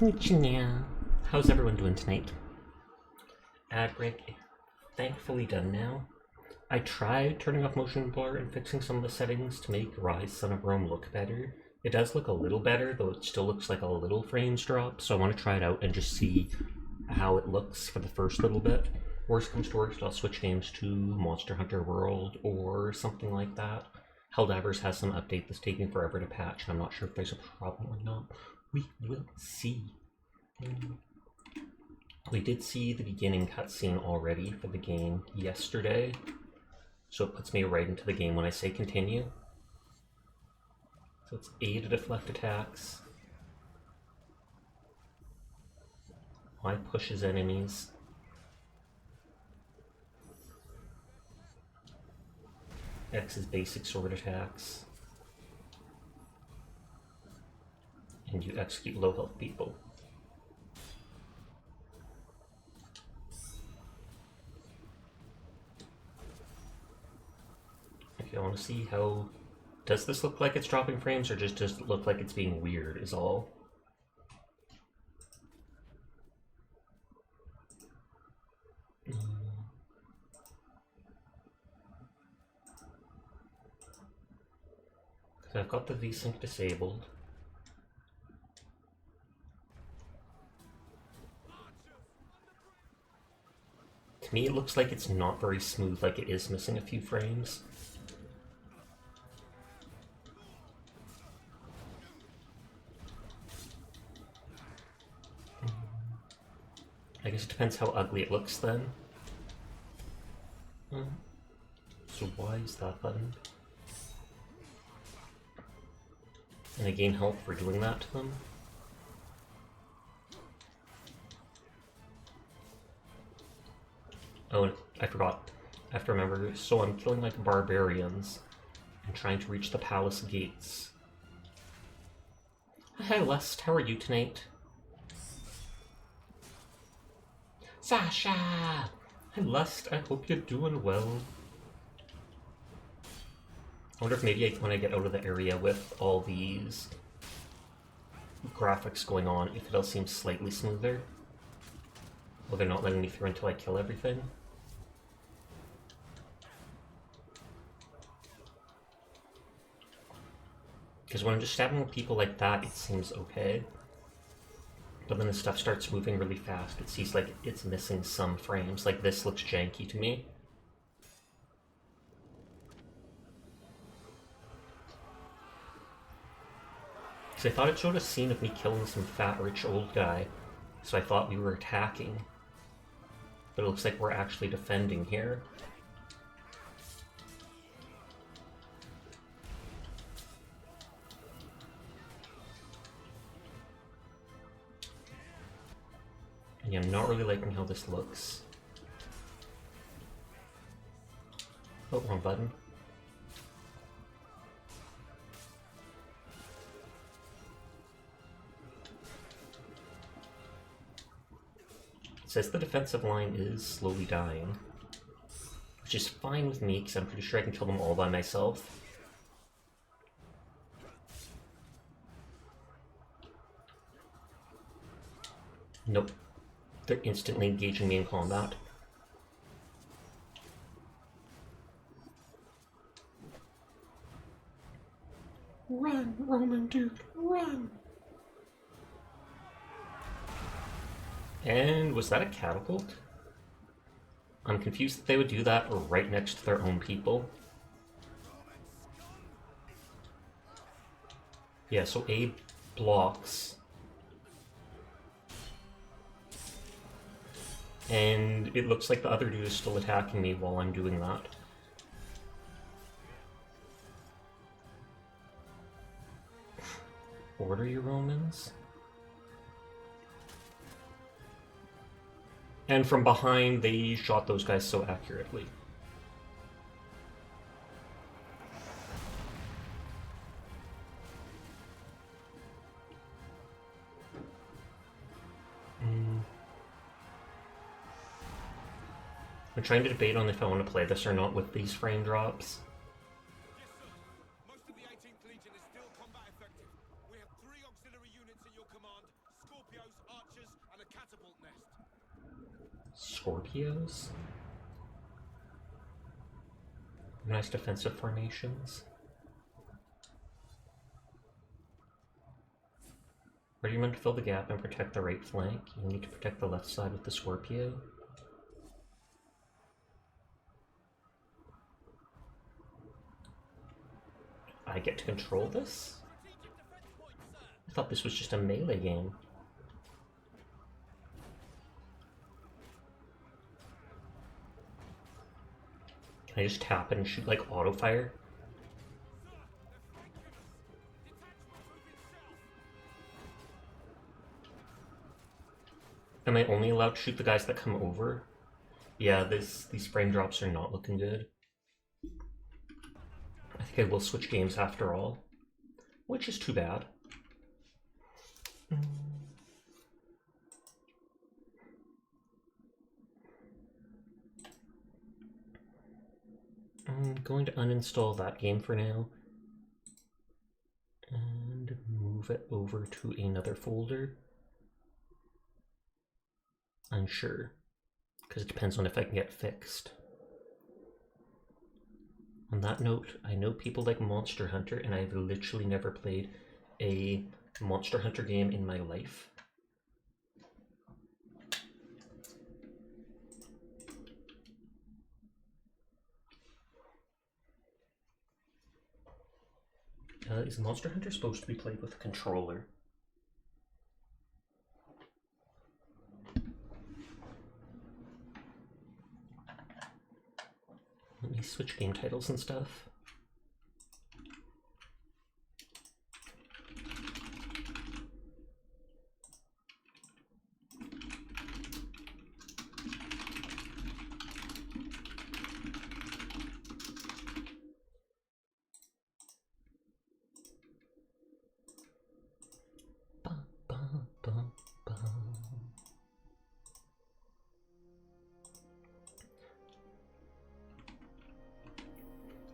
Konnichiwa. How's everyone doing tonight? Ad break thankfully done now. I tried turning off motion blur and fixing some of the settings to make Ryse Son of Rome look better. It does look a little better, though it still looks like a little frames drop, so I want to try it out and just see how it looks for the first little bit. Worst comes to worst, I'll switch games to Monster Hunter World or something like that. Helldivers has some update that's taking forever to patch, and I'm not sure if there's a problem or not. We will see. We did see the beginning cutscene already for the game yesterday, so it puts me right into the game when I say continue. So it's A to deflect attacks, Y pushes enemies, X is basic sword attacks, and you execute low health people. Okay, I want to see how... Does this look like it's dropping frames, or just does it look like it's being weird is all? I've got the VSync disabled. To me, it looks like it's not very smooth, like it is missing a few frames. I guess it depends how ugly it looks then. So why is that button? And I gain health for doing that to them. Oh, and I forgot. I have to remember. So I'm killing like barbarians and trying to reach the palace gates. Hi Lust, how are you tonight? Sasha! Hi Lust, I hope you're doing well. I wonder if maybe when I get out of the area with all these graphics going on, if it'll seem slightly smoother. Well, they're not letting me through until I kill everything. Because when I'm just stabbing people like that, it seems okay. But then the stuff starts moving really fast. It seems like it's missing some frames. Like this looks janky to me. I thought it showed a scene of me killing some fat, rich old guy, so I thought we were attacking. But it looks like we're actually defending here. And yeah, I'm not really liking how this looks. Oh, wrong button. Says the defensive line is slowly dying, which is fine with me because I'm pretty sure I can kill them all by myself. Nope. They're instantly engaging me in combat. Run, Roman Duke, run! And was that a catapult? I'm confused that they would do that right next to their own people. Yeah, so A blocks. And it looks like the other dude is still attacking me while I'm doing that. Order your Romans. And from behind, they shot those guys so accurately. I'm trying to debate on if I want to play this or not with these frame drops. Most of the 18th Legion is still combat effective. We have 3 auxiliary units in your command. Scorpios? Nice defensive formations. Where do you want to fill the gap and protect the right flank? You need to protect the left side with the Scorpio. I get to control this? I thought this was just a melee game. Can I just tap it and shoot like auto fire? Am I only allowed to shoot the guys that come over? Yeah, these frame drops are not looking good. I think I will switch games after all, which is too bad. I'm going to uninstall that game for now and move it over to another folder. Unsure, because it depends on if I can get fixed. On that note, I know people like Monster Hunter, and I've literally never played a Monster Hunter game in my life. Is Monster Hunter supposed to be played with a controller? Let me switch game titles and stuff.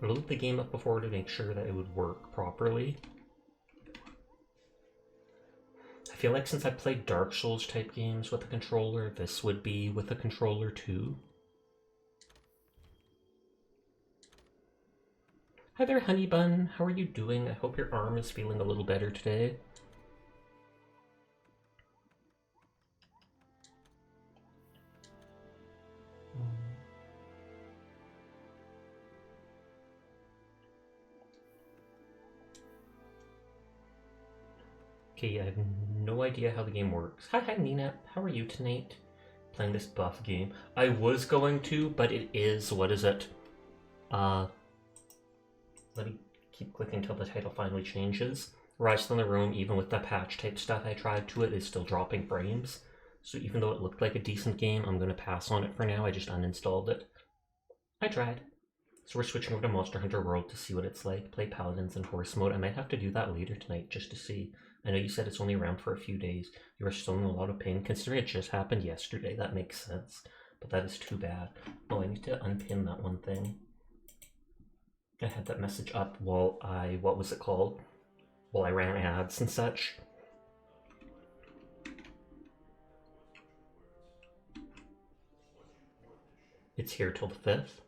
I loaded the game up before to make sure that it would work properly. I feel like since I played Dark Souls type games with a controller, this would be with a controller too. Hi there, Honey Bun. How are you doing? I hope your arm is feeling a little better today. Okay, I have no idea how the game works. Hi, Nina. How are you tonight? Playing this buff game. I was going to, but it is, what is it? Let me keep clicking until the title finally changes. Ryse on the Room, even with the patch type stuff I tried to it, is still dropping frames. So even though it looked like a decent game, I'm going to pass on it for now. I just uninstalled it. I tried. So we're switching over to Monster Hunter World to see what it's like. Play Paladins in Horse mode. I might have to do that later tonight just to see. I know you said it's only around for a few days. You are still in a lot of pain. Considering it just happened yesterday, that makes sense. But that is too bad. Oh, I need to unpin that one thing. I had that message up while I, what was it called? While I ran ads and such. It's here till the 5th.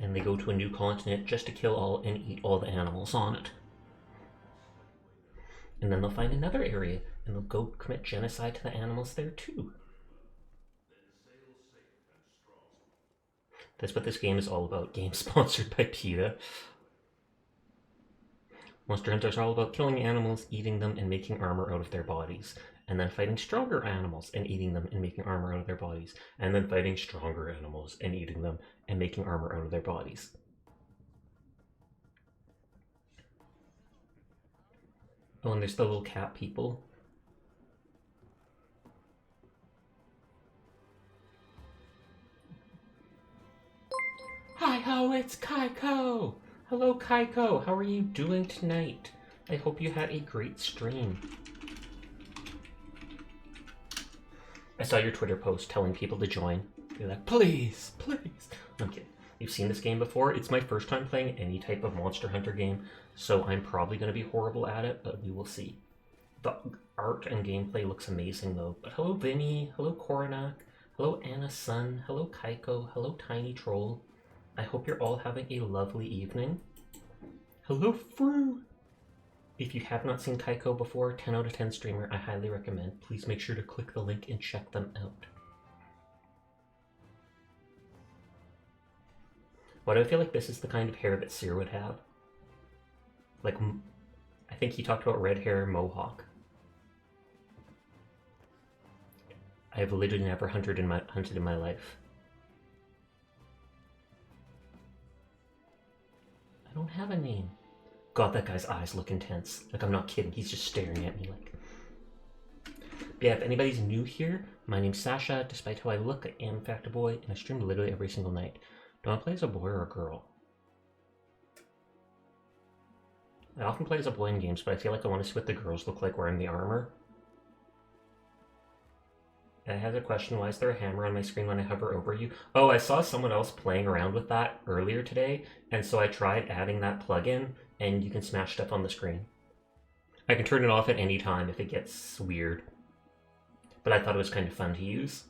And they go to a new continent just to kill all and eat all the animals on it. And then they'll find another area and they'll go commit genocide to the animals there too. That's what this game is all about. Game sponsored by PETA. Monster Hunters are all about killing animals, eating them, and making armor out of their bodies. And then fighting stronger animals and eating them and making armor out of their bodies. And then fighting stronger animals and eating them and making armor out of their bodies. Oh, and there's the little cat people. Hi-ho, it's Kaiko! Hello, Kaiko. How are you doing tonight? I hope you had a great stream. I saw your Twitter post telling people to join. You're like, please, please. I'm kidding. seen this game before. It's my first time playing any type of Monster Hunter game, so I'm probably going to be horrible at it, but we will see. The art and gameplay looks amazing though. But hello Vinny, hello Coronac, hello Anna Sun, hello Kaiko, hello Tiny Troll. I hope you're all having a lovely evening. Hello Fru! If you have not seen Kaiko before, 10 out of 10 streamer, I highly recommend. Please make sure to click the link and check them out. Why do I feel like this is the kind of hair that Seer would have? Like, I think he talked about red hair mohawk. I have literally never hunted in my life. I don't have a name. God, that guy's eyes look intense. Like, I'm not kidding. He's just staring at me like... But yeah, if anybody's new here, my name's Sasha. Despite how I look, I am in fact a boy, and I stream literally every single night. Do I play as a boy or a girl? I often play as a boy in games, but I feel like I want to see what the girls look like wearing the armor. I had a question, why is there a hammer on my screen when I hover over you? Oh, I saw someone else playing around with that earlier today, and so I tried adding that plugin, and you can smash stuff on the screen. I can turn it off at any time if it gets weird. But I thought it was kind of fun to use.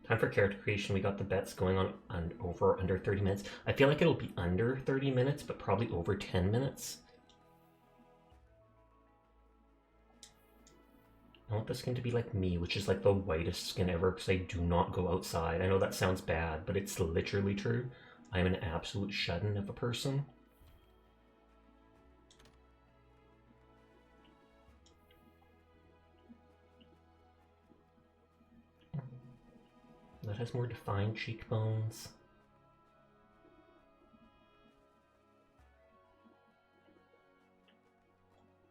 Time for character creation. We got the bets going on over under 30 minutes. I feel like it'll be under 30 minutes, but probably over 10 minutes. I want the skin to be like me, which is like the whitest skin ever, because I do not go outside. I know that sounds bad, but it's literally true. I am an absolute shut-in of a person. That has more defined cheekbones.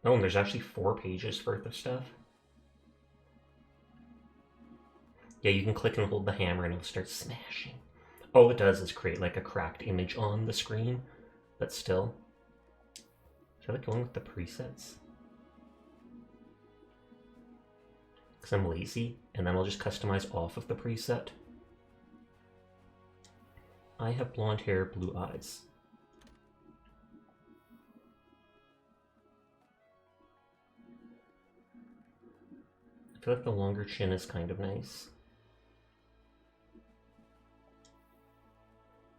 Oh, and there's actually 4 pages worth of stuff. Yeah, you can click and hold the hammer and it'll start smashing. All it does is create like a cracked image on the screen, but still. I feel like going with the presets. Because I'm lazy, and then I'll just customize off of the preset. I have blonde hair, blue eyes. I feel like the longer chin is kind of nice.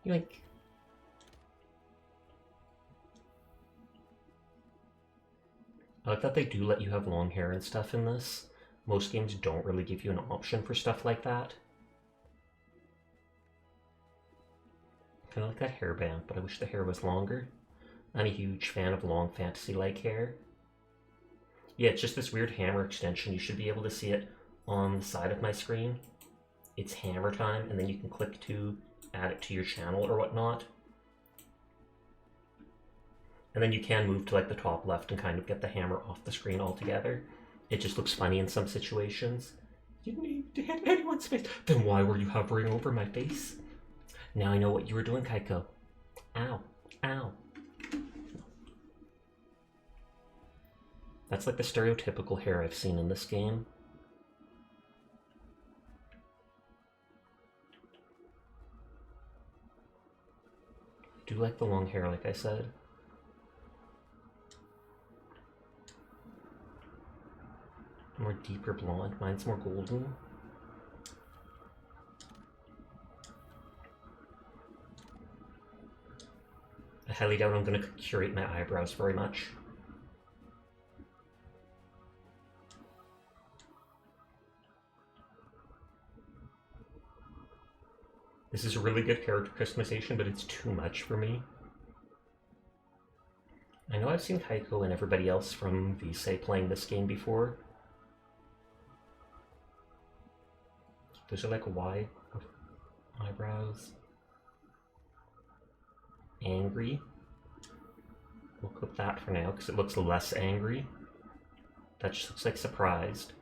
Yoink. I like that they do let you have long hair and stuff in this. Most games don't really give you an option for stuff like that. Kind of like that hairband, but I wish the hair was longer. I'm a huge fan of long fantasy-like hair. Yeah, it's just this weird hammer extension. You should be able to see it on the side of my screen. It's hammer time, and then you can click to add it to your channel or whatnot. And then you can move to like the top left and kind of get the hammer off the screen altogether. It just looks funny in some situations. You didn't need to hit anyone's face. Then why were you hovering over my face? Now I know what you were doing, Kaiko. Ow. Ow. That's like the stereotypical hair I've seen in this game. I do like the long hair, like I said. More deeper blonde. Mine's more golden. I highly doubt I'm going to curate my eyebrows very much. This is a really good character customization, but it's too much for me. I know I've seen Kaiko and everybody else from Ryse playing this game before. Those are like wide eyebrows. Angry. We'll clip that for now because it looks less angry. That just looks like surprised.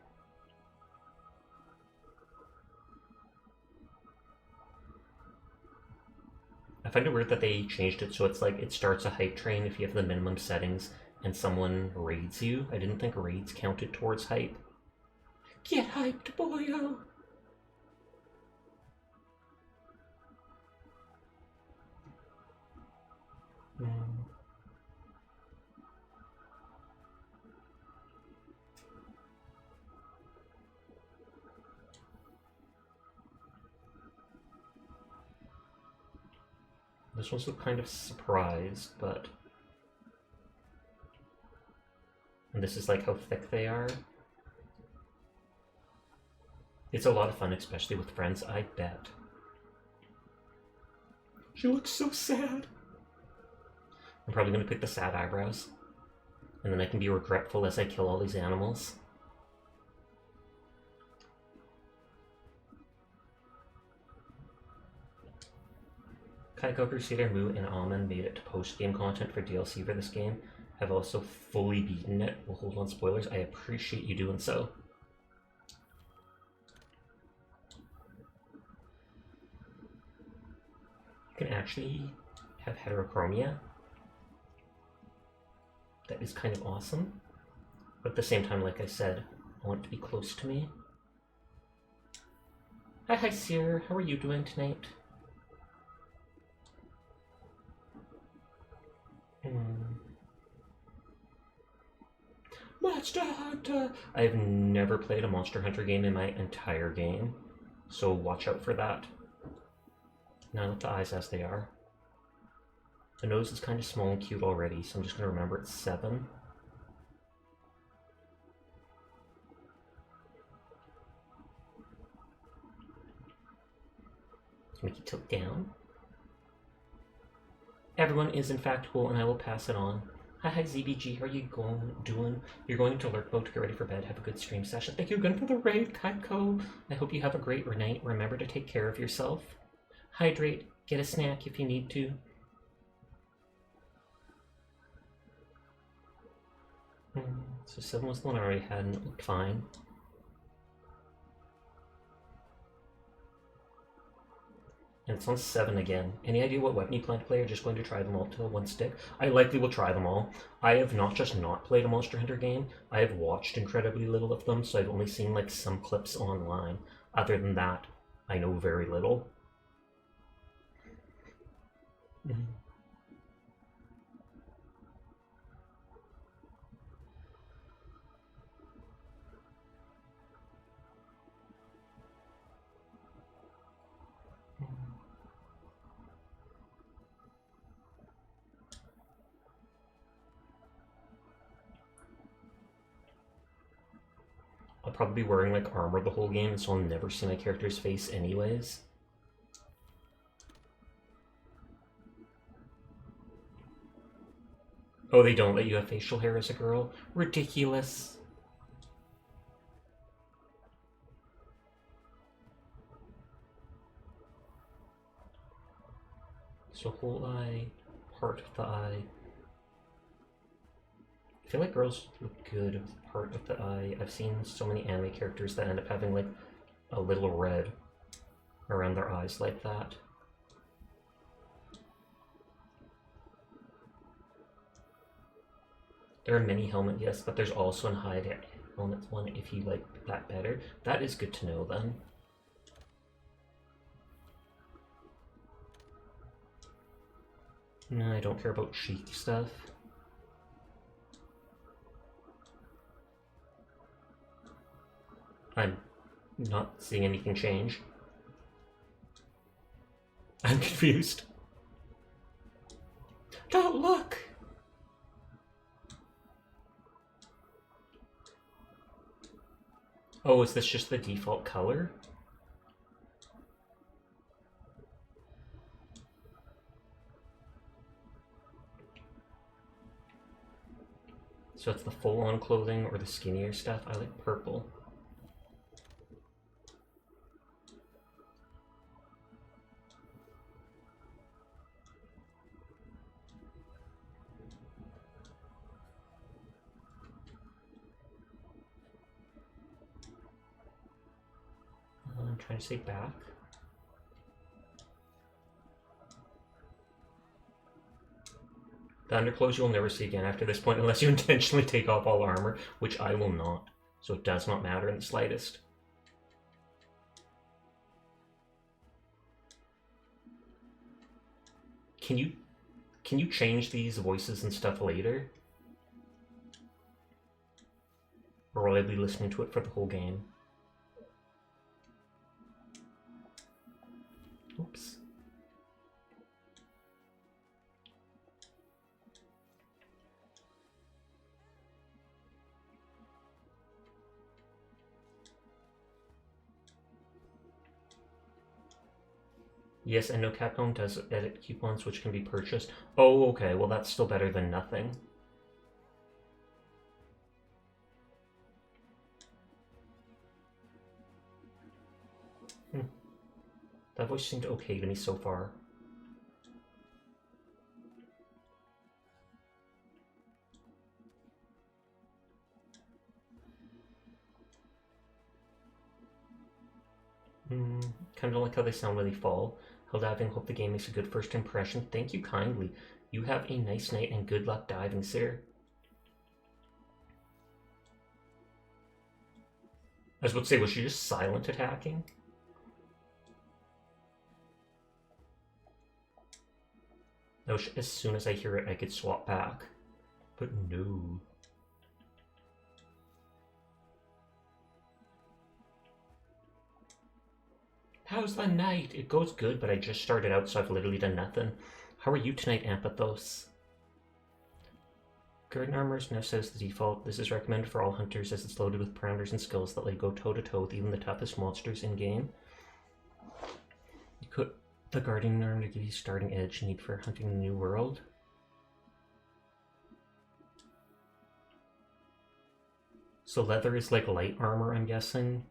I find it weird that they changed it so it's like it starts a hype train if you have the minimum settings and someone raids you. I didn't think raids counted towards hype. Get hyped, boyo! This one's kind of surprised, but... And this is like how thick they are. It's a lot of fun, especially with friends, I bet. She looks so sad. I'm probably going to pick the sad eyebrows. And then I can be regretful as I kill all these animals. Kaiko Crusader, Moo, and Almond made it to post-game content for DLC for this game. Have also fully beaten it. We'll hold on spoilers. I appreciate you doing so. You can actually have heterochromia. That is kind of awesome. But at the same time, like I said, I want it to be close to me. Hi, Sir. How are you doing tonight? Monster Hunter! I've never played a Monster Hunter game in my entire game, so watch out for that. Now let the eyes as they are. The nose is kind of small and cute already, so I'm just going to remember it's 7. Let's make it tilt down. Everyone is in fact cool, and I will pass it on. Hi, ZBG, how are you doing? You're going to lurk mode to get ready for bed. Have a good stream session. Thank you again for the raid, Kaiko. I hope you have a great night. Remember to take care of yourself. Hydrate. Get a snack if you need to. So 7 was the one I already had, and it looked fine. And it's on 7 again. Any idea what weapon you plan to play, or just going to try them all to one stick? I likely will try them all. I have not just not played a Monster Hunter game, I have watched incredibly little of them, so I've only seen like some clips online. Other than that, I know very little. I'll probably be wearing like armor the whole game, so I'll never see my character's face anyways. Oh, they don't let you have facial hair as a girl? Ridiculous. So whole eye, part of the eye. I feel like girls look good with part of the eye. I've seen so many anime characters that end up having like a little red around their eyes like that. There are many helmet, yes, but there's also an hide helmet one if you like that better. That is good to know then. No, I don't care about chic stuff. I'm not seeing anything change. I'm confused. Don't look! Oh, is this just the default color? So it's the full-on clothing or the skinnier stuff? I like purple. I'm trying to say back. The underclothes you'll never see again after this point unless you intentionally take off all armor, which I will not. So it does not matter in the slightest. Can you change these voices and stuff later? Or will I be listening to it for the whole game? Oops. Yes, and no Capcom does edit coupons which can be purchased. Oh, okay, well that's still better than nothing. That voice seemed okay to me so far. Kind of like how they sound when they fall. Helldiving, hope the game makes a good first impression. Thank you kindly. You have a nice night and good luck diving, sir. I was about to say, was she just silent attacking? I wish as soon as I hear it I could swap back. But no. How's the night? It goes good, but I just started out, so I've literally done nothing. How are you tonight, Ampathos? Garden Armors now says the default. This is recommended for all hunters as it's loaded with parameters and skills that let you go toe-to-toe with even the toughest monsters in-game. You could the Guardian Armor to give you starting edge you need for hunting the new world. So leather is like light armor, I'm guessing.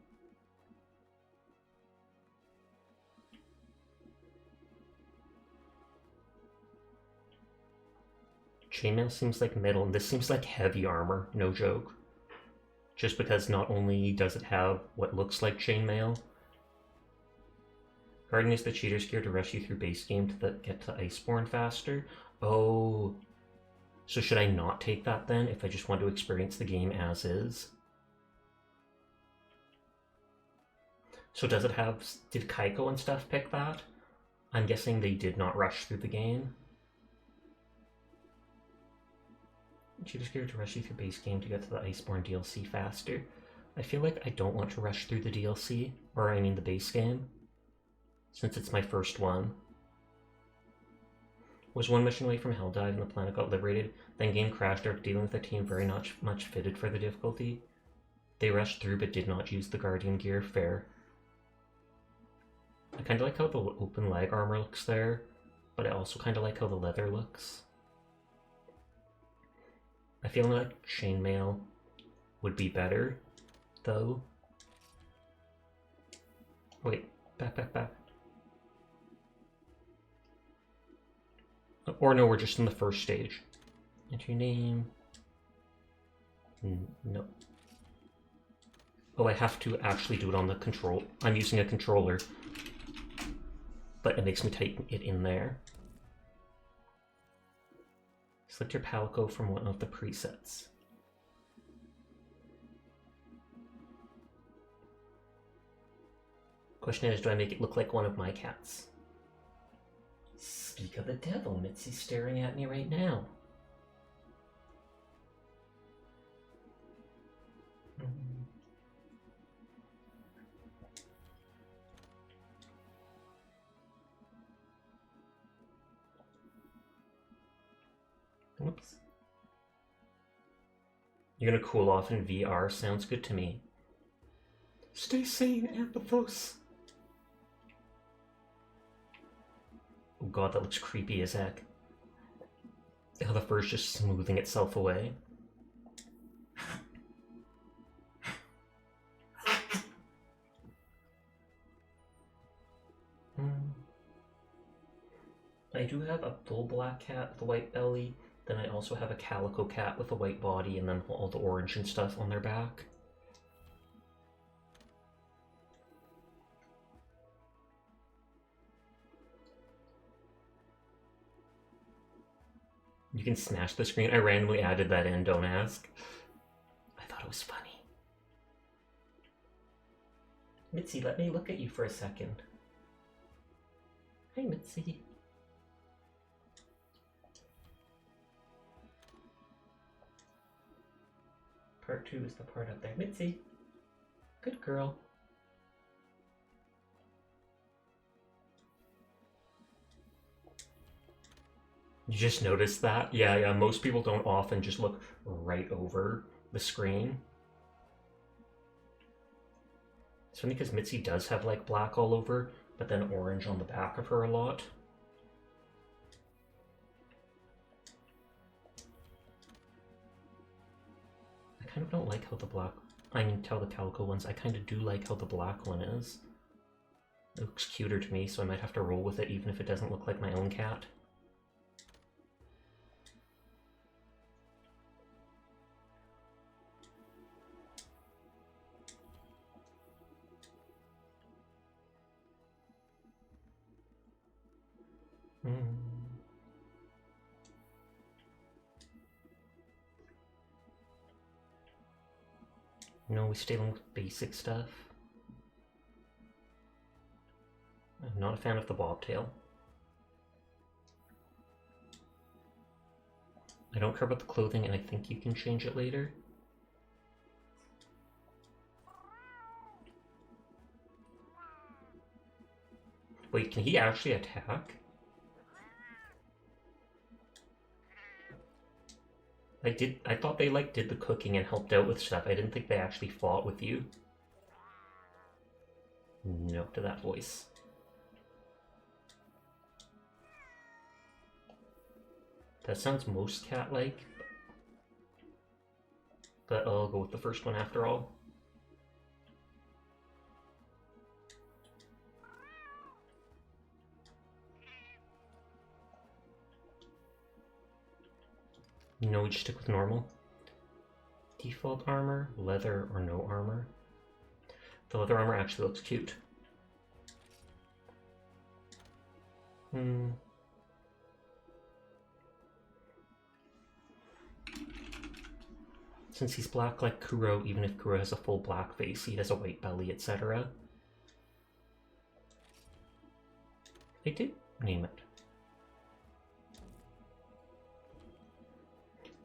Chainmail seems like metal, and this seems like heavy armor, no joke. Just because not only does it have what looks like chainmail. Guardian is the cheater's gear to rush you through base game to get to Iceborne faster. Oh. So should I not take that then, if I just want to experience the game as is? So does it have... Did Kaiko and stuff pick that? I'm guessing they did not rush through the game. Cheater's gear to rush you through base game to get to the Iceborne DLC faster. I feel like I don't want to rush through the DLC, or I mean the base game, since it's my first one. Was one mission away from Helldive and the planet got liberated, then game crashed after dealing with a team very much fitted for the difficulty. They rushed through but did not use the Guardian gear. Fair. I kind of like how the open leg armor looks there, but I also kind of like how the leather looks. I feel like chainmail would be better, though. Wait, back. Or no, we're just in the first stage. Enter your name. No. Oh, I have to actually do it on the control. I'm using a controller, but it makes me type it in there. Select your palico from one of the presets. Question is, do I make it look like one of my cats? Speak of the devil, Mitzi's staring at me right now. Oops. You're gonna cool off in VR? Sounds good to me. Stay sane, Ampathos. Oh god, that looks creepy as heck. How the fur's just smoothing itself away. I do have a full black cat with a white belly. Then I also have a calico cat with a white body and then all the orange and stuff on their back. You can smash the screen. I randomly added that in, don't ask. I thought it was funny. Mitzi, let me look at you for a second. Hi, Mitzi. Part 2 is the part up there. Mitzi. Good girl. You just noticed that? Yeah, most people don't often just look right over the screen. It's funny because Mitzi does have like black all over, but then orange on the back of her a lot. I kind of don't like how the black, I mean, how the calico ones, I kind of do like how the black one is. It looks cuter to me, so I might have to roll with it even if it doesn't look like my own cat. No, we stay on with basic stuff. I'm not a fan of the bobtail. I don't care about the clothing, and I think you can change it later. Wait, can he actually attack? I thought they like did the cooking and helped out with stuff. I didn't think they actually fought with you. No to that voice. That sounds most cat-like. But I'll go with the first one after all. No, we just stick with normal. Default armor, leather, or no armor. The leather armor actually looks cute. Since he's black like Kuro, even if Kuro has a full black face, he has a white belly, etc. They did name it.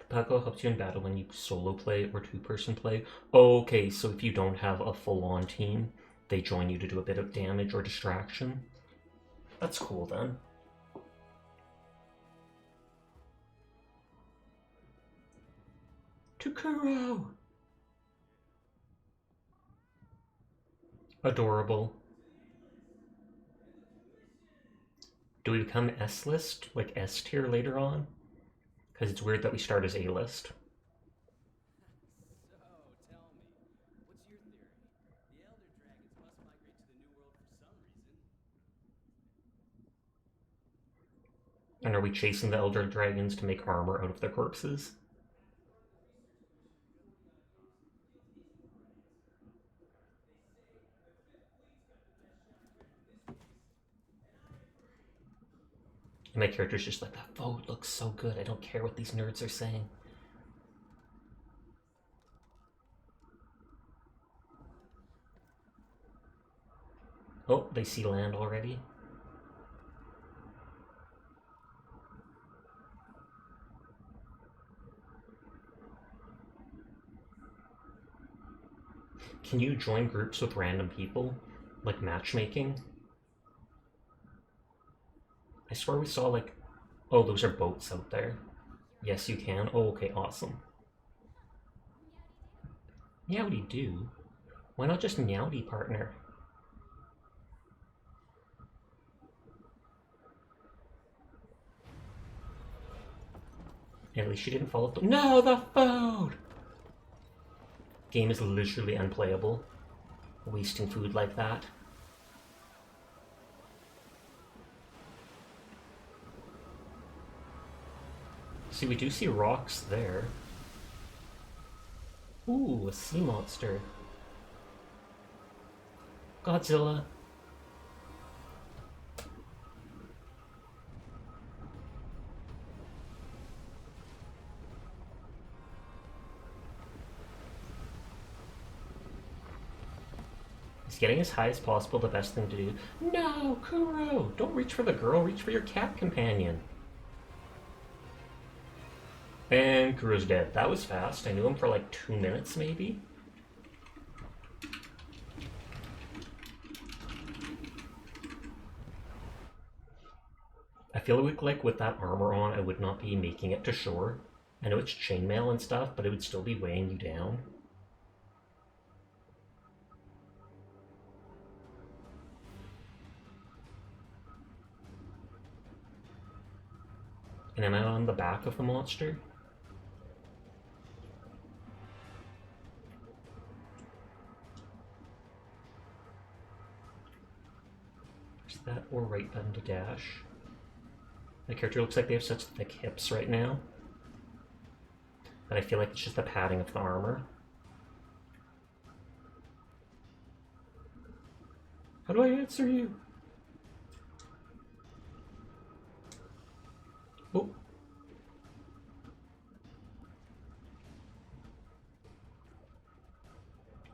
Paco helps you in battle when you solo play or two-person play. Oh, okay, so if you don't have a full-on team, they join you to do a bit of damage or distraction. That's cool then. Tukuro! Adorable. Do we become S-list, like S tier later on? Because it's weird that we start as A-list. So, tell me, what's your theory? The Elder Dragons must migrate to the New World for some reason. And are we chasing the Elder Dragons to make armor out of their corpses? And my character's just like, that vote looks so good, I don't care what these nerds are saying. Oh, they see land already. Can you join groups with random people? Like matchmaking? I swear we saw like... Oh, those are boats out there. Yes, you can. Oh, okay, awesome. Meowdy do? Why not just Meowdy partner? At least she didn't follow the... No, the food! Game is literally unplayable. Wasting food like that. See, we do see rocks there. Ooh, a sea monster. Godzilla. Is getting as high as possible the best thing to do? No, Kuro! Don't reach for the girl, reach for your cat companion. And Kuro's dead. That was fast. I knew him for like 2 minutes, maybe? I feel like with that armor on, I would not be making it to shore. I know it's chainmail and stuff, but it would still be weighing you down. And am I on the back of the monster? Is that or right button to dash? My character looks like they have such thick hips right now. But I feel like it's just the padding of the armor. How do I answer you? Oh.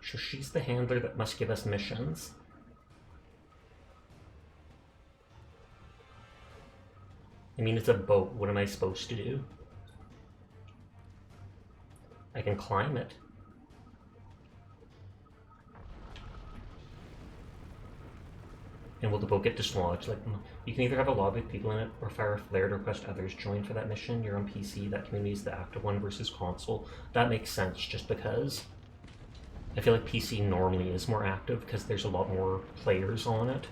So she's the handler that must give us missions. I mean, it's a boat. What am I supposed to do? I can climb it. And will the boat get dislodged? Like, you can either have a lobby with people in it or fire a flare to request others join for that mission. You're on PC. That community is the active one versus console. That makes sense just because I feel like PC normally is more active because there's a lot more players on it.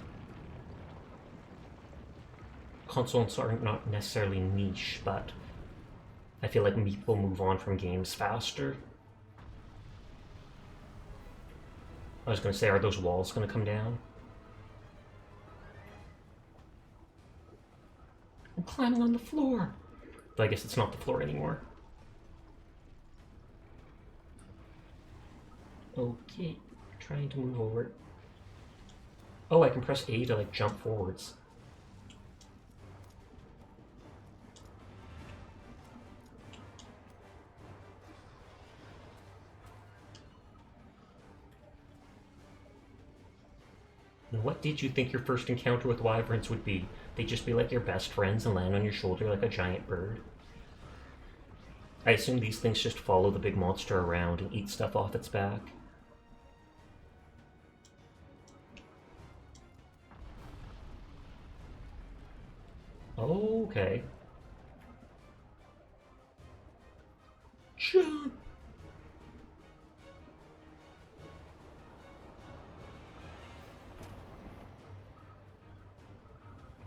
Consoles are not necessarily niche, but I feel like people move on from games faster. I was going to say, are those walls going to come down? I'm climbing on the floor. But I guess it's not the floor anymore. Okay, trying to move over. Oh, I can press A to like jump forwards. Now, what did you think your first encounter with wyverns would be? They'd just be like your best friends and land on your shoulder like a giant bird? I assume these things just follow the big monster around and eat stuff off its back. Okay. Jump!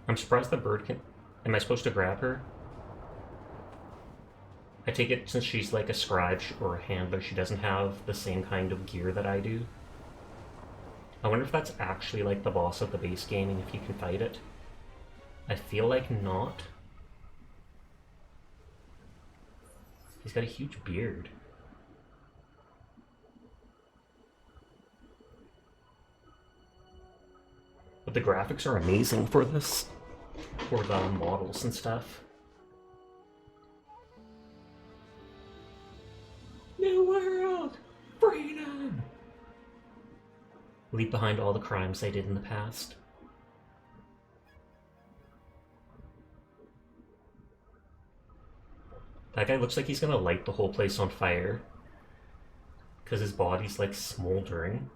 I'm surprised the bird can... Am I supposed to grab her? I take it since she's like a scribe or a handler, she doesn't have the same kind of gear that I do. I wonder if that's actually like the boss of the base game and if you can fight it. I feel like not. He's got a huge beard. But the graphics are amazing for this. For the models and stuff. New world! Freedom! Leave behind all the crimes I did in the past. That guy looks like he's gonna light the whole place on fire. Because his body's like smoldering.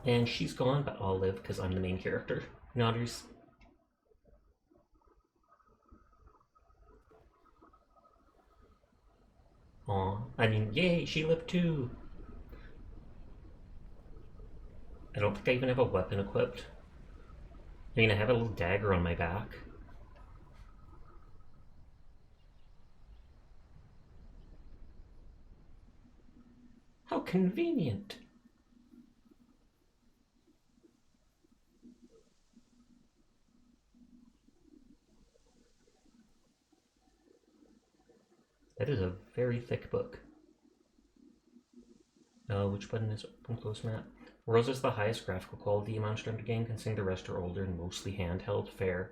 And she's gone, but I'll live because I'm the main character. Nodders. Aw, I mean, yay, she lived too! I don't think I even have a weapon equipped. I mean, I have a little dagger on my back. How convenient! That is a very thick book. Which button is open close map? Worlds is the highest graphical quality Monster Hunter game, considering the rest are older and mostly handheld. Fair.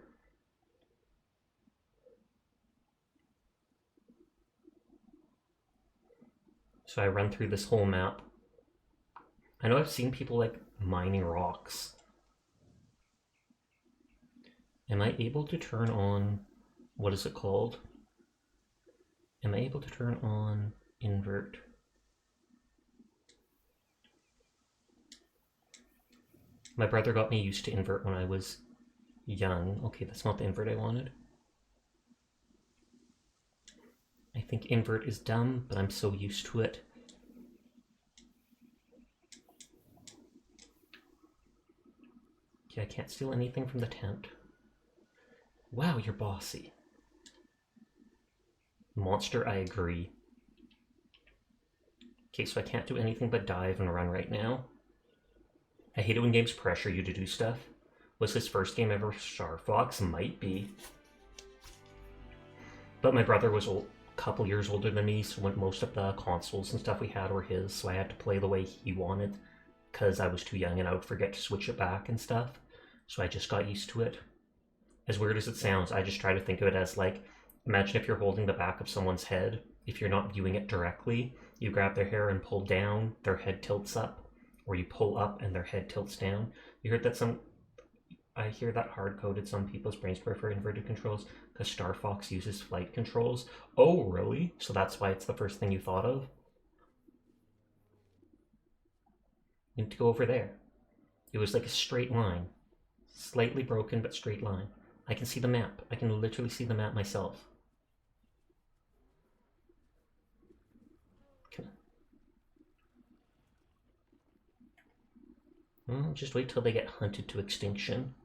So I run through this whole map. I know I've seen people like mining rocks. Am I able to turn on, what is it called? Am I able to turn on invert? My brother got me used to invert when I was young. Okay, that's not the invert I wanted. I think invert is dumb, but I'm so used to it. Okay, I can't steal anything from the tent. Wow, you're bossy. Monster, I agree. Okay, so I can't do anything but dive and run right now. I hate it when games pressure you to do stuff. Was his first game ever Star Fox? Might be. But my brother was a couple years older than me, so when most of the consoles and stuff we had were his, so I had to play the way he wanted, because I was too young and I would forget to switch it back and stuff. So I just got used to it. As weird as it sounds, I just try to think of it as like, imagine if you're holding the back of someone's head. If you're not viewing it directly, you grab their hair and pull down, their head tilts up, or you pull up and their head tilts down. You heard that I hear that hard-coded some people's brains prefer inverted controls because Star Fox uses flight controls. Oh, really? So that's why it's the first thing you thought of? You need to go over there. It was like a straight line. Slightly broken, but straight line. I can see the map. I can literally see the map myself. Well, just wait till they get hunted to extinction.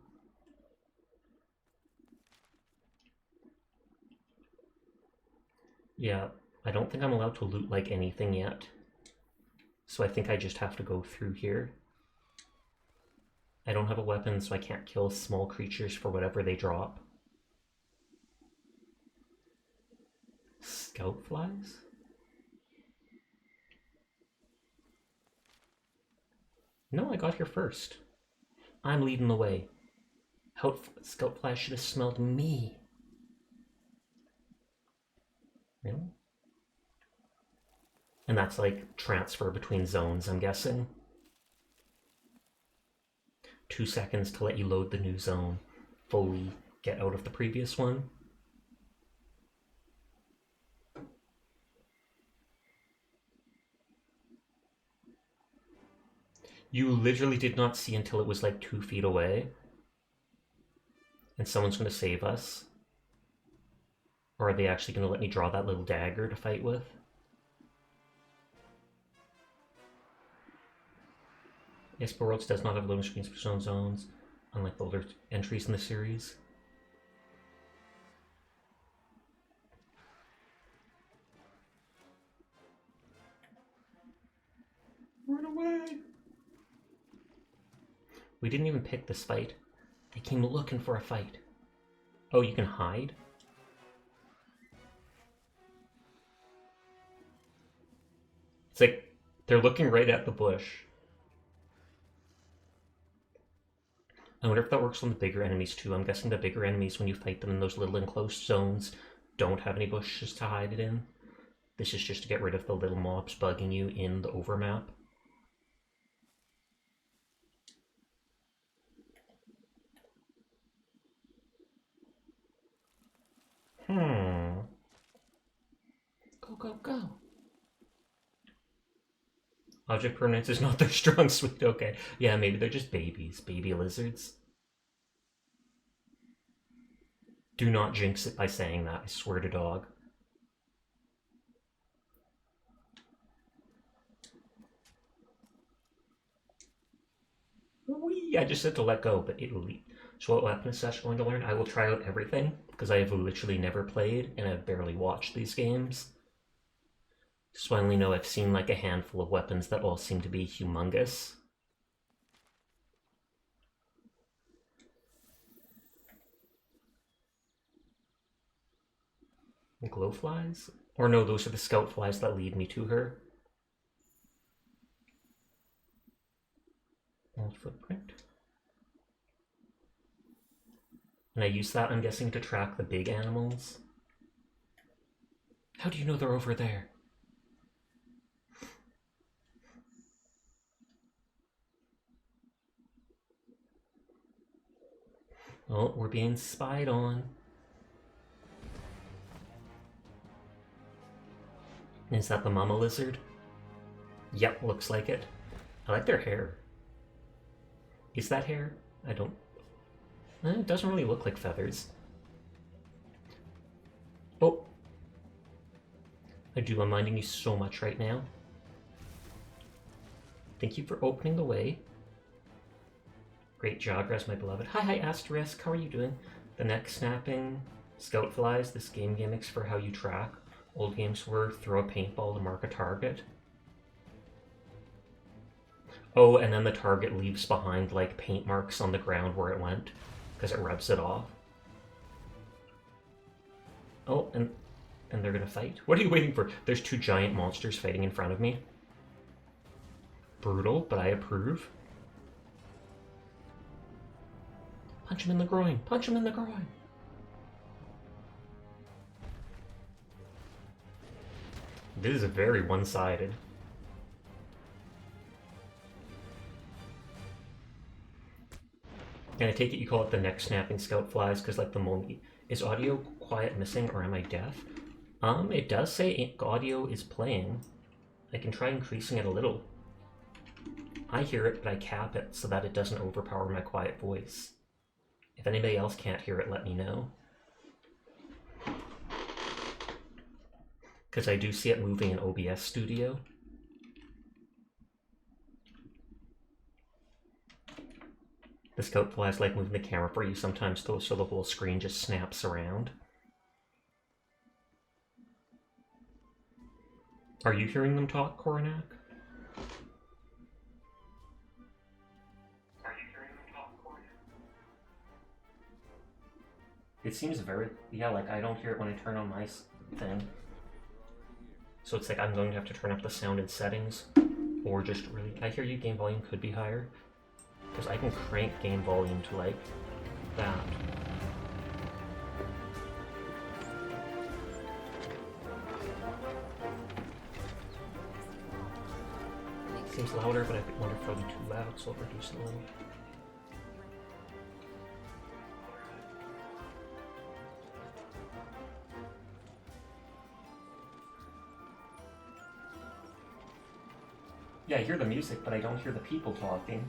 Yeah, I don't think I'm allowed to loot like anything yet. So I think I just have to go through here. I don't have a weapon, so I can't kill small creatures for whatever they drop. Scout flies? No, I got here first. I'm leading the way. Scout flies should have smelled me. Really? And that's like transfer between zones, I'm guessing. 2 seconds to let you load the new zone. Fully get out of the previous one. You literally did not see until it was like 2 feet away. And someone's going to save us. Or are they actually going to let me draw that little dagger to fight with? Yes, but Worlds does not have loading screens for zone zones, unlike the older entries in the series. Run away! We didn't even pick this fight. They came looking for a fight. Oh, you can hide? It's like they're looking right at the bush. I wonder if that works on the bigger enemies too. I'm guessing the bigger enemies, when you fight them in those little enclosed zones, don't have any bushes to hide it in. This is just to get rid of the little mobs bugging you in the overmap. Go, go, go. Object permanence is not their strong suit. Okay. Yeah, maybe they're just babies. Baby lizards. Do not jinx it by saying that. I swear to dog. Whee! I just said to let go, but it'll leave. So what weapon is Sash going to learn? I will try out everything, because I have literally never played, and I've barely watched these games. So I only know I've seen like a handful of weapons that all seem to be humongous. Glowflies? Or no, those are the scout flies that lead me to her. Old footprint. And I use that, I'm guessing, to track the big animals. How do you know they're over there? Oh, we're being spied on. Is that the mama lizard? Yep, looks like it. I like their hair. Is that hair? I don't... it doesn't really look like feathers. Oh! I'm minding you so much right now. Thank you for opening the way. Great job, Res, my beloved. Hi, Asterisk. How are you doing? The neck snapping scout flies. This game gimmicks for how you track. Old games were throw a paintball to mark a target. Oh, and then the target leaves behind like paint marks on the ground where it went because it rubs it off. Oh, and they're gonna fight? What are you waiting for? There's two giant monsters fighting in front of me. Brutal, but I approve. Punch him in the groin! Punch him in the groin! This is very one-sided. And I take it you call it the neck snapping scout flies because like the moment is audio quiet missing or am I deaf? It does say audio is playing. I can try increasing it a little. I hear it, but I cap it so that it doesn't overpower my quiet voice. If anybody else can't hear it, let me know. Because I do see it moving in OBS Studio. The scout flies like moving the camera for you sometimes though, so the whole screen just snaps around. Are you hearing them talk, Coronac? It seems very, yeah, like I don't hear it when I turn on my thing. So it's like I'm going to have to turn up the sound in settings, or just really, I hear you, game volume could be higher, because I can crank game volume to like that. Seems louder, but I wonder if it'll be too loud, so I'll reduce it a little. Yeah, I hear the music, but I don't hear the people talking.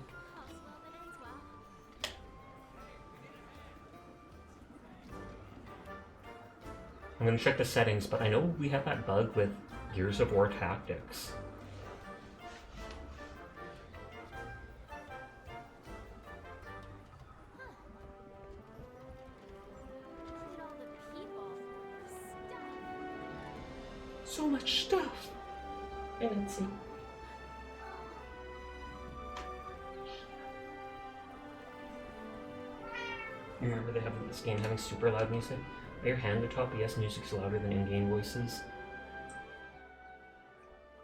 I'm gonna check the settings, but I know we have that bug with Gears of War Tactics. So much stuff! And it's You remember they have this game having super loud music? Are your hand to top? Yes, music's louder than in-game voices.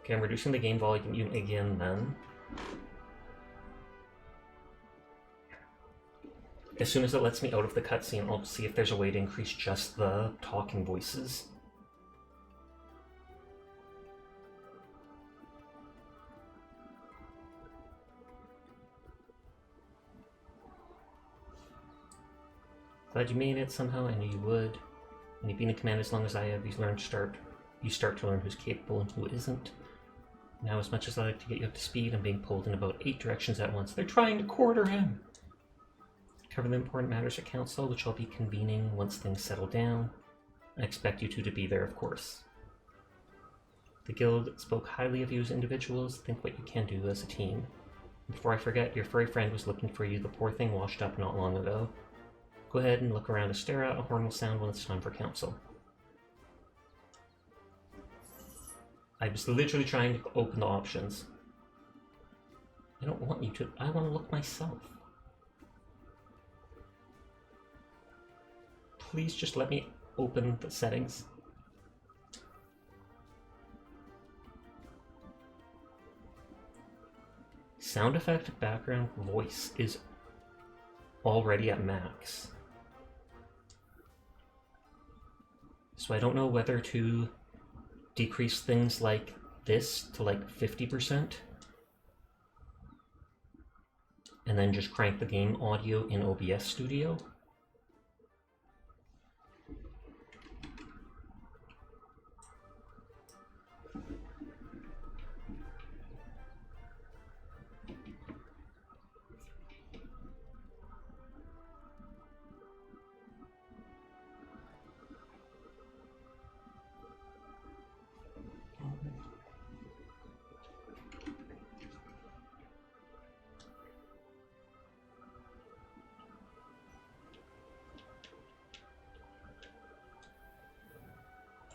Okay, I'm reducing the game volume again then. As soon as it lets me out of the cutscene, I'll see if there's a way to increase just the talking voices. Glad you made it somehow. I knew you would. And you've been in command as long as I have. You start to learn who's capable and who isn't. Now, as much as I like to get you up to speed, I'm being pulled in about 8 directions at once. They're trying to quarter him! Cover the important matters at council, which I'll be convening once things settle down. I expect you two to be there, of course. The guild spoke highly of you as individuals. Think what you can do as a team. Before I forget, your furry friend was looking for you. The poor thing washed up not long ago. Go ahead and look around Astera. A horn will sound when it's time for council. I was literally trying to open the options. I don't want you to. I want to look myself. Please just let me open the settings. Sound effect background voice is already at max. So I don't know whether to decrease things like this to like 50% and then just crank the game audio in OBS Studio.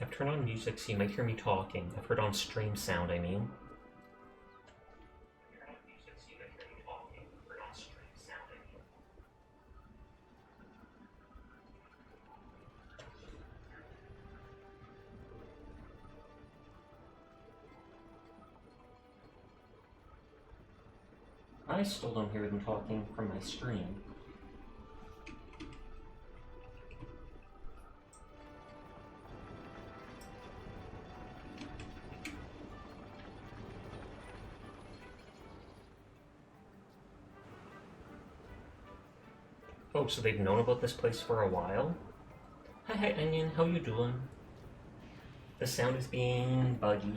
I've turned on music so you might hear me talking. I've heard on stream sound, I mean. I still don't hear them talking from my stream. Oh, so they've known about this place for a while? Hi, Onion, how you doing? The sound is being buggy.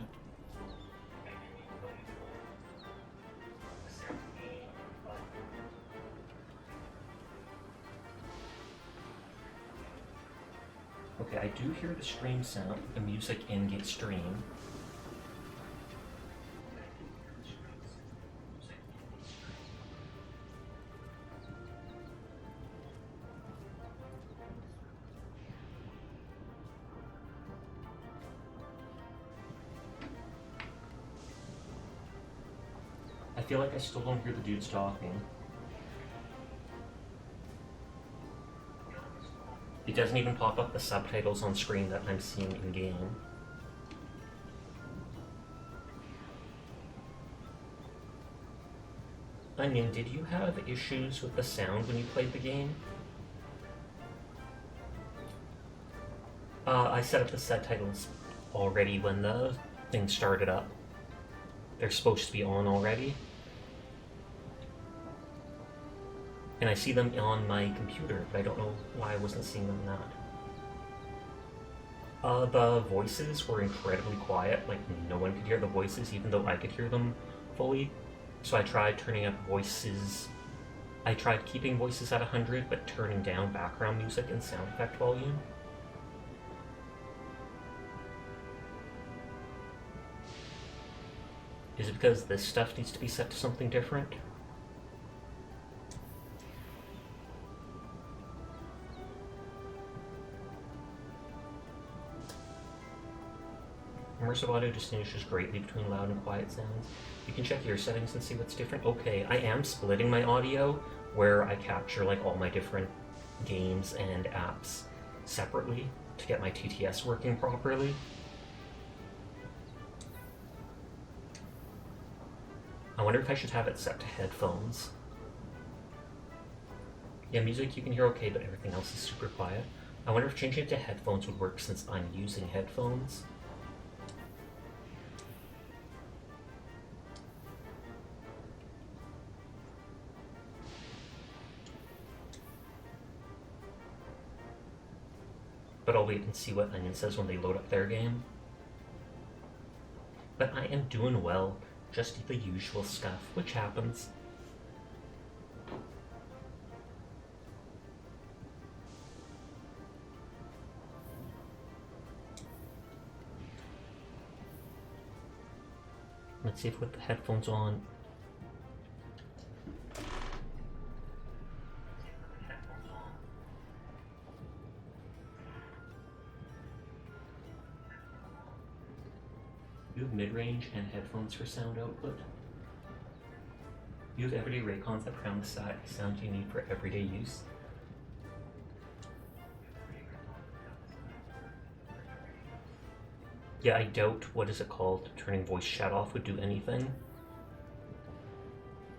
Okay, I do hear the stream sound, the music in Git stream. I feel like I still don't hear the dudes talking. It doesn't even pop up the subtitles on screen that I'm seeing in game. Onion, did you have issues with the sound when you played the game? I set up the subtitles already when the thing started up. They're supposed to be on already. And I see them on my computer, but I don't know why I wasn't seeing them not. The voices were incredibly quiet, like no one could hear the voices even though I could hear them fully. So I tried turning up voices. I tried keeping voices at 100, but turning down background music and sound effect volume. Is it because this stuff needs to be set to something different? Immersive audio distinguishes greatly between loud and quiet sounds. You can check your settings and see what's different. Okay, I am splitting my audio where I capture like all my different games and apps separately to get my TTS working properly. I wonder if I should have it set to headphones. Yeah, music you can hear okay, but everything else is super quiet. I wonder if changing it to headphones would work since I'm using headphones. But I'll wait and see what Onion says when they load up their game. But I am doing well. Just the usual stuff, which happens. Let's see if with the headphones on. You have mid-range and headphones for sound output. You have everyday Raycons that crown the sound you need for everyday use. Yeah, I doubt, what is it called, turning voice chat off would do anything.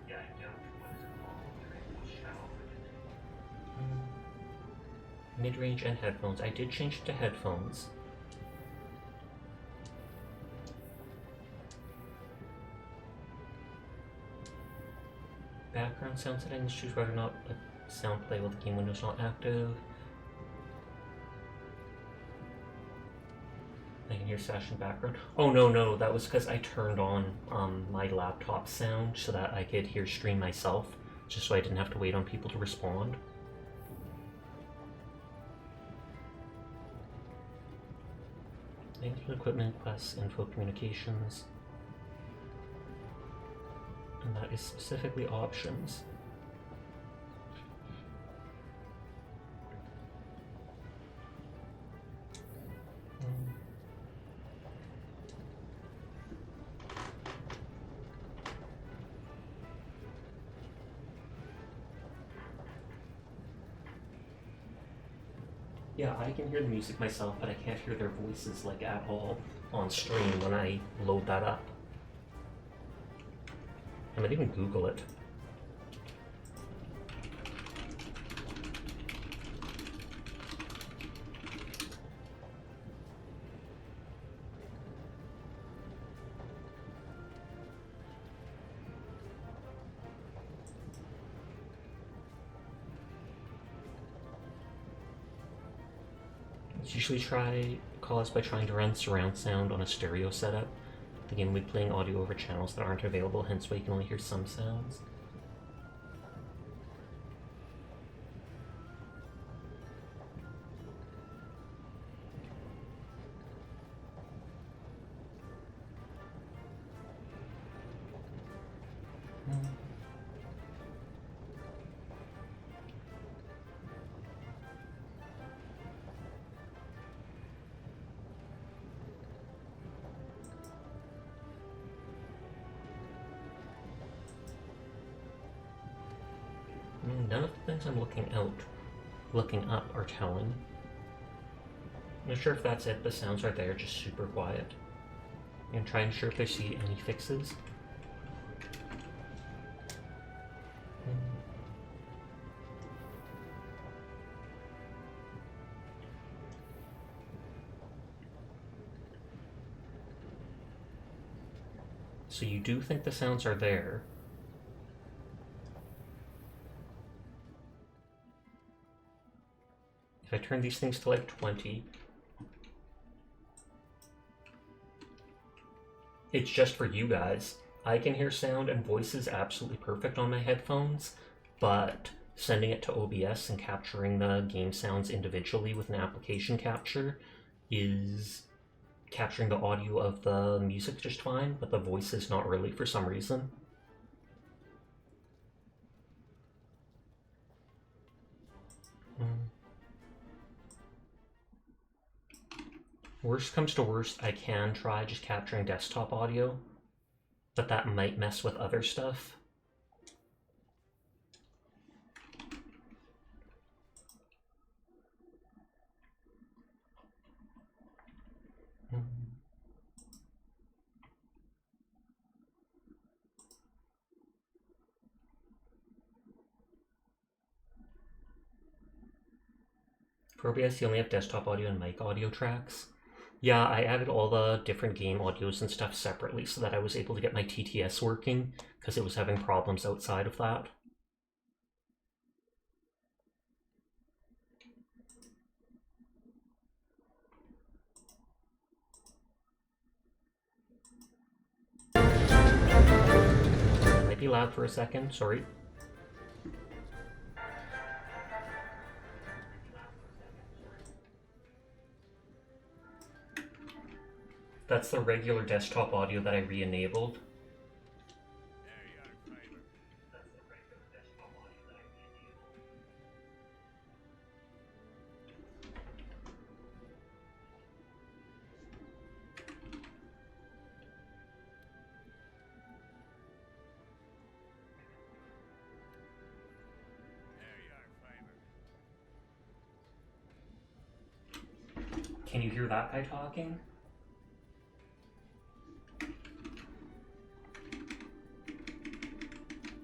Yeah, I doubt, what is it called, turning voice chat off would do anything. Mid-range and headphones. I did change it to headphones. Background sound settings, choose whether or not let sound play while the game window is not active. I can hear Sash in background. Oh no, that was because I turned on my laptop sound so that I could hear stream myself, just so I didn't have to wait on people to respond. Management equipment, class info communications. And that is specifically options. Yeah, I can hear the music myself, but I can't hear their voices like at all on stream when I load that up. I might even Google it. It's usually caused by trying to run surround sound on a stereo setup. The game will be playing audio over channels that aren't available, hence why you can only hear some sounds. None of the things I'm looking up are telling. I'm not sure if that's it. The sounds are there, just super quiet. I'm trying to sure if they see any fixes. So you do think the sounds are there. If I turn these things to like 20, it's just for you guys. I can hear sound and voices absolutely perfect on my headphones, but sending it to OBS and capturing the game sounds individually with an application capture is capturing the audio of the music just fine, but the voices not really for some reason. Worst comes to worst, I can try just capturing desktop audio, but that might mess with other stuff. For OBS, you only have desktop audio and mic audio tracks. Yeah, I added all the different game audios and stuff separately so that I was able to get my TTS working, because it was having problems outside of that. Might be loud for a second, sorry. That's the regular desktop audio that I re-enabled. Can you hear that guy talking?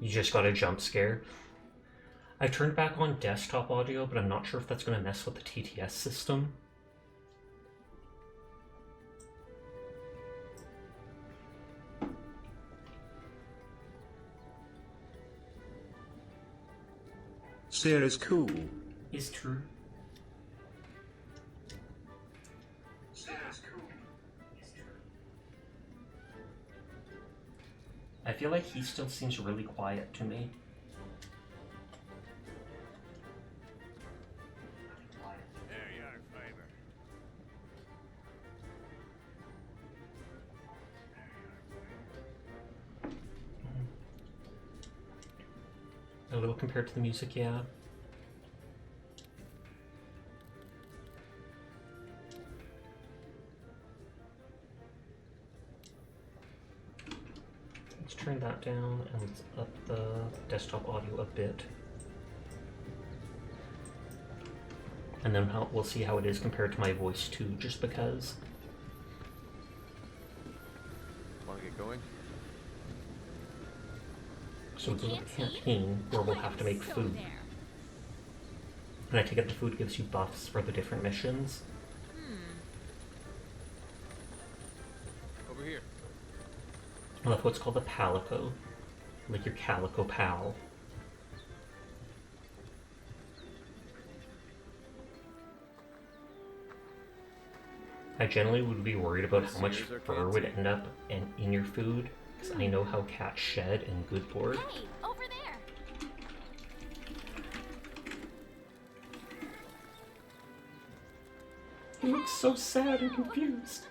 You just got a jump scare. I turned back on desktop audio, but I'm not sure if that's going to mess with the TTS system. Sarah's cool. Is true. I feel like he still seems really quiet to me. A little compared to the music, yeah. Let's turn that down and let's up the desktop audio a bit. And then we'll see how it is compared to my voice too, just because. Want to get going? So we'll go to the canteen where we'll have to make food. And I take it the food gives you buffs for the different missions. Over here. I love what's called a palico. Like your calico pal. I generally would be worried about how much fur would end up in your food, because I know how cats shed in good board. Hey, over there. He looks so sad and confused.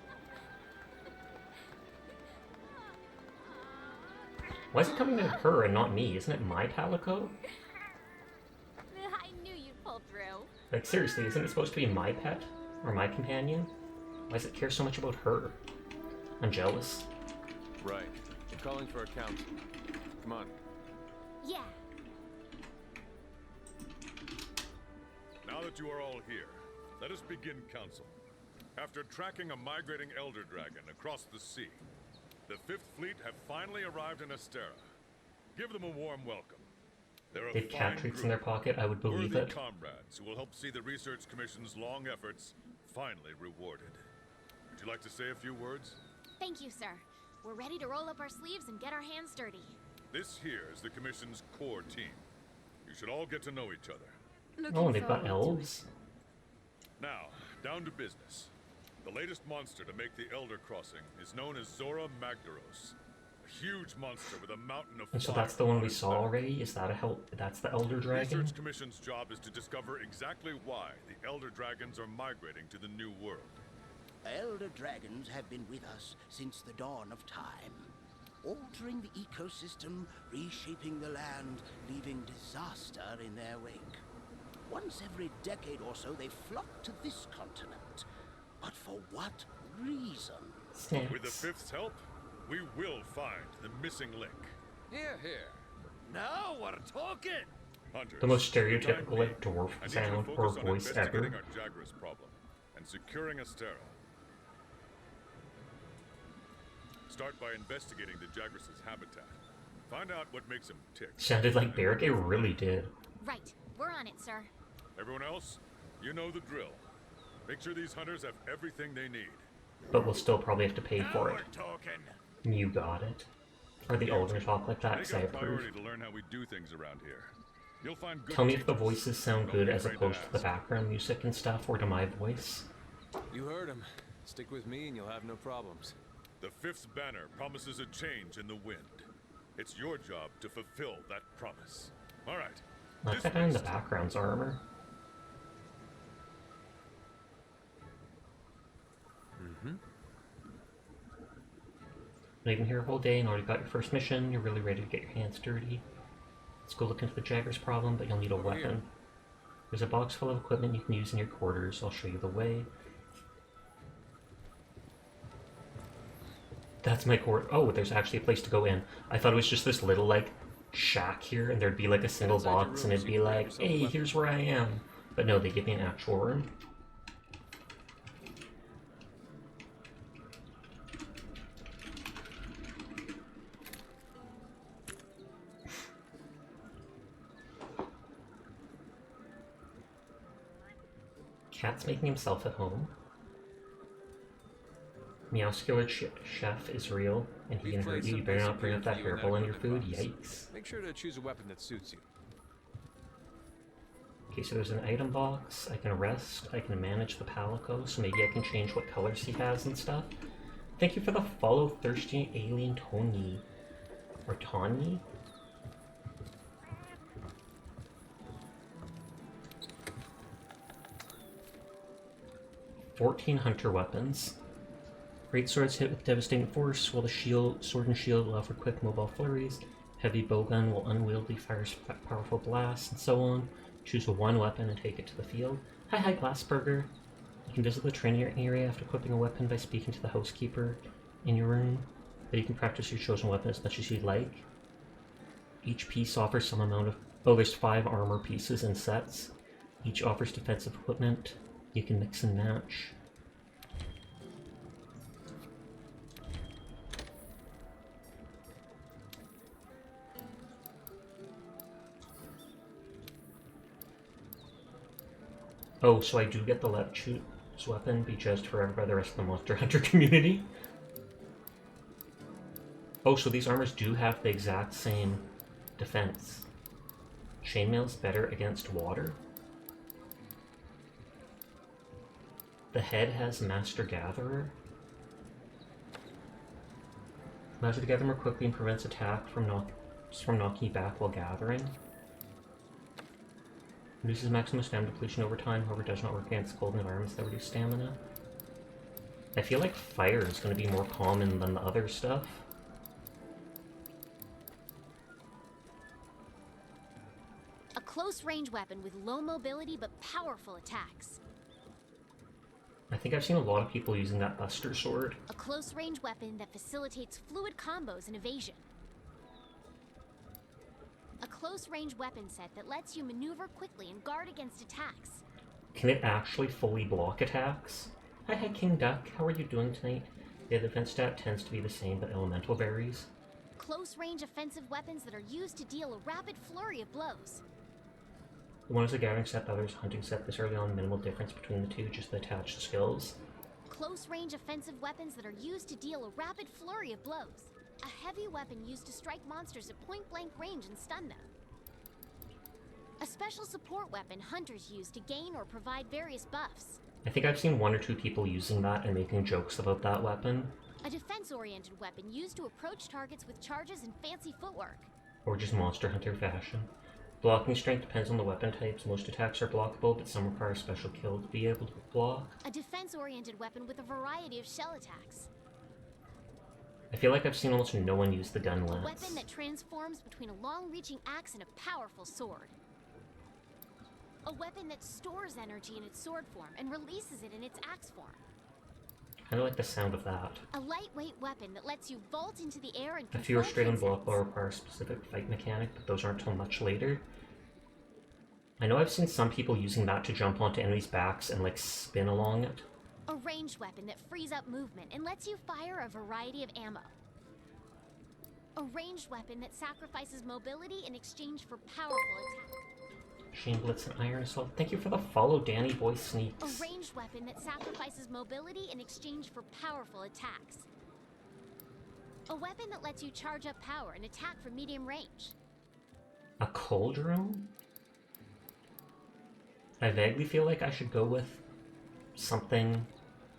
Why is it coming to her and not me? Isn't it my palico? I knew you'd pull through. Like seriously, isn't it supposed to be my pet? Or my companion? Why does it care so much about her? I'm jealous. Right. I'm calling for a council. Come on. Yeah. Now that you are all here, let us begin council. After tracking a migrating elder dragon across the sea, the Fifth Fleet have finally arrived in Astera. Give them a warm welcome. They're a They have cat fine treats in group, their pocket, I would believe worthy it. comrades who will help see the Research Commission's long efforts finally rewarded. Would you like to say a few words? Thank you, sir. We're ready to roll up our sleeves and get our hands dirty. This here is the Commission's core team. You should all get to know each other. Oh, and they've got elves. Now, down to business. The latest monster to make the Elder Crossing is known as Zora Magdaros. A huge monster with a mountain of And so fire that's the one on we its saw back. already? Is that that's the Elder The Dragon? Research Commission's job is to discover exactly why the Elder Dragons are migrating to the New World. Elder dragons have been with us since the dawn of time, altering the ecosystem, reshaping the land, leaving disaster in their wake. Once every decade or so, they flock to this continent. But for what reason? Snaps. With the Fifth's help, we will find the missing link. Here, here. Now we're talking. Hunters, The most for the time stereotypical being, like dwarf I need you to sound or focus on voice investigating ever. our Jagras problem and securing Astera. Start by investigating the Jagras' habitat. Find out what makes them tick. Sounded like Barrick, it really did. Right. We're on it, sir. Everyone else, you know the drill. Make sure these hunters have everything they need. But we'll still probably have to pay for it. talking. You got it. Are they all gonna talk like that? Make 'Cause I it a approve. priority to learn how we do things around here. You'll find good Tell me if the teachers. voices sound Don't good be as afraid opposed to the ask. background music and stuff, or to my voice. You heard him. Stick with me and you'll have no problems. The Fifth's banner promises a change in the wind. It's your job to fulfill that promise. All right. Not that guy in the dismissed. background's armor. You've been here a whole day and already got your first mission. You're really ready to get your hands dirty. Let's go look into the Jagger's problem, but you'll need a Over here. weapon. There's a box full of equipment you can use in your quarters. I'll show you the way. That's my court. Oh, there's actually a place to go in. I thought it was just this little, like, shack here, and there'd be, like, a single Inside your box, and room it'd so be you can grab like, yourself a hey, weapon. here's where I am. But no, they give me an actual room. Cat's making himself at home. Meowscular chef is real, and he We've can hurt placed you. You some better basic not bring up gear that for you in hairball in that your food. equipment box. Yikes. Make sure to choose a weapon that suits you. Okay, so there's an item box. I can rest. I can manage the palico, so maybe I can change what colors he has and stuff. Thank you for the follow, Thirsty Alien Tony. Or Tawny? "14 hunter weapons. Great swords hit with devastating force, while the sword and shield allow for quick mobile flurries. Heavy bowgun will unwieldy fires powerful blasts, and so on. Choose one weapon and take it to the field. Hi, Glassburger. You can visit the training area after equipping a weapon by speaking to the housekeeper in your room. But you can practice your chosen weapon as much as you'd like. Each piece offers some amount of... Oh, there's 5 armor pieces in sets. Each offers defensive equipment. You can mix and match. Oh, so I do get the left shoot's weapon be judged forever by the rest of the Monster Hunter community? Oh, so these armors do have the exact same defense. Chainmail's better against water. The head has Master Gatherer. Master the Gatherer more quickly and prevents attack from knocking you back while gathering. Reduces maximum stamina depletion over time, however does not work against cold environments that reduce stamina. I feel like fire is going to be more common than the other stuff. A close-range weapon with low mobility but powerful attacks. I think I've seen a lot of people using that Buster Sword. A close-range weapon that facilitates fluid combos and evasion. A close-range weapon set that lets you maneuver quickly and guard against attacks. Can it actually fully block attacks? Hi King Duck, how are you doing tonight? The defense stat tends to be the same, but elemental varies. Close-range offensive weapons that are used to deal a rapid flurry of blows. One is a gathering set, the other is a hunting set. This early on, minimal difference between the two, just the attached skills. Close-range offensive weapons that are used to deal a rapid flurry of blows. A heavy weapon used to strike monsters at point-blank range and stun them. A special support weapon hunters use to gain or provide various buffs. I think I've seen one or two people using that and making jokes about that weapon. A defense-oriented weapon used to approach targets with charges and fancy footwork. Or just Monster Hunter fashion. Blocking strength depends on the weapon types. Most attacks are blockable, but some require a special kill to be able to block. A defense-oriented weapon with a variety of shell attacks. I feel like I've seen almost no one use the gun A lance. weapon that transforms between a long-reaching axe and a powerful sword. A weapon that stores energy in its sword form and releases it in its axe form. I like the sound of that. A lightweight weapon that lets you vault into the air and A few are control straight on block insects. ball require a specific fight mechanic, but those aren't till much later. I know I've seen some people using that to jump onto enemies' backs and like spin along it. A ranged weapon that frees up movement and lets you fire a variety of ammo. A ranged weapon that sacrifices mobility in exchange for powerful attack. Shane Blitz and Iron Assault. Thank you for the follow, Danny Boy Sneaks. A ranged weapon that sacrifices mobility in exchange for powerful attacks. A weapon that lets you charge up power and attack from medium range. A cauldron? I vaguely feel like I should go with something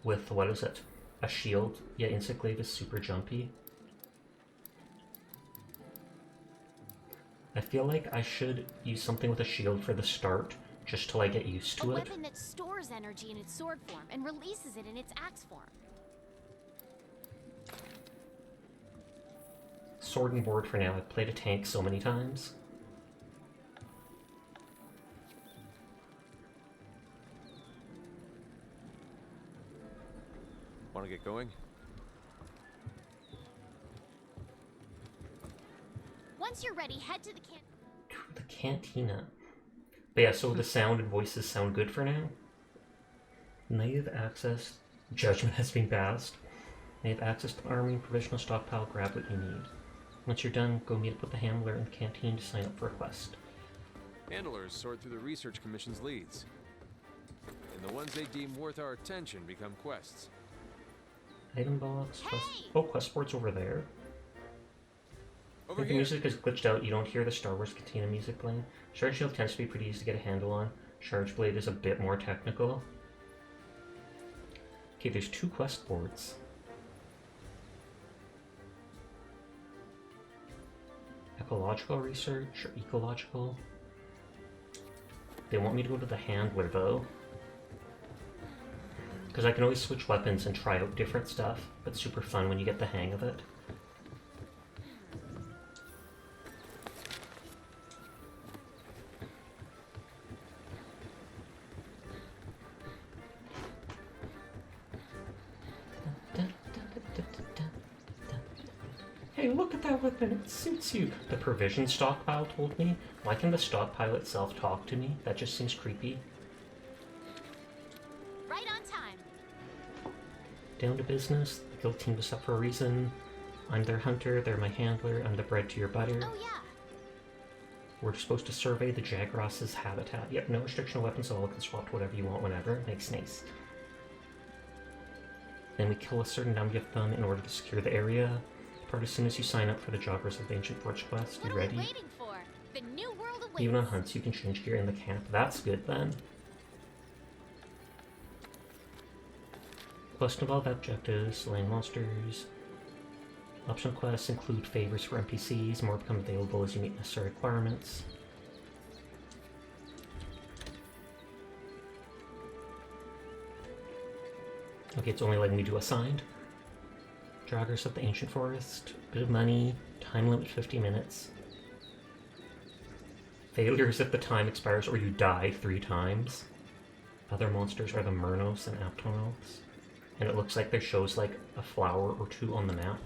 with, what is it? A shield. Yeah, Insect Glaive is super jumpy. I feel like I should use something with a shield for the start, just till I get used to A it. weapon that stores energy in its sword form and releases it in its axe form. Sword and board for now. I've played a tank so many times. Want to get going? Once you're ready, head to the The cantina. But yeah, so the sound and voices sound good for now. Native access. Judgment has been passed. Native access to army, provisional stockpile, grab what you need. Once you're done, go meet up with the handler in the canteen to sign up for a quest. Handlers sort through the Research Commission's leads. And the ones they deem worth our attention become quests. Item box, quest. Hey! Oh, quest board's over there. Over If the here! music is glitched out, you don't hear the Star Wars Cantina music playing. Shard Shield tends to be pretty easy to get a handle on. Charge Blade is a bit more technical. Okay, there's 2 quest boards. Ecological research or ecological? They want me to go to the handler though. Because I can always switch weapons and try out different stuff, but super fun when you get the hang of it. Hey, look at that weapon, it suits you. The provision stockpile told me. Why can the stockpile itself talk to me? That just seems creepy. down to business. The guild teamed us up for a reason. I'm their hunter, they're my handler, I'm the bread to your butter. Oh yeah. We're supposed to survey the Jagross's habitat. Yep, no restriction on weapons, so all can swap to whatever you want whenever. Nice. Then we kill a certain number of them in order to secure the area. Depart as soon as you sign up for the Joggers of the Ancient Forge quest. What You are ready? we waiting for? The new world awaits. Even on hunts, you can change gear in the camp. That's good then. Quest involve objectives, slaying monsters. Optional quests include favors for NPCs. More become available as you meet necessary requirements. Okay, it's only letting me do assigned. Joggers of the Ancient Forest. Bit of money. Time limit 50 minutes. Failures if the time expires or you die 3 times. Other monsters are the Murnos and Aptonos. And it looks like there shows like a flower or 2 on the map.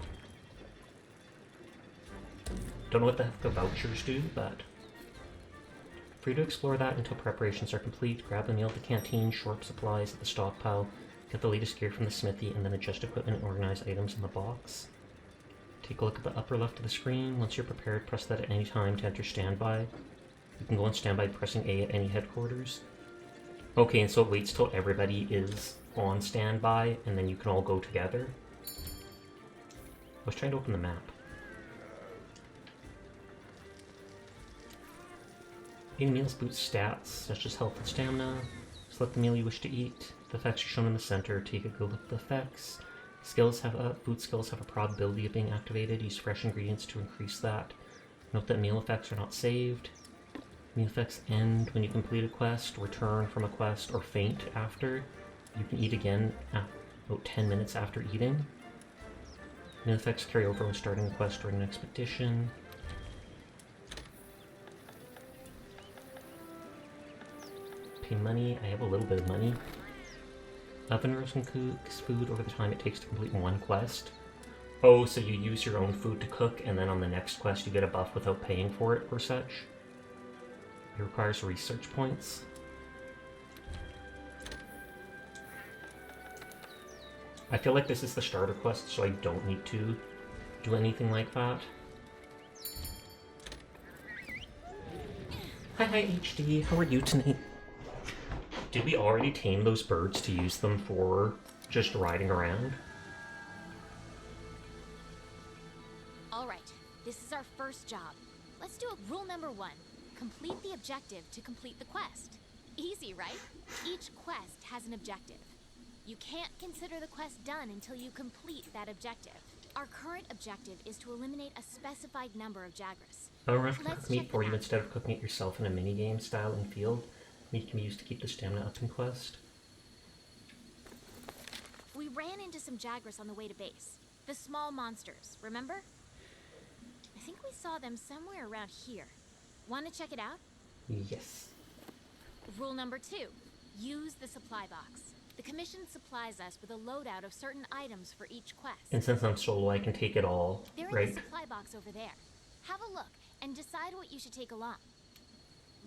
Don't know what the heck the vouchers do, but free to explore that until preparations are complete. Grab a meal at the canteen, short supplies at the stockpile, get the latest gear from the smithy, and then adjust equipment and organize items in the box. Take a look at the upper left of the screen. Once you're prepared, press that at any time to enter standby. You can go on standby pressing A at any headquarters. Okay, and so it waits till everybody is on standby, and then you can all go together. I was trying to open the map. Eating meals boosts stats, such as health and stamina. Select the meal you wish to eat. The effects are shown in the center. Take a good look at the effects. Food skills have a probability of being activated. Use fresh ingredients to increase that. Note that meal effects are not saved. Meal effects end when you complete a quest, return from a quest, or faint after. You can eat again about 10 minutes after eating. Meal effects carry over when starting a quest or an expedition. Pay money. I have a little bit of money. Oven roast and cooks food over the time it takes to complete one quest. Oh, so you use your own food to cook, and then on the next quest you get a buff without paying for it or such. It requires research points. I feel like this is the starter quest, so I don't need to do anything like that. Hi HD, how are you tonight? Did we already tame those birds to use them for just riding around? Alright, this is our first job. Let's do rule number 1. Complete the objective to complete the quest. Easy, right? Each quest has an objective. You can't consider the quest done until you complete that objective. Our current objective is to eliminate a specified number of Jagras. I'll cook meat for you instead of cooking it yourself in a minigame style in field. Meat can be used to keep the stamina up in quest. We ran into some Jagras on the way to base. The small monsters, remember? I think we saw them somewhere around here. Want to check it out? Yes. Rule number 2. Use the supply box. The commission supplies us with a loadout of certain items for each quest. And since I'm solo, I can take it all, They're right? in the supply box over there. Have a look and decide what you should take along.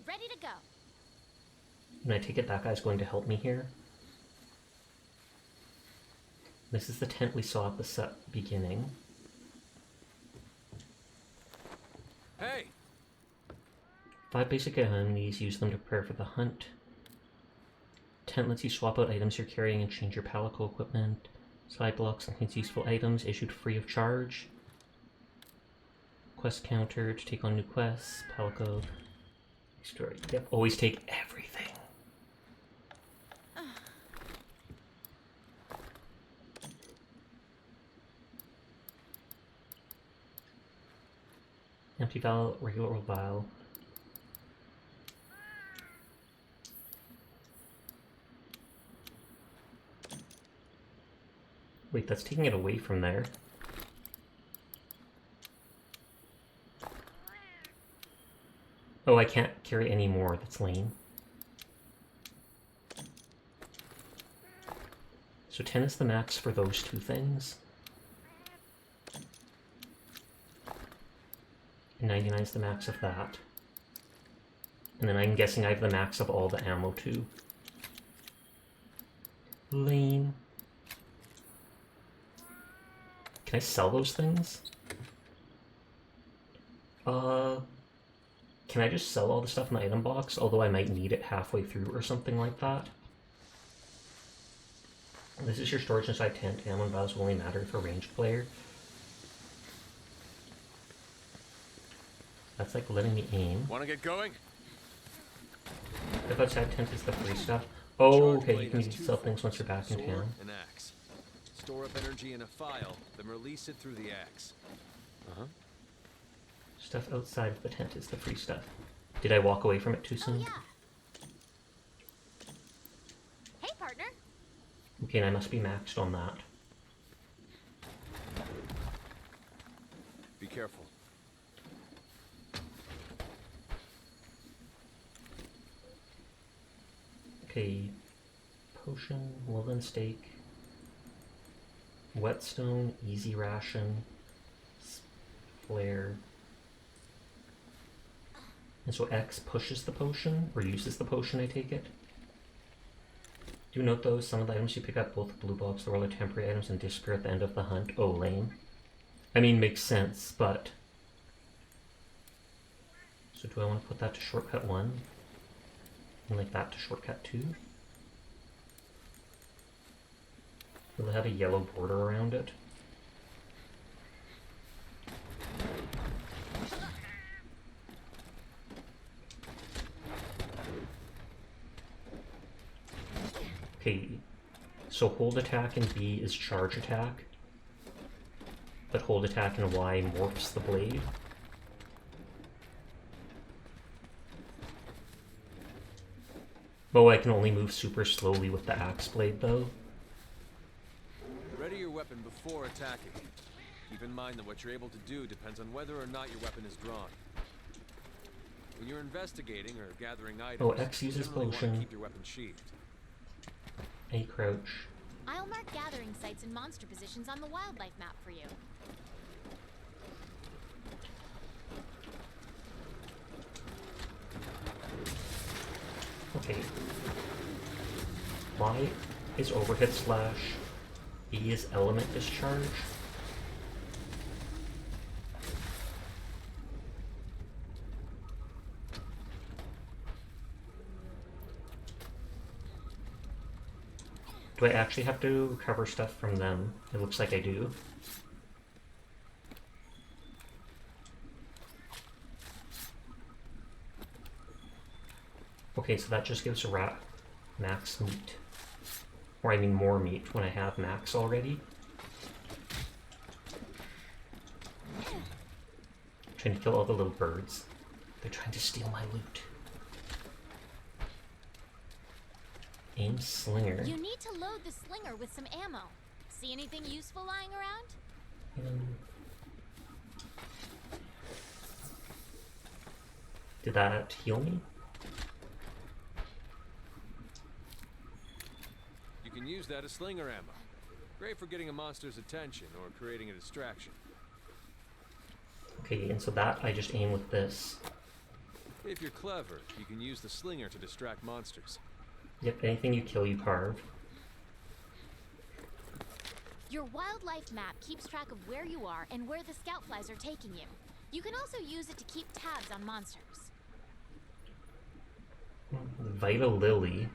Ready to go. And I take it that guy's going to help me here. This is the tent we saw at the set beginning. Hey! 5 basic amenities, use them to prepare for the hunt. Tent lets you swap out items you're carrying and change your palico equipment. Side blocks contains useful items issued free of charge. Quest counter to take on new quests. Palico. Story. Yep, always take everything. Empty vial, regular vial. Wait, that's taking it away from there. Oh, I can't carry any more. That's lame. So 10 is the max for those 2 things. 99 is the max of that. And then I'm guessing I have the max of all the ammo too. Lame. Can I sell those things? Can I just sell all the stuff in the item box? Although I might need it halfway through or something like that. This is your storage inside tent. Ammo and vials will only matter for ranged player. That's like letting me aim. Want to get going? If outside tent is the free stuff. Oh, Charge okay, blade you can has two sell things once you're forms, back in sword town. and axe. Store up energy in a file, then release it through the axe. Stuff outside of the tent is the free stuff. Did I walk away from it too Oh, soon? yeah. Hey, partner. Okay, and I must be maxed on that. Be careful. Okay, potion, woven steak, whetstone, easy ration, flare. And so X pushes the potion, or uses the potion, I take it. Do note though, some of the items you pick up, both blue box, the roller temporary items, and disappear at the end of the hunt. Oh, lame. I mean, makes sense, but... So do I want to put that to shortcut 1? And like that to shortcut 2? Will it have a yellow border around it? Okay, so hold attack and B is charge attack, but hold attack and Y morphs the blade. Oh, I can only move super slowly with the axe blade though. Ready your weapon before attacking. Keep in mind that what you're able to do depends on whether or not your weapon is drawn. When you're investigating or gathering items, Oh, X uses you generally want to potion. keep your weapon sheathed. A crouch. I'll mark gathering sites and monster positions on the wildlife map for you. Okay. Y is overhead slash. E is element discharge. Do I actually have to recover stuff from them? It looks like I do. Okay, so that just gives a rat max meat. Or I mean more meat when I have max already. Trying to kill all the little birds. They're trying to steal my loot. Aim slinger. You need to load the slinger with some ammo. See anything useful lying around? Did that heal me? You can use that as slinger ammo. Great for getting a monster's attention or creating a distraction. Okay, and so that I just aim with this. If you're clever, you can use the slinger to distract monsters. Yep, anything you kill, you carve. Your wildlife map keeps track of where you are and where the scout flies are taking you. You can also use it to keep tabs on monsters. Vita Lily.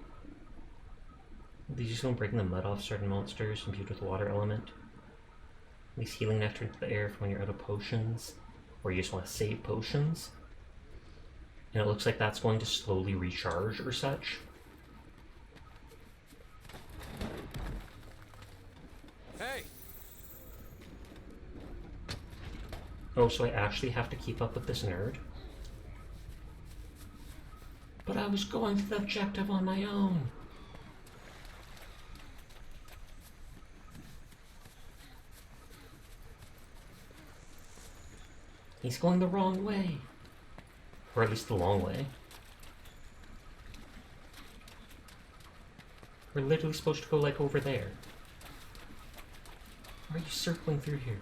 These just don't breaking the mud off certain monsters, imbued with water element. Release healing nectar into the air for when you're out of potions, or you just want to save potions. And it looks like that's going to slowly recharge or such. Hey! Oh, so I actually have to keep up with this nerd? But I was going through the objective on my own. He's going the wrong way. Or at least the long way. We're literally supposed to go like over there. Why are you circling through here?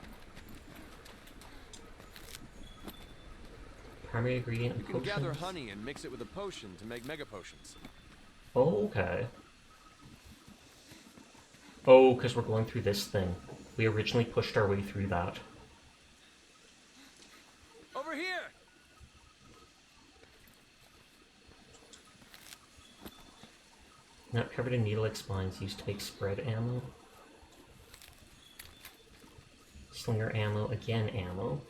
Primary ingredient You and can gather potions. honey and mix it with a potion to make mega potions. Oh, okay. Oh, because we're going through this thing. We originally pushed our way through that. Over here! Not covered in needle-like spines used to make spread ammo. Slinger ammo, again ammo.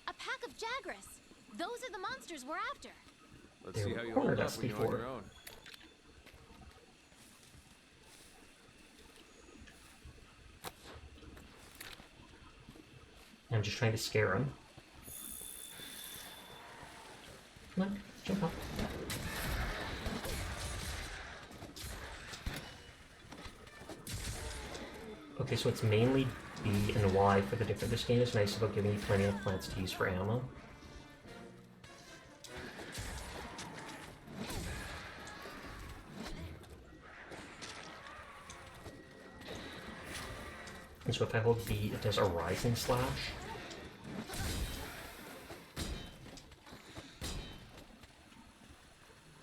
A pack of Jagras! Those are the monsters we're after! Let's They see were how you cornered hold us up when you're on before. your own. I'm just trying to scare him. Come on, jump up. Okay, so it's mainly B and Y for the different. This game is nice about giving you plenty of plants to use for ammo. And so if I hold B, it does a rising slash.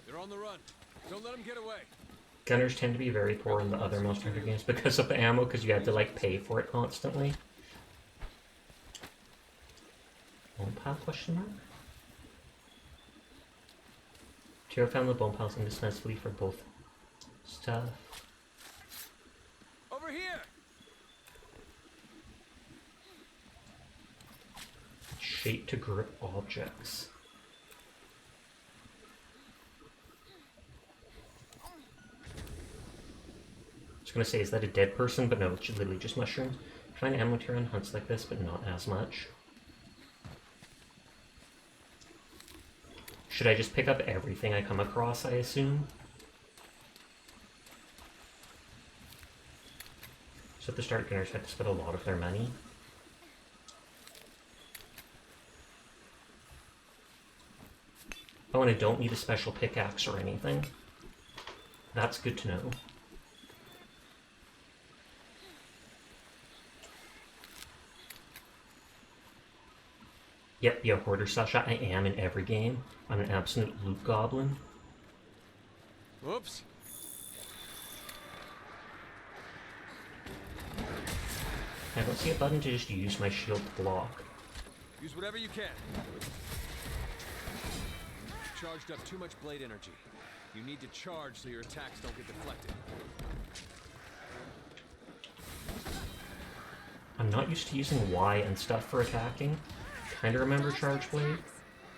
They're on the run. Don't let them get away. Gunners tend to be very poor in the other Monster Hunter games because of the ammo, because you have to like pay for it constantly. Bone pile question mark? Tiro found the bone piles indispensably for both stuff. Over here! Shape to grip objects. I was gonna say, is that a dead person? But no, it's literally just mushrooms. Find ammo tier on hunts like this, but not as much. Should I just pick up everything I come across, I assume? So at the start, Gunners had to spend a lot of their money. Oh, and I don't need a special pickaxe or anything. That's good to know. Yep, yeah, Hoarder Sasha. I am in every game. I'm an absolute loot goblin. Whoops. I don't see a button to just use my shield to block. Use whatever you can. Charged up too much blade energy. You need to charge so your attacks don't get deflected. I'm not used to using Y and stuff for attacking. Kinda remember Charge Blade.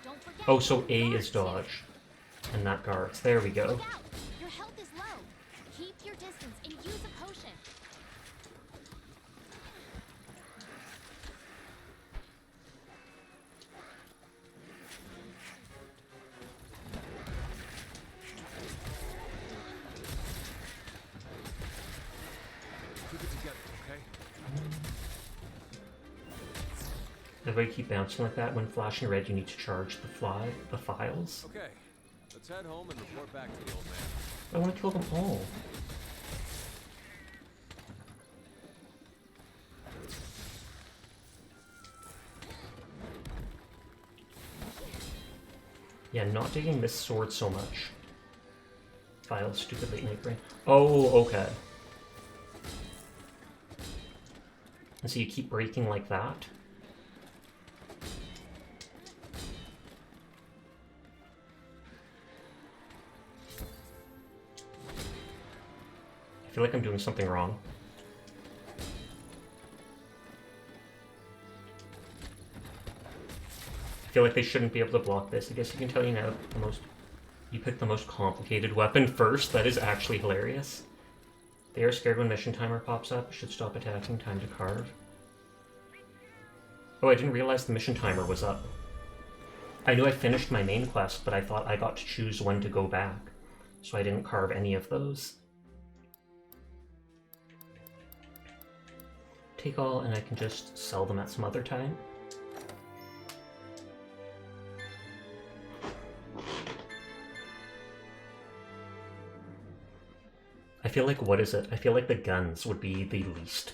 Don't forget Oh, so A guards is dodge. And that guards. There we go. Look out! Your health is low. Keep your distance and use a potion. Keep it together, okay? If I keep bouncing like that, when flashing red, you need to charge the files. Okay. Let's head home and report back to the old man. I want to kill them all. Yeah, not digging this sword so much. Files, stupid late night brain. Oh, okay. And so you keep breaking like that. I feel like I'm doing something wrong. I feel like they shouldn't be able to block this. I guess you can tell you now you picked the most complicated weapon first. That is actually hilarious. They are scared when mission timer pops up. Should stop attacking. Time to carve. Oh, I didn't realize the mission timer was up. I knew I finished my main quest, but I thought I got to choose when to go back. So I didn't carve any of those. Take all, and I can just sell them at some other time. I feel like, what is it? I feel like the guns would be the least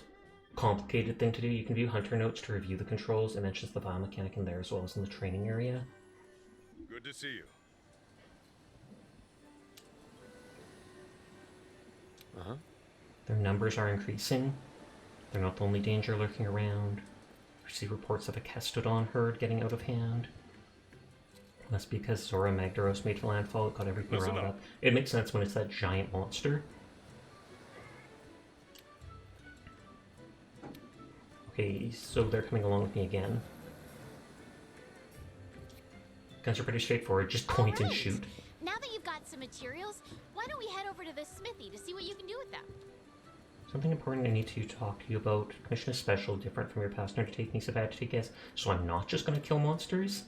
complicated thing to do. You can view hunter notes to review the controls. It mentions the biomechanic in there as well as in the training area. Good to see you. Uh-huh. Their numbers are increasing. They're not the only danger lurking around. We see reports of a Kestodon herd getting out of hand. That's because Zora Magdaros made landfall, it got everything Listen riled up. up. It makes sense when it's that giant monster. Okay, so they're coming along with me again. Guns are pretty straightforward, just point and Alright. shoot. Now that you've got some materials, why don't we head over to the smithy to see what you can do with them? Something important I need to talk to you about. Mission is special, different from your past undertakings I've had to take as, so I'm not just going to kill monsters.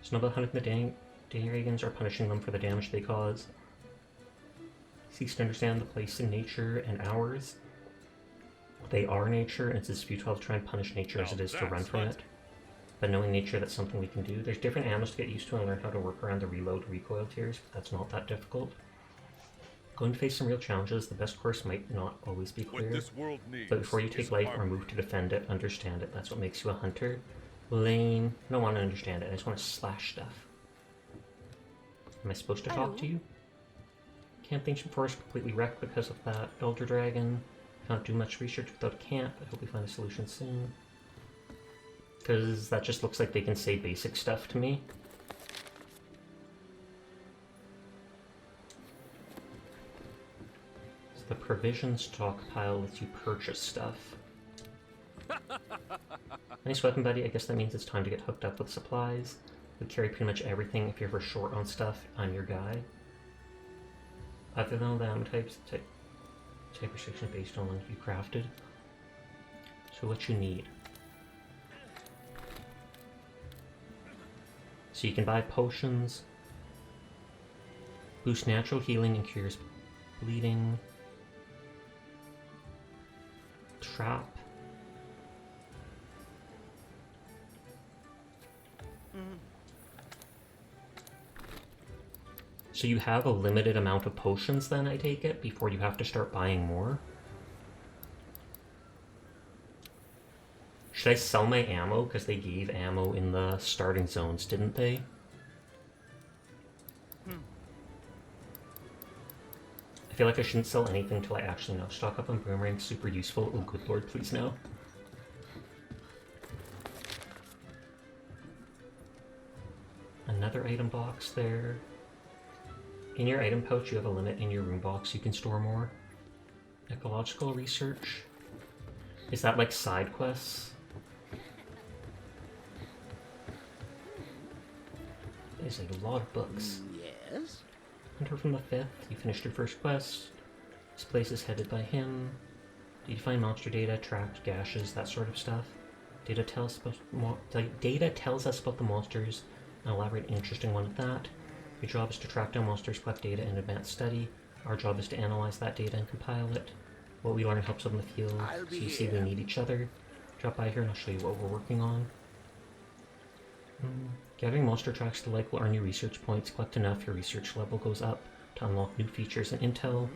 It's not about hunting the Dragons or punishing them for the damage they cause. Seeks to understand the place in nature and ours. They are nature, and it's as futile to try and punish nature as Now it is to that's run from hunting. it. But knowing nature, that's something we can do. There's different ammos to get used to and learn how to work around the reload recoil tiers, but that's not that difficult. Going to face some real challenges, the best course might not always be What clear. this world needs But before you is take life or harmony. move to defend it, understand it. That's what makes you a hunter. Lane, I don't want to understand it, I just want to slash stuff. Am I supposed to talk to you? Camp Ancient Forest completely wrecked because of that Elder Dragon. Can't do much research without a camp. I hope we find a solution soon. Because that just looks like they can say basic stuff to me. So the provision stockpile lets you purchase stuff. Nice weapon, buddy. I guess that means it's time to get hooked up with supplies. We carry pretty much everything. If you're ever short on stuff, I'm your guy. Other than the ammo types, type restriction based on what you crafted. So what you need. So you can buy potions, boost natural healing and cures bleeding, trap. So you have a limited amount of potions then, I take it, before you have to start buying more? Should I sell my ammo? Because they gave ammo in the starting zones, didn't they? I feel like I shouldn't sell anything until I actually know. Stock up on boomerang, super useful. Oh, good lord, please no. Another item box there. In your item pouch, you have a limit. In your room box, you can store more. Ecological research. Is that like side quests? There's a lot of books. Yes? Hunter from the 5th, you finished your first quest. This place is headed by him. Did you find monster data, tracked gashes, that sort of stuff? Data tells us about the monsters, and elaborate an interesting one at that. Your job is to track down monsters, collect data, and advance study. Our job is to analyze that data and compile it. What we learn helps out in the field, I'll so be you see we here. need each other. Drop by here and I'll show you what we're working on. Gathering monster tracks to like will earn you research points. Collect enough, your research level goes up to unlock new features and intel.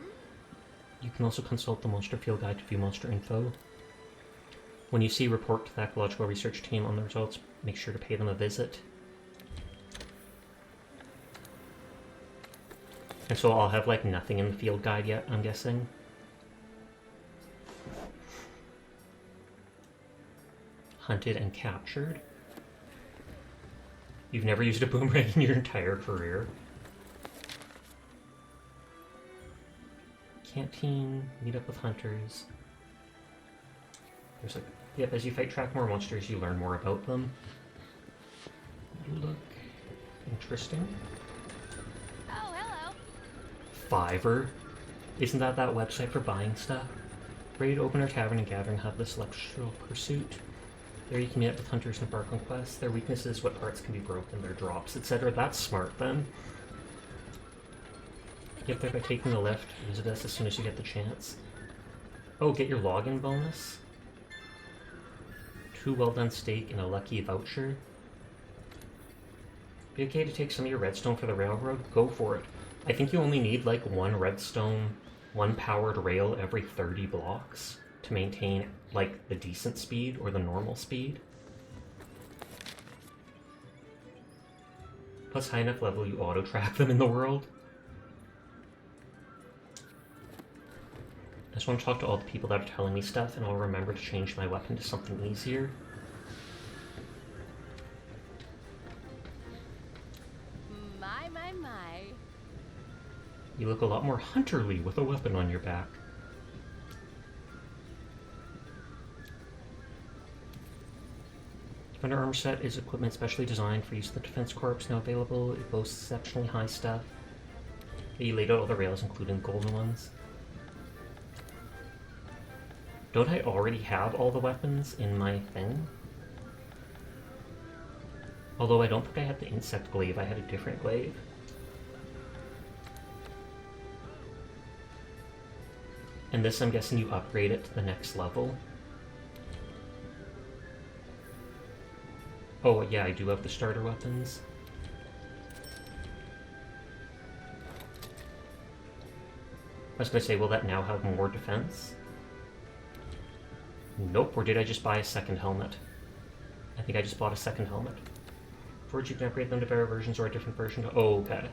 You can also consult the monster field guide to view monster info. When you see report to the ecological research team on the results, make sure to pay them a visit. And so I'll have like nothing in the field guide yet, I'm guessing. Hunted and captured. You've never used a boomerang in your entire career. Canteen, meet up with hunters. There's like, yep, as you fight track more monsters, you learn more about them. You look interesting. Oh, hello. Fiverr? Isn't that website for buying stuff? Ready to open our tavern and gathering hub, the celestial pursuit. There you can meet up with hunters and embark on quests. Their weaknesses, what parts can be broken, their drops, etc. That's smart then. Get there by taking the lift. Visit us as soon as you get the chance. Oh, get your login bonus. 2 well done steak and a lucky voucher. Be okay to take some of your redstone for the railroad? Go for it. I think you only need like 1 redstone, 1 powered rail every 30 blocks to maintain like the decent speed or the normal speed. Plus high enough level you auto track them in the world. just want to talk to all the people that are telling me stuff, and I'll remember to change my weapon to something easier. My. You look a lot more hunterly with a weapon on your back. Defender armor set is equipment specially designed for use in the Defense Corps, now available. It boasts exceptionally high stuff. You laid out all the rails, including golden ones. Don't I already have all the weapons in my thing? Although I don't think I had the insect glaive, I had a different glaive. And this, I'm guessing you upgrade it to the next level. Oh yeah, I do have the starter weapons. I was gonna say, will that now have more defense? Nope, or did I just buy a second helmet? I think I just bought a second helmet. First, you can upgrade them to better versions or a different version. Oh, okay.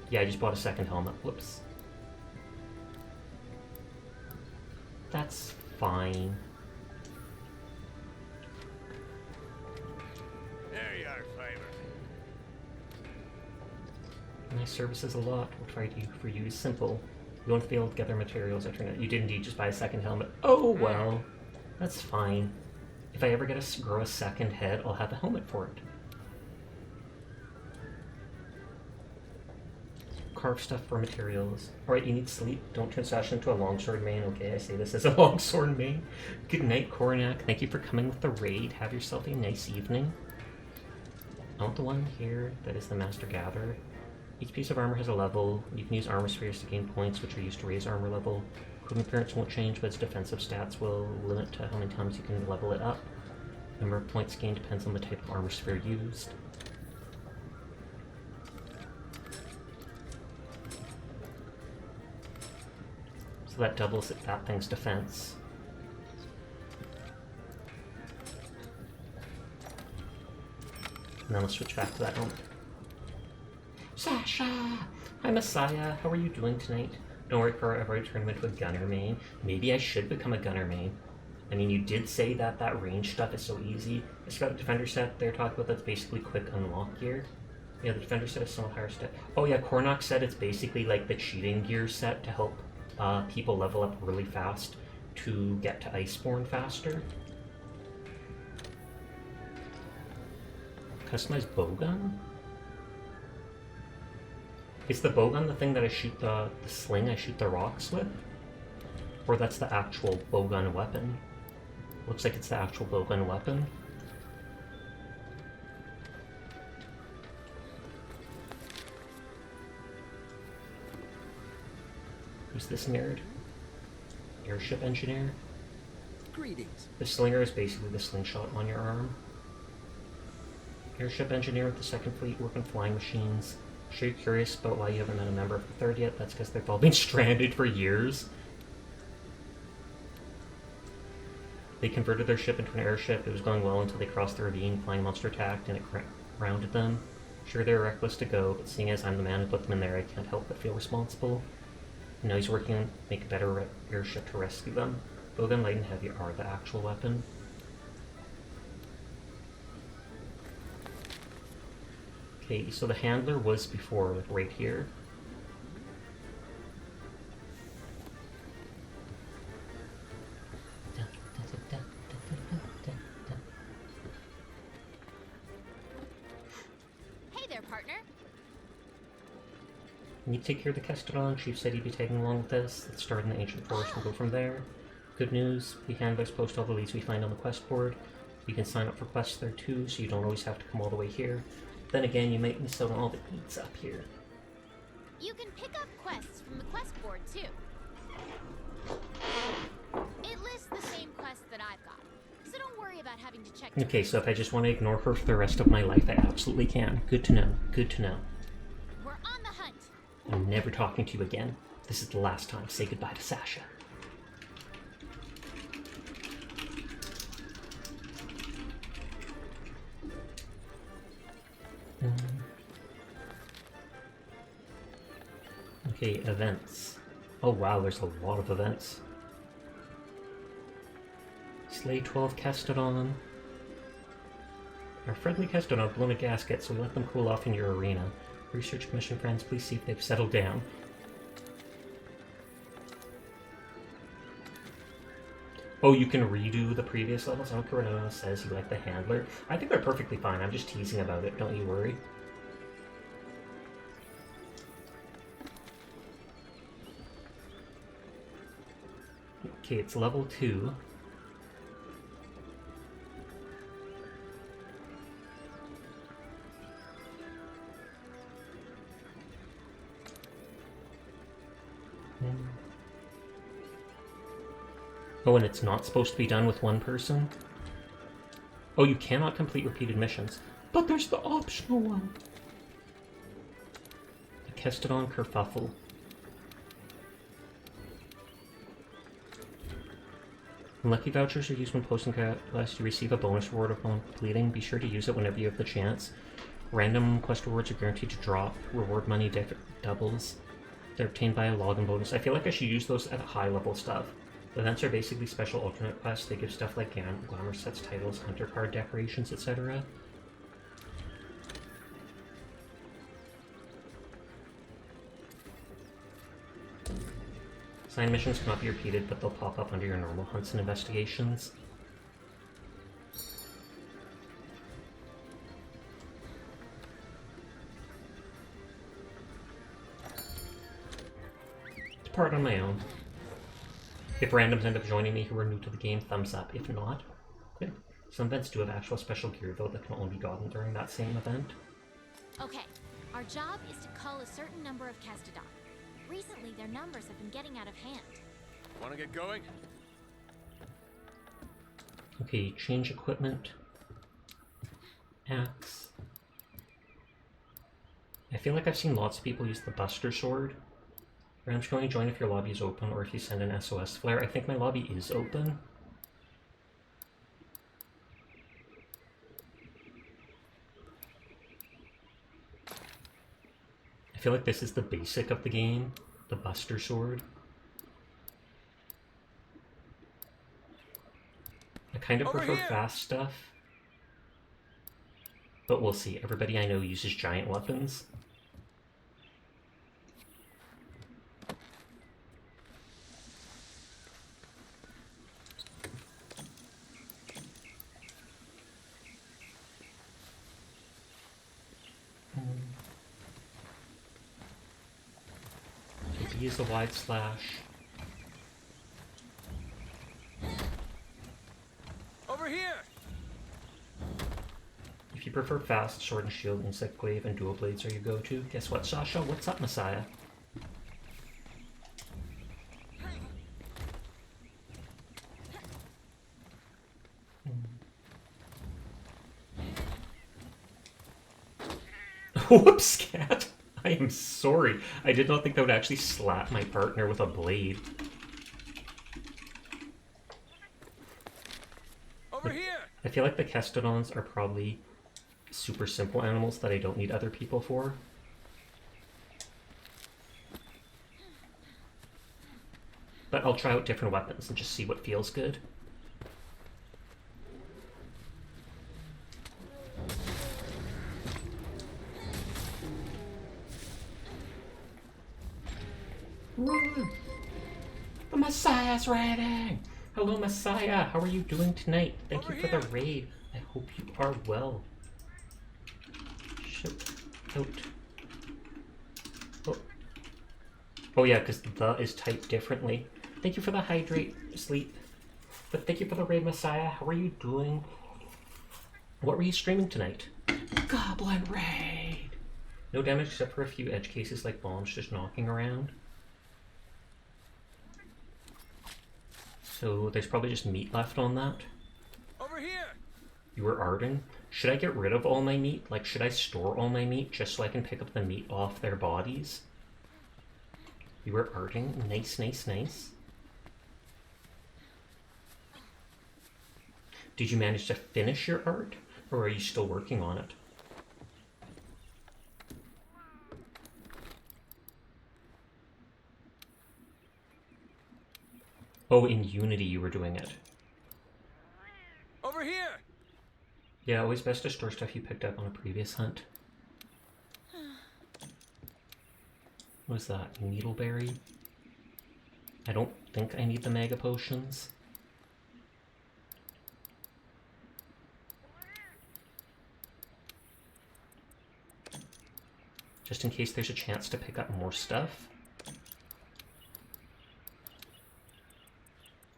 Yeah, I just bought a second helmet. Whoops. That's fine. There you are, Fiber. My service is a lot. What I do for you is simple. You won't be able to gather materials I turn out. You did indeed just buy a second helmet. Oh, well. That's fine. If I ever get to grow a second head, I'll have a helmet for it. Carve stuff for materials. Alright, you need sleep. Don't turn Sasha into a longsword main. Okay, I say this as a longsword main. Good night, Coronac. Thank you for coming with the raid. Have yourself a nice evening. I want the one here that is the Master Gatherer. Each piece of armor has a level. You can use armor spheres to gain points, which are used to raise armor level. Equipment appearance won't change, but its defensive stats will limit to how many times you can level it up. Number of points gained depends on the type of armor sphere used. So that doubles that thing's defense. And then let's switch back to that helmet. Sasha! Hi, Messiah. How are you doing tonight? Don't worry, Cora, I've already turned him into a gunner main. Maybe I should become a gunner main. I mean, you did say that that range stuff is so easy. It's got the Defender set they're talking about that's basically quick unlock gear. Yeah, the Defender set is somewhat higher step. Oh yeah, Cornock said it's basically like the cheating gear set to help people level up really fast to get to Iceborne faster. Customized bowgun? Is the bowgun the thing that I shoot the sling I shoot the rocks with? Or that's the actual bowgun weapon? Looks like it's the actual bowgun weapon. Who's this nerd? Airship engineer? Greetings. The slinger is basically the slingshot on your arm. Airship engineer with the Second Fleet, working flying machines. Sure you're curious about why you haven't met a member of the Third yet? That's because they've all been stranded for years. They converted their ship into an airship. It was going well until they crossed the ravine, flying monster attacked, and it grounded them. Sure, they were reckless to go, but seeing as I'm the man who put them in there, I can't help but feel responsible. And now he's working on make a better airship to rescue them. Bowgun, light, and heavy are the actual weapon. Okay, so the handler was before, like right here. Hey there, partner. You take care of the Kestodon. Chief said he'd be tagging along with us. Let's start in the ancient forest and go from there. Good news, we handlers post all the leads we find on the quest board. You can sign up for quests there too, so you don't always have to come all the way here. Then again, you might miss out on all the eats up here. You can pick up quests from the quest board too. It lists the same quests that I've got, so don't worry about having to check. Okay, so if I just want to ignore her for the rest of my life, I absolutely can. Good to know. Good to know. We're on the hunt. I'm never talking to you again. This is the last time. Say goodbye to Sasha. Okay, events. Oh wow, there's a lot of events. Slay 12 Castodon. Our friendly Castodon blown a gasket, so we let them cool off in your arena. Research mission friends, please see if they've settled down. Oh, you can redo the previous levels? I don't care what anyone says, you like the handler. I think they're perfectly fine, I'm just teasing about it, don't you worry. Okay, it's level 2. Oh, and it's not supposed to be done with one person? Oh, you cannot complete repeated missions. But there's the optional one! A Kestodon Kerfuffle. When lucky vouchers are used when posting quests, you receive a bonus reward upon completing. Be sure to use it whenever you have the chance. Random quest rewards are guaranteed to drop. Reward money doubles. They're obtained by a login bonus. I feel like I should use those at high level stuff. The events are basically special alternate quests. They give stuff like glamour sets, titles, hunter card decorations, etc. Side missions cannot be repeated, but they'll pop up under your normal hunts and investigations. It's part on my own. If randoms end up joining me who are new to the game, thumbs up. If not, okay. Some events do have actual special gear, though, that can only be gotten during that same event. Okay, our job is to cull a certain number of Castodon. Recently, their numbers have been getting out of hand. Want to get going? Okay, change equipment. Axe. I feel like I've seen lots of people use the Buster Sword. Randoms can only join if your lobby is open or if you send an SOS flare. I think my lobby is open. I feel like this is the basic of the game, the Buster Sword. I kind of prefer fast stuff, but we'll see. Everybody I know uses giant weapons. Use the wide slash. Over here! If you prefer fast, sword and shield, insect glaive, and dual blades are your go-to. Guess what, Sasha? What's up, Messiah? Whoops, cat! I am sorry. I did not think that would actually slap my partner with a blade. Over here! I feel like the Kestodons are probably super simple animals that I don't need other people for. But I'll try out different weapons and just see what feels good. Run! The Messiah's riding! Hello, Messiah! How are you doing tonight? Thank you for the raid. I hope you are well. Shoot. Out. Oh, oh yeah, because the is typed differently. Thank you for the hydrate, sleep. But thank you for the raid, Messiah. How are you doing? What were you streaming tonight? Goblin raid! No damage except for a few edge cases like bombs just knocking around. So there's probably just meat left on that. Over here! You were arting? Should I get rid of all my meat? Like, should I store all my meat just so I can pick up the meat off their bodies? You were arting? Nice, nice, nice. Did you manage to finish your art? Or are you still working on it? Oh, in Unity you were doing it. Over here! Yeah, always best to store stuff you picked up on a previous hunt. What was that? Needleberry? I don't think I need the mega potions. Just in case there's a chance to pick up more stuff.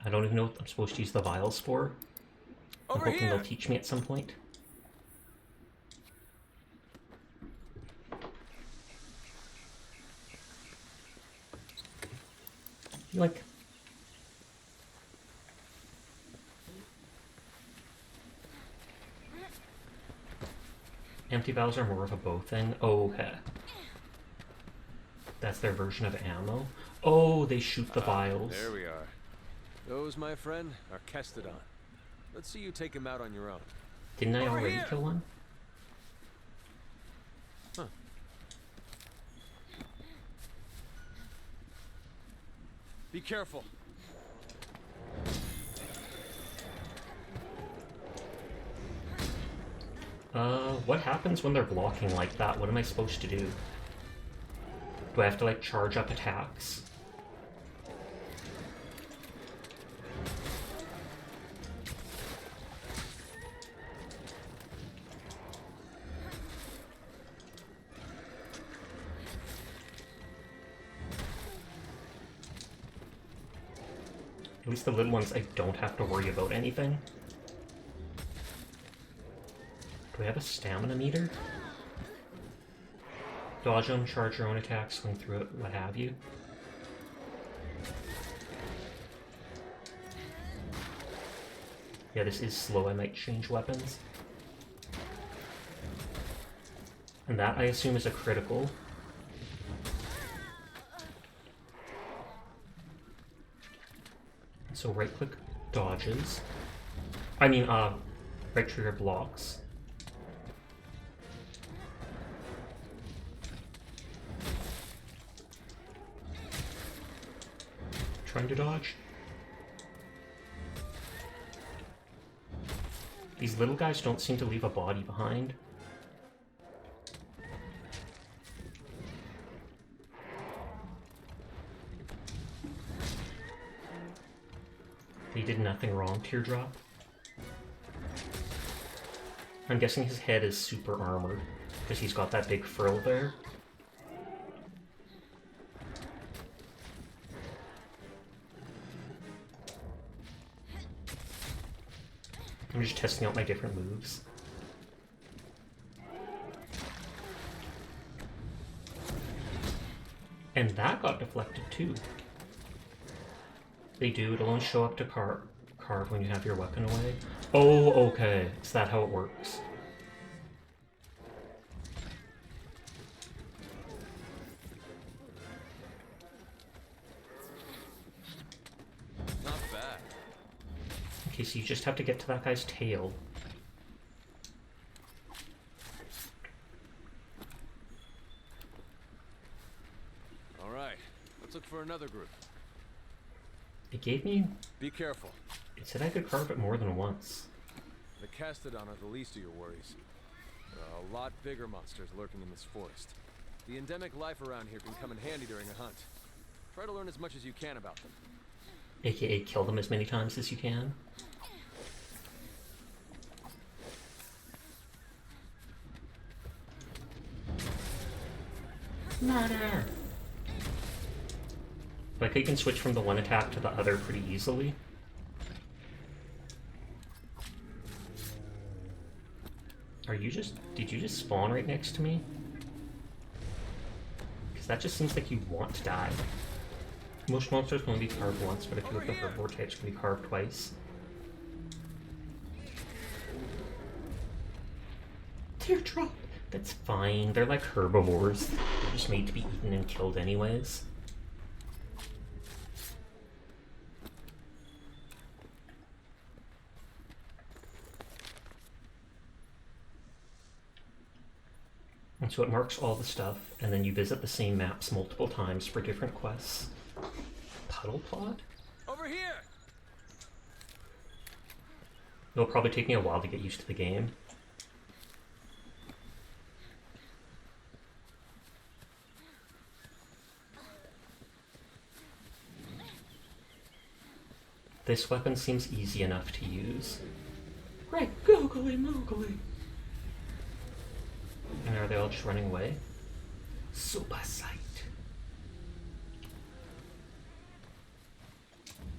I don't even know what I'm supposed to use the vials for. I'm Over hoping here! they'll teach me at some point. Like, empty vials are more of a bow thing. Oh, okay. That's their version of ammo. Oh, they shoot the vials. There we are. Those, my friend, are Kestodon. Let's see you take him out on your own. Didn't I Over already here! kill one? Huh. Be careful. What happens when they're blocking like that? What am I supposed to do? Do I have to, like, charge up attacks? At least the little ones, I don't have to worry about anything. Do we have a stamina meter? Dodge them, charge your own attack, swing through it, what have you. Yeah, this is slow. I might change weapons. And that, I assume, is a critical. So right-click dodges. I mean, right trigger blocks. Trying to dodge. These little guys don't seem to leave a body behind. He did nothing wrong, Teardrop. I'm guessing his head is super armored, because he's got that big frill there. I'm just testing out my different moves. And that got deflected too. They do, it'll only show up to carve when you have your weapon away. Oh, okay. Is that how it works? Not bad. Okay, so you just have to get to that guy's tail. Alright, let's look for another group. It gave me... Be careful. It said I could carve it more than once. The Kestodon are the least of your worries. There are a lot bigger monsters lurking in this forest. The endemic life around here can come in handy during a hunt. Try to learn as much as you can about them. AKA kill them as many times as you can. Murder! Like, you can switch from the one attack to the other pretty easily. Did you just spawn right next to me? Because that just seems like you want to die. Most monsters can only be carved once, but if you look at herbivore types, can be carved twice. Teardrop! That's fine, they're like herbivores. They're just made to be eaten and killed anyways. And so it marks all the stuff, and then you visit the same maps multiple times for different quests. Puddle plot? Over here! It'll probably take me a while to get used to the game. This weapon seems easy enough to use. Right, googly moogly. And are they all just running away? Super sight.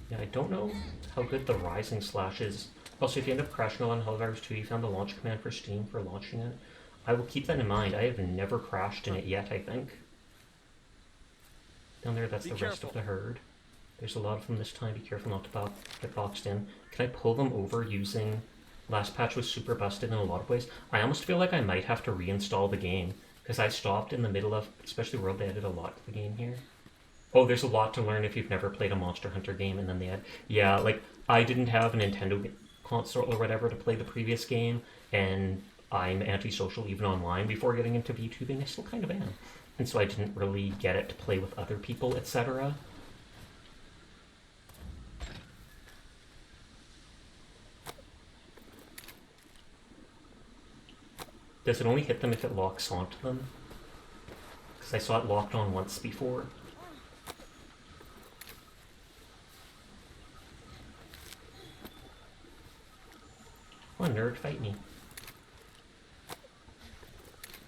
Yeah, I don't know how good the rising slash is. Also, if you end up crashing on Hellvirus 2, you found the launch command for Steam for launching it. I will keep that in mind. I have never crashed in it yet, I think. Down there, that's the rest of the herd. There's a lot of them this time. Be careful not to get boxed in. Can I pull them over using... Last patch was super busted in a lot of ways. I almost feel like I might have to reinstall the game, because I stopped in the middle of... Especially World, they added a lot to the game here. Oh, there's a lot to learn if you've never played a Monster Hunter game, and then they had... Yeah, like, I didn't have a Nintendo console or whatever to play the previous game, and I'm antisocial even online. Before getting into VTubing, I still kind of am. And so I didn't really get it to play with other people, etc. Does it only hit them if it locks onto them? Because I saw it locked on once before. Come on, nerd, fight me.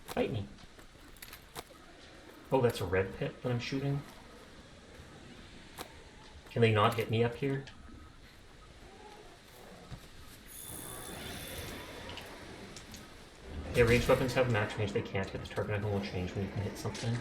Fight me. Oh, that's a red pit that I'm shooting. Can they not hit me up here? Yeah, ranged weapons have max range. They can't hit the target. Nothing will change when you can hit something.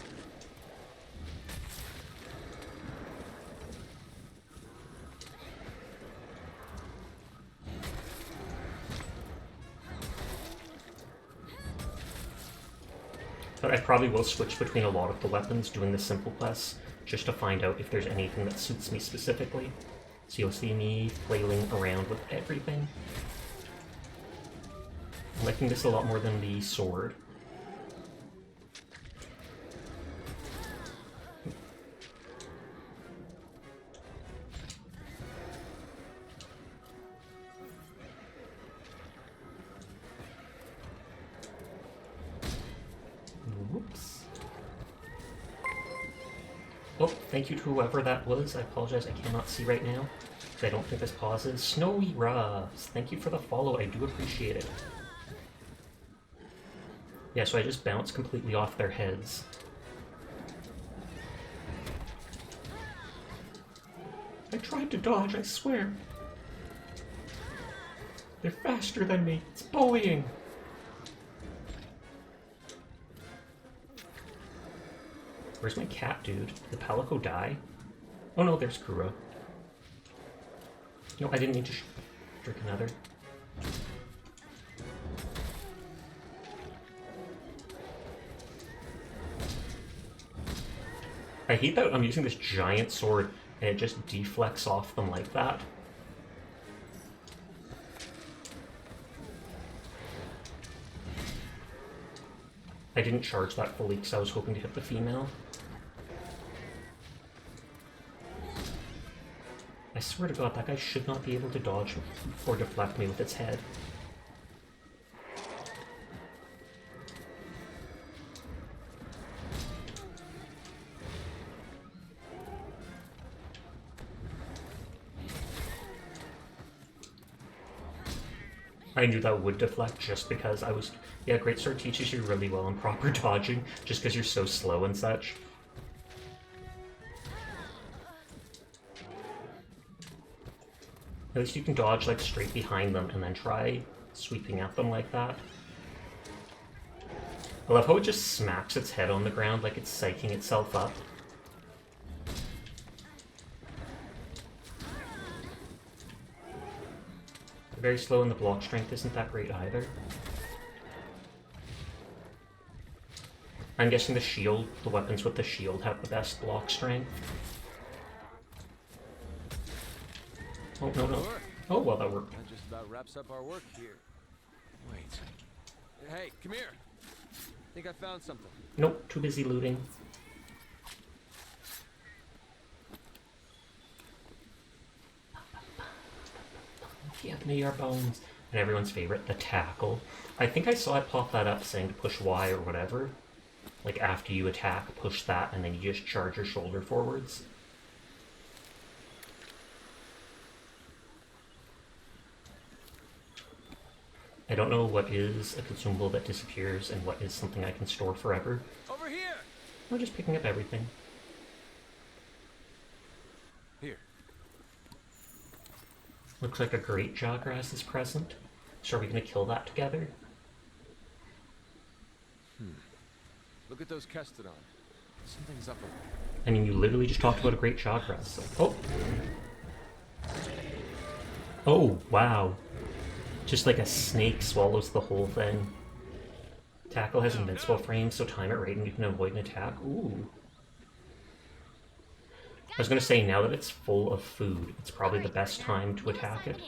But I probably will switch between a lot of the weapons doing the simple quests just to find out if there's anything that suits me specifically. So you'll see me flailing around with everything. I'm liking this a lot more than the sword. Whoops. Oh, thank you to whoever that was. I apologize, I cannot see right now, because I don't think this pauses. Snowy Rubs, thank you for the follow, I do appreciate it. Yeah, so I just bounced completely off their heads. I tried to dodge, I swear. They're faster than me. It's bullying. Where's my cat, dude? Did the Palico die? Oh no, there's Kura. No, I didn't mean to drink another. I hate that I'm using this giant sword and it just deflects off them like that. I didn't charge that fully because I was hoping to hit the female. I swear to God, that guy should not be able to dodge or deflect me with its head. I knew that would deflect just because I was... Yeah, Greatsword teaches you really well on proper dodging, just because you're so slow and such. At least you can dodge like straight behind them and then try sweeping at them like that. I love how it just smacks its head on the ground like it's psyching itself up. Very slow and the block strength isn't that great either. I'm guessing the weapons with the shield have the best block strength. Oh, no, no. Oh, well, that worked. That just about wraps up our work here. Wait. Hey, come here. I think I found something. Nope, too busy looting. me your bones. And everyone's favorite, the tackle. I think I saw it pop that up saying to push Y or whatever. Like after you attack, push that, and then you just charge your shoulder forwards. I don't know what is a consumable that disappears and what is something I can store forever. Over here! I'm just picking up everything. Here. Looks like a great jawgrass is present. So are we going to kill that together? Look at those Kestodon. Something's up with them. I mean, you literally just talked about a great jawgrass. So. Oh! Oh, wow. Just like a snake swallows the whole thing. Tackle has invincible frames, so time it right and you can avoid an attack. Ooh. I was going to say, now that it's full of food, it's probably the best time to attack it.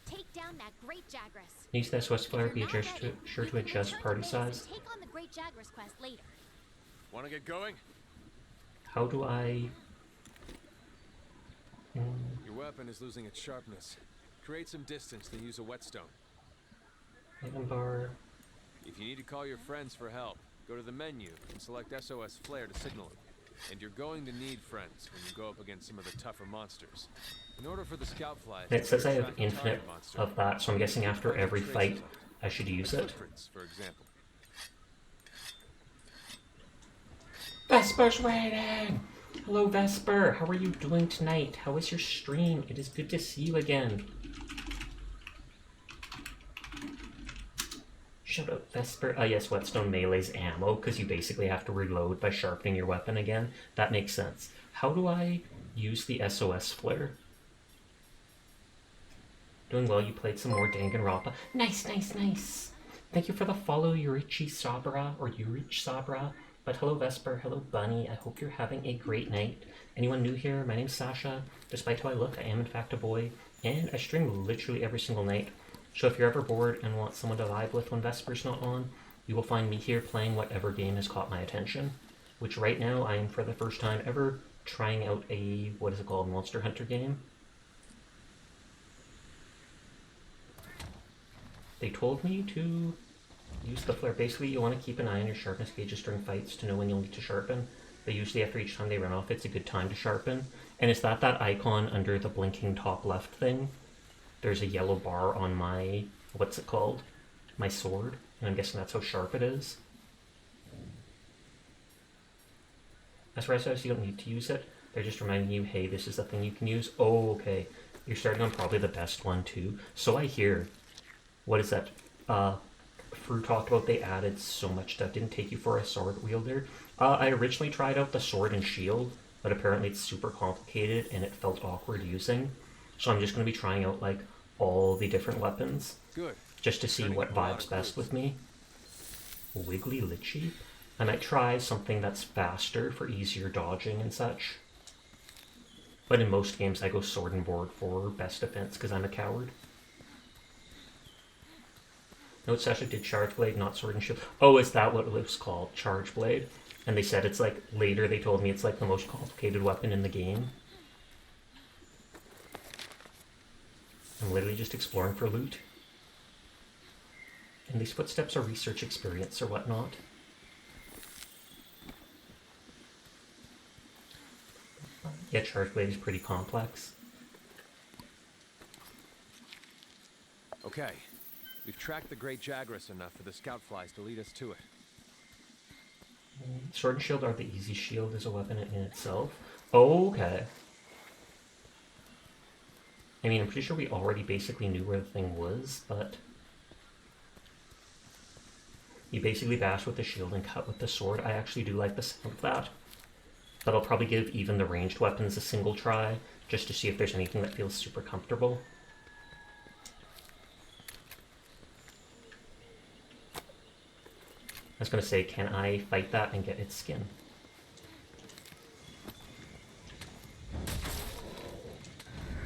Take down that great Jagras. Use the SOS flare, be sure to adjust party size. Take on the great Jagras quest later. Wanna get going? How do I... Your weapon is losing its sharpness. Create some distance, then use a whetstone. Item bar... If you need to call your friends for help, go to the menu and select SOS Flare to signal it. And you're going to need friends when you go up against some of the tougher monsters. In order for the scout flies... It says I have infinite of that, so I'm guessing after every fight I should use it. For example. Vesper's waiting! Hello Vesper, how are you doing tonight? How is your stream? It is good to see you again. Shut up, Vesper. Yes, whetstone melee's ammo, because you basically have to reload by sharpening your weapon again. That makes sense. How do I use the SOS flare? Doing well, you played some more Danganronpa. Nice, nice, nice. Thank you for the follow, Yurichi Sabra, or Yurich Sabra. But hello, Vesper. Hello, Bunny. I hope you're having a great night. Anyone new here? My name's Sasha. Despite how I look, I am in fact a boy, and I stream literally every single night. So if you're ever bored and want someone to vibe with when Vesper's not on, you will find me here playing whatever game has caught my attention. Which right now, I am for the first time ever trying out a, what is it called, Monster Hunter game. They told me to use the flare. Basically, you want to keep an eye on your sharpness gauges during fights to know when you'll need to sharpen. But usually after each time they run off, it's a good time to sharpen. And is that icon under the blinking top left thing? There's a yellow bar on my, what's it called? My sword. And I'm guessing that's how sharp it is. As Ryse says, you don't need to use it. They're just reminding you, hey, this is the thing you can use. Oh, okay. You're starting on probably the best one too. So I hear, what is that? Fru talked about they added so much stuff. Didn't take you for a sword wielder. I originally tried out the sword and shield, but apparently it's super complicated and it felt awkward using. So I'm just going to be trying out like all the different weapons. Good. Just to see what vibes best with me. Wiggly Litchi? I might try something that's faster for easier dodging and such. But in most games I go sword and board for best defense because I'm a coward. Note Sasha did Charge Blade, not Sword and Shield. Oh, is that what it was called? Charge Blade? And they said it's like, later they told me it's like the most complicated weapon in the game. I'm literally just exploring for loot. And these footsteps are research experience or whatnot. Yeah, Charge Blade is pretty complex. Okay. We've tracked the Great Jagras enough for the scout flies to lead us to it. Sword and Shield are the easy shield as a weapon in itself. Okay. I mean, I'm pretty sure we already basically knew where the thing was, but... You basically bash with the shield and cut with the sword. I actually do like the sound of that. But I'll probably give even the ranged weapons a single try, just to see if there's anything that feels super comfortable. I was going to say, can I fight that and get its skin?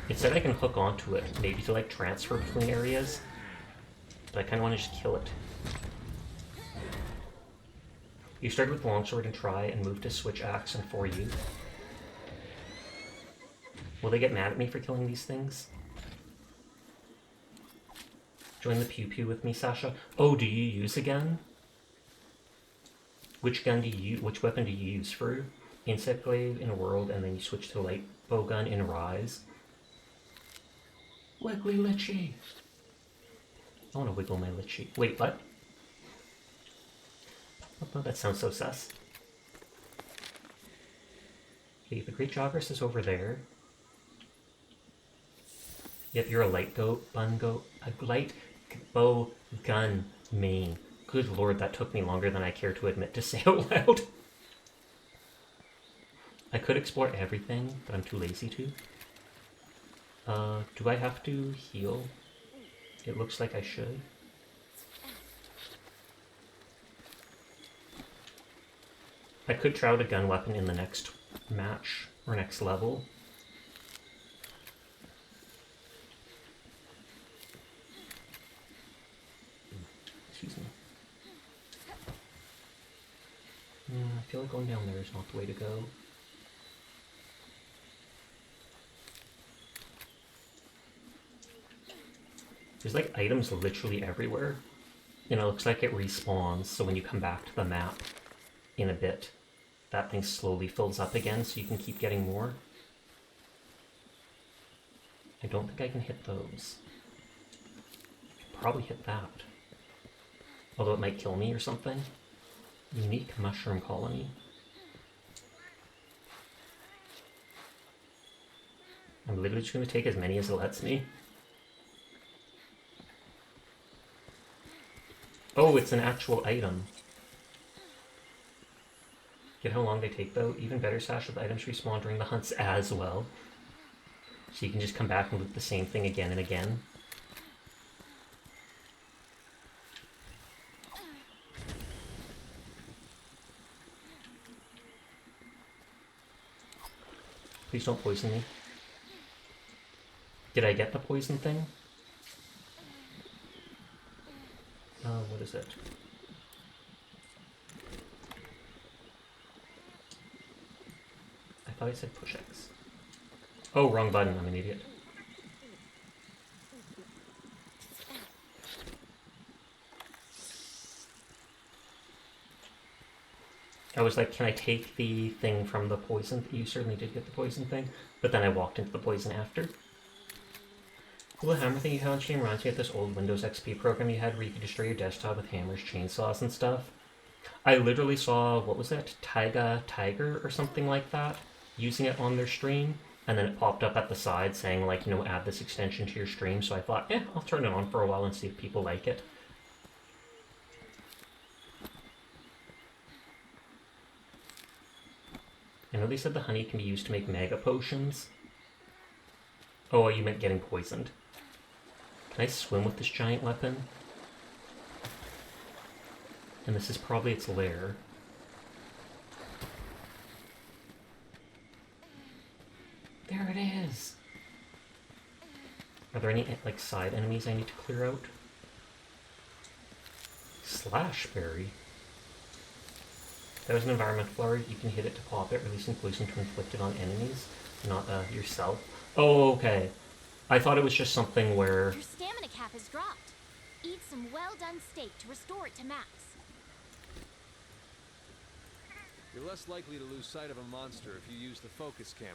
It said I can hook onto it, maybe to like transfer between areas, but I kind of want to just kill it. You started with longsword and try and move to switch axe and for you. Will they get mad at me for killing these things? Join the pew pew with me, Sasha. Oh, do you use a gun? Which weapon do you use for Insect Glaive in World, and then you switch to light bow gun in Ryse? Wiggly Litchi! I want to wiggle my Litchi. Wait, what? Oh, that sounds so sus. Okay, the Great Jogress is over there. Yep, you're a light bow gun main. Good lord, that took me longer than I care to admit to say out loud. I could explore everything, but I'm too lazy to. Do I have to heal? It looks like I should. I could try out a gun weapon in the next match, or next level. Excuse me. I feel like going down there is not the way to go. There's like items literally everywhere. And it looks like it respawns, so when you come back to the map in a bit, that thing slowly fills up again so you can keep getting more. I don't think I can hit those. I could probably hit that. Although it might kill me or something. Unique mushroom colony. I'm literally just going to take as many as it lets me. Oh, it's an actual item. Get how long they take though? Even better, Sasha, the items respawn during the hunts as well. So you can just come back and loot the same thing again and again. Please don't poison me. Did I get the poison thing? What is it? I thought I said push X. Oh, wrong button, I'm an idiot. I was like, can I take the thing from the poison? You certainly did get the poison thing, but then I walked into the poison after. The hammer thing you had on stream reminds me of this old Windows XP program you had where you could destroy your desktop with hammers, chainsaws, and stuff. I literally saw, what was it? Tiger or something like that, using it on their stream, and then it popped up at the side saying, like, you know, add this extension to your stream, so I thought, I'll turn it on for a while and see if people like it. I know they said the honey can be used to make mega potions. Oh, you meant getting poisoned. Can I swim with this giant weapon? And this is probably its lair. There it is! Are there any, like, side enemies I need to clear out? Slashberry? That was an environmental flower. You can hit it to pop it, releasing poison to inflict it on enemies, not yourself. Oh, okay. I thought it was just something where... Your stamina cap has dropped. Eat some well-done steak to restore it to max. You're less likely to lose sight of a monster if you use the focus camera.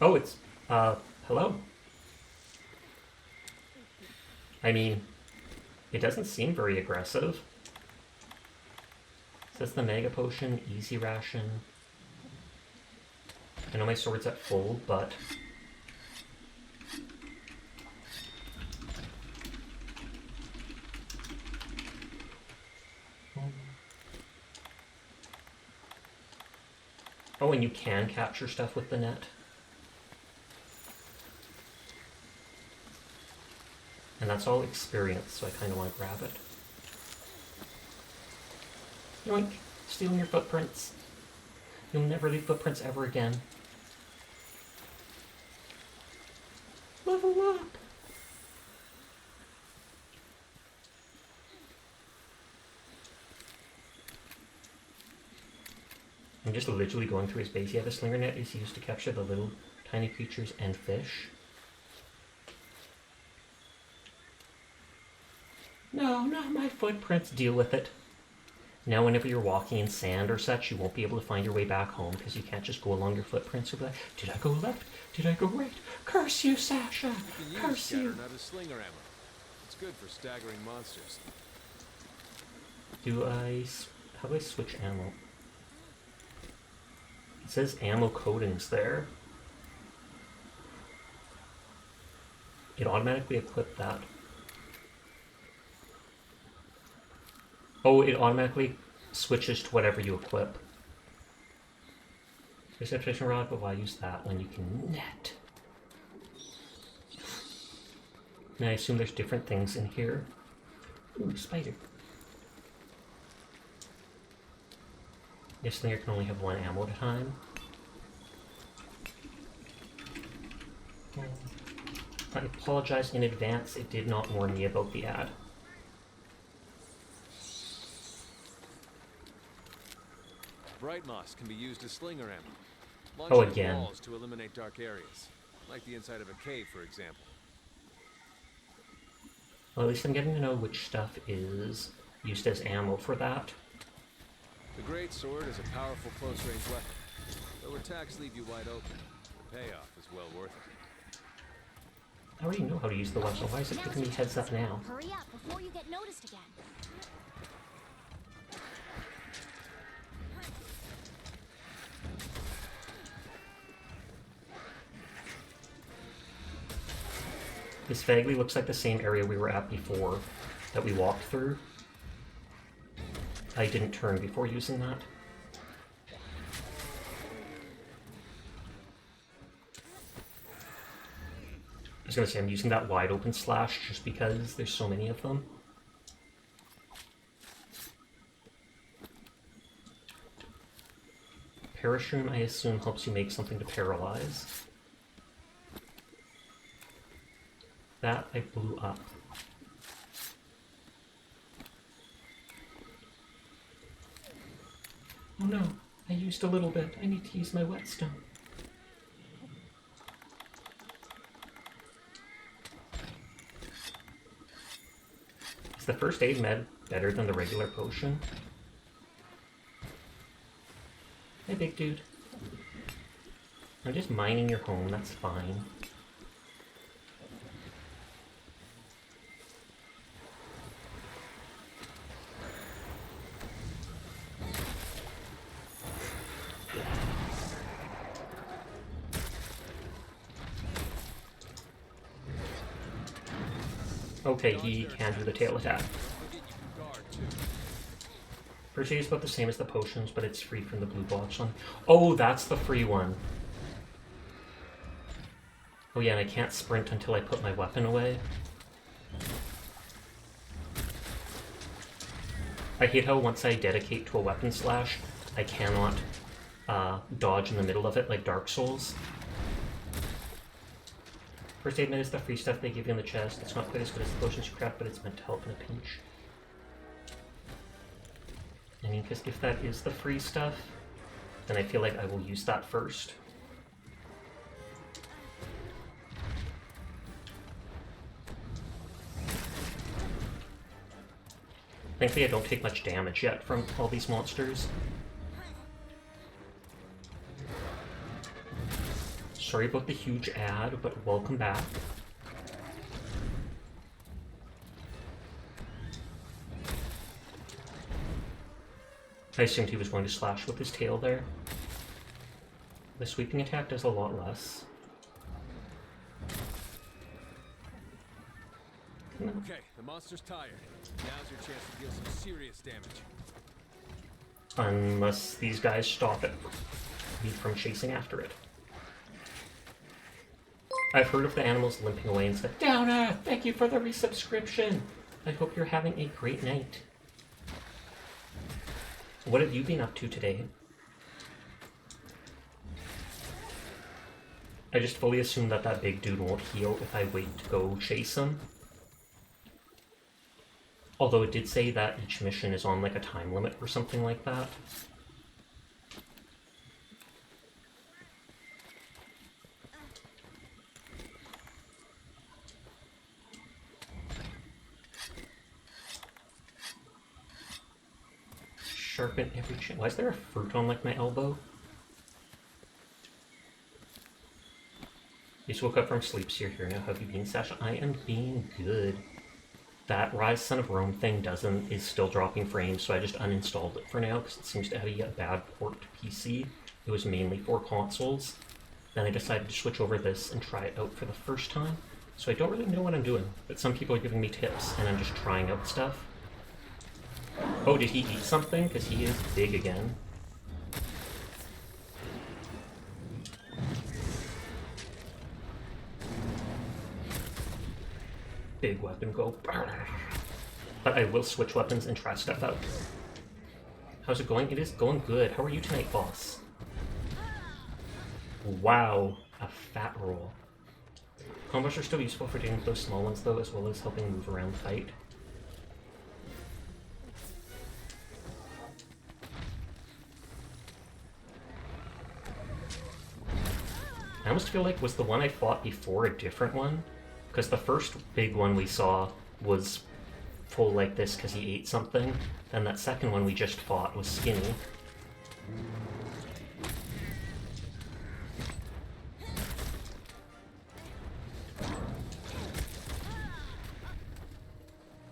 Oh, it's, hello. I mean, it doesn't seem very aggressive. It says the Mega Potion, Easy Ration. I know my sword's at full, but... Oh, and you can capture stuff with the net. And that's all experience, so I kind of want to grab it. Yoink! Stealing your footprints. You'll never leave footprints ever again. Level up! just literally going through his base. Yeah, the slinger net is used to capture the little tiny creatures and fish. No, not my footprints. Deal with it. Now whenever you're walking in sand or such, you won't be able to find your way back home because you can't just go along your footprints or be like, did I go left? Did I go right? Curse you, Sasha! You can Curse use you! Scatternut as slinger ammo. It's good for staggering monsters. How do I switch ammo? It says ammo coatings there. It automatically equipped that. Oh, it automatically switches to whatever you equip. Reception rod, but why use that when you can net? And I assume there's different things in here. Ooh, spider. This slinger can only have one ammo at a time. I apologize in advance, it did not warn me about the ad. Bright moss can be used as slinger ammo. Oh, Launching again. walls to eliminate dark areas, like the inside of a cave, for example. Well, at least I'm getting to know which stuff is used as ammo for that. The great sword is a powerful close-range weapon. Though attacks leave you wide open, the payoff is well worth it. I already know how to use the weapon, why is it giving me heads up now? Hurry up before you get noticed again. This vaguely looks like the same area we were at before that we walked through. I didn't turn before using that. I was gonna say I'm using that wide open slash just because there's so many of them. Parashroom, I assume, helps you make something to paralyze. That I blew up. Oh no, I used a little bit. I need to use my whetstone. Is the first aid med better than the regular potion? Hey, big dude. I'm just mining your home, that's fine. Okay, he can do the tail attack. First aid is about the same as the potions, but it's free from the blue box one. Oh, that's the free one. Oh yeah, and I can't sprint until I put my weapon away. I hate how once I dedicate to a weapon slash, I cannot dodge in the middle of it like Dark Souls. First aid med is the free stuff they give you in the chest. It's not quite as good as the potions you craft, but it's meant to help in a pinch. I mean, because if that is the free stuff, then I feel like I will use that first. Thankfully I don't take much damage yet from all these monsters. Sorry about the huge ad, but welcome back. I assumed he was going to slash with his tail there. The sweeping attack does a lot less. Okay, the monster's tired. Now's your chance to deal some serious damage. Unless these guys stop me from chasing after it. I've heard of the animals limping away and said, Downer, thank you for the resubscription. I hope you're having a great night. What have you been up to today? I just fully assume that that big dude won't heal if I wait to go chase him. Although it did say that each mission is on like a time limit or something like that. Sharpen every chin. Why is there a fruit on, like, my elbow? You just woke up from sleep, so you're here now. How have you been, Sasha? I am being good. That Ryse Son of Rome thing is still dropping frames, so I just uninstalled it for now, because it seems to be a bad port to PC. It was mainly for consoles. Then I decided to switch over this and try it out for the first time. So I don't really know what I'm doing, but some people are giving me tips, and I'm just trying out stuff. Oh, did he eat something? Because he is big again. Big weapon go. But I will switch weapons and try stuff out. How's it going? It is going good. How are you tonight, boss? Wow, a fat roll. Combos are still useful for dealing with those small ones, though, as well as helping move around the fight. I almost feel like, was the one I fought before a different one? Because the first big one we saw was full like this because he ate something, and that second one we just fought was skinny.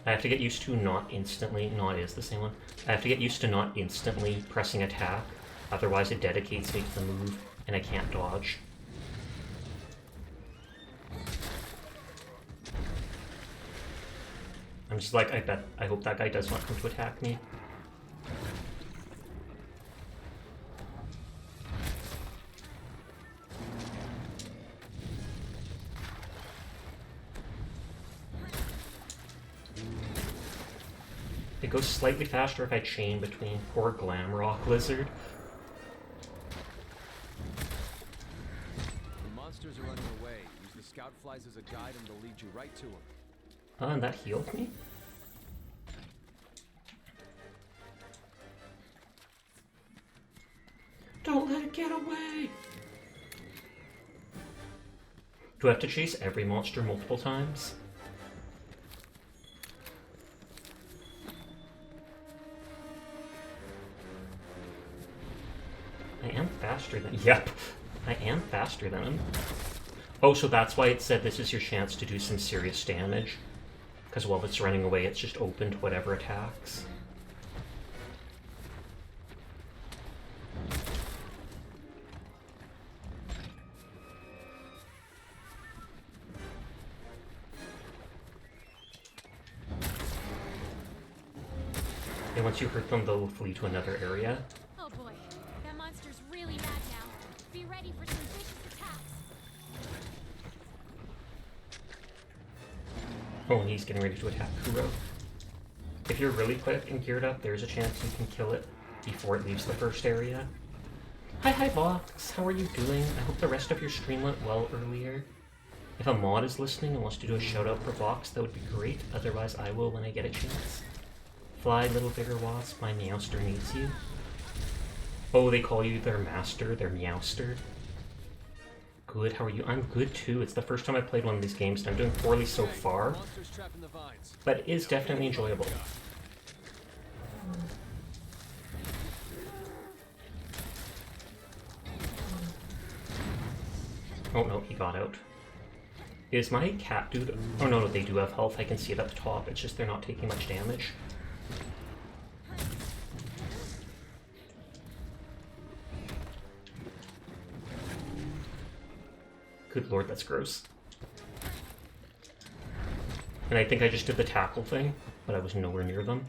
I have to get used to not instantly, no, it is the same one. I have to get used to not instantly pressing attack, otherwise it dedicates me to the move and I can't dodge. I'm just like, I hope that guy does not come to attack me. It goes slightly faster if I chain between poor Glamrock Lizard. The monsters are running away. Use the scout flies as a guide and they'll lead you right to them. And that healed me? Don't let it get away! Do I have to chase every monster multiple times? I am faster than— Yep, I am faster than him. Oh, so that's why it said this is your chance to do some serious damage. Because while it's running away, it's just open to whatever attacks. And once you hurt them, they'll flee to another area. Oh boy, that monster's really mad now. Be ready for some vicious attacks. Oh, and he's getting ready to attack Kuro. If you're really quick and geared up, there's a chance you can kill it before it leaves the first area. Hi Vox, how are you doing? I hope the rest of your stream went well earlier. If a mod is listening and wants to do a shout out for Vox, that would be great. Otherwise, I will when I get a chance. Fly, little bigger wasp, my Meowster needs you. Oh, they call you their master, their Meowster. Good, how are you? I'm good too. It's the first time I played one of these games, and I'm doing poorly so far. But it is definitely enjoyable. Oh no, he got out. Is my cat dude— oh no, they do have health, I can see it up the top, it's just they're not taking much damage. Good lord, that's gross. And I think I just did the tackle thing, but I was nowhere near them.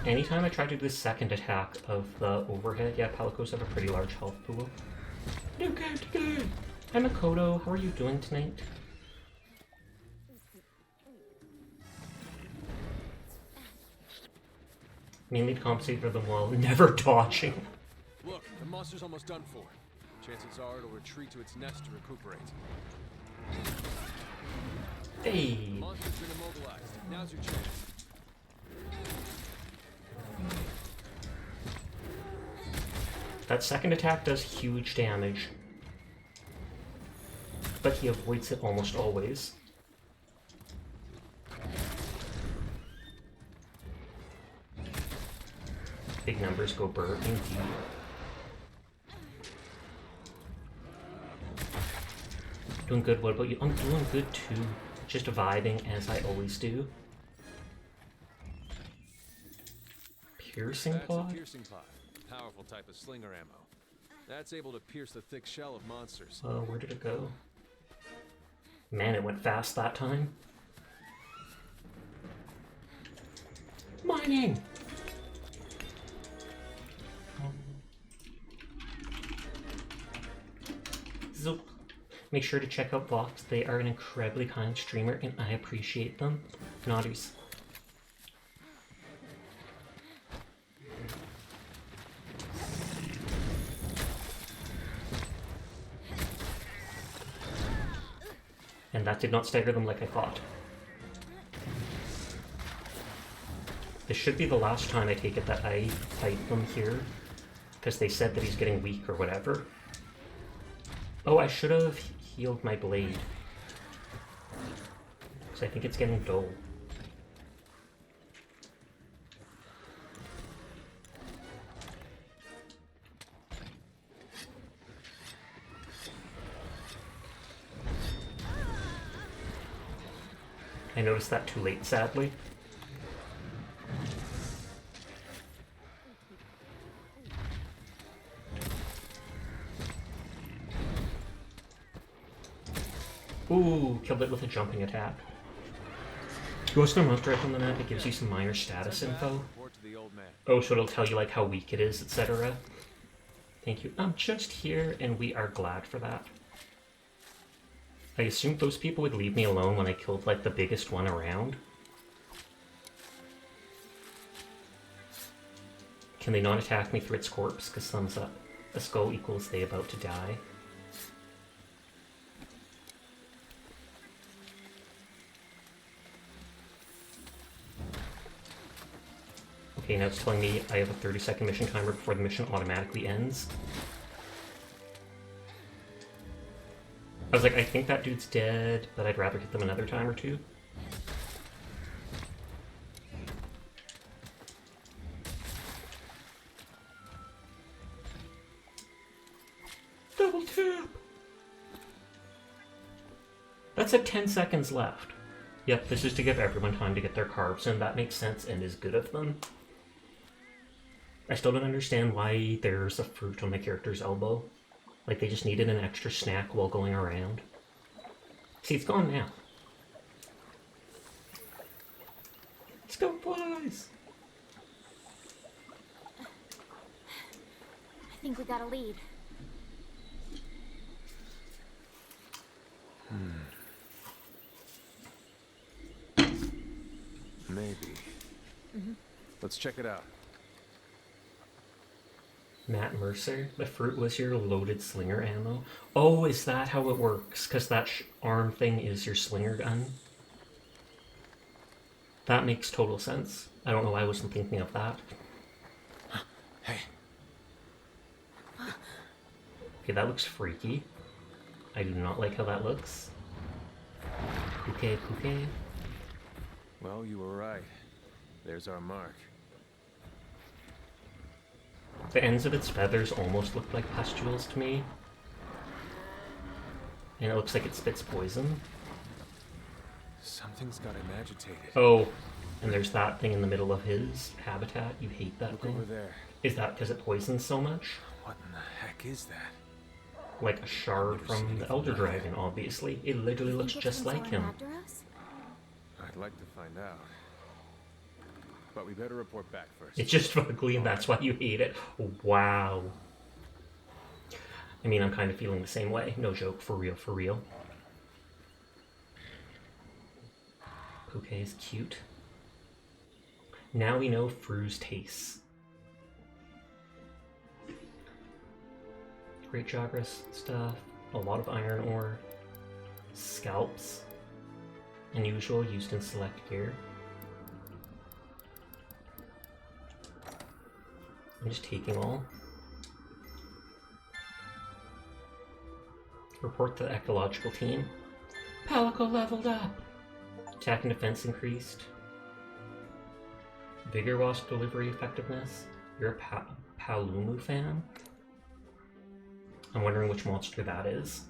Anytime I try to do the second attack of the overhead— yeah, Palicos have a pretty large health pool. New character! Hi Makoto, how are you doing tonight? Mainly to compensate for them while never dodging. Look, the monster's almost done for. Chances are it'll retreat to its nest to recuperate. Hey! The monster's been immobilized. Now's your chance. That second attack does huge damage, but he avoids it almost always. big numbers go burr indeed. Doing good, what about you? I'm doing good too. Just vibing as I always do. Piercing That's a pod? piercing pod. Powerful type of slinger ammo. That's able to pierce the thick shell of monsters. Where did it go? Man, it went fast that time. Mining! Zoop. Make sure to check out Vox. They are an incredibly kind streamer and I appreciate them. Naughties. And that did not stagger them like I thought. This should be the last time I take it that I fight them here, because they said that he's getting weak or whatever. Oh, I should have healed my blade, because I think it's getting dull. I noticed that too late, sadly. Ooh, killed it with a jumping attack. You watch the monster icon on the map, it gives you some minor status info. Report to the old man. Oh, so it'll tell you like how weak it is, etc. Thank you. I'm just here, and we are glad for that. I assumed those people would leave me alone when I killed like the biggest one around. Can they not attack me through its corpse? Because thumbs up. A skull equals they about to die. Okay, now it's telling me I have a 30-second mission timer before the mission automatically ends. I was like, I think that dude's dead, but I'd rather hit them another time or two. Double tap! That's at 10 seconds left. Yep, this is to give everyone time to get their carbs in. That makes sense and is good of them. I still don't understand why there's a fruit on my character's elbow. Like they just needed an extra snack while going around. See, it's gone now. Let's go, boys! I think we got a lead. Maybe. Let's check it out. Matt Mercer, the fruit was your loaded slinger ammo. Oh, is that how it works? Because that arm thing is your slinger gun. That makes total sense. I don't know why I wasn't thinking of that. Hey. Okay, that looks freaky. I do not like how that looks. Okay, okay. Well, you were right. There's our mark. The ends of its feathers almost look like pustules to me. And it looks like it spits poison. Something's got him agitated. Oh, and there's that thing in the middle of his habitat. You hate that Look thing. over there. Is that because it poisons so much? What in the heck is that? Like a shard from the Elder Dragon, obviously. It literally looks just like him. After us? I'd like to find out. But we better report back first. It's just ugly and that's why you hate it. Wow. I mean, I'm kind of feeling the same way. No joke, for real, for real. Pouquet is cute. Now we know Fru's tastes. Great Jagras stuff, a lot of iron ore, scalps, unusual, used in select gear. I'm just taking all. Report to the ecological team. Palico leveled up! Attack and defense increased. Vigor wasp delivery effectiveness. You're a Palumu fan? I'm wondering which monster that is.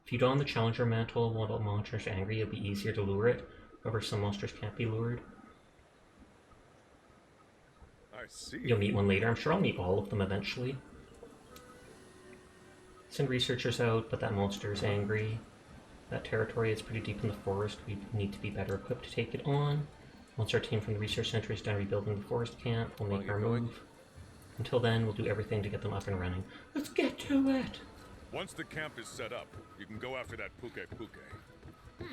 If you don the Challenger Mantle while the monster's angry, it'll be easier to lure it. However, some monsters can't be lured. I see. You'll meet one later. I'm sure I'll meet all of them eventually. Send researchers out, but that monster is angry. That territory is pretty deep in the forest. We need to be better equipped to take it on. Once our team from the research center is done rebuilding the forest camp, we'll make our move. Until then, we'll do everything to get them up and running. Let's get to it! Once the camp is set up, you can go after that Puke Puke. I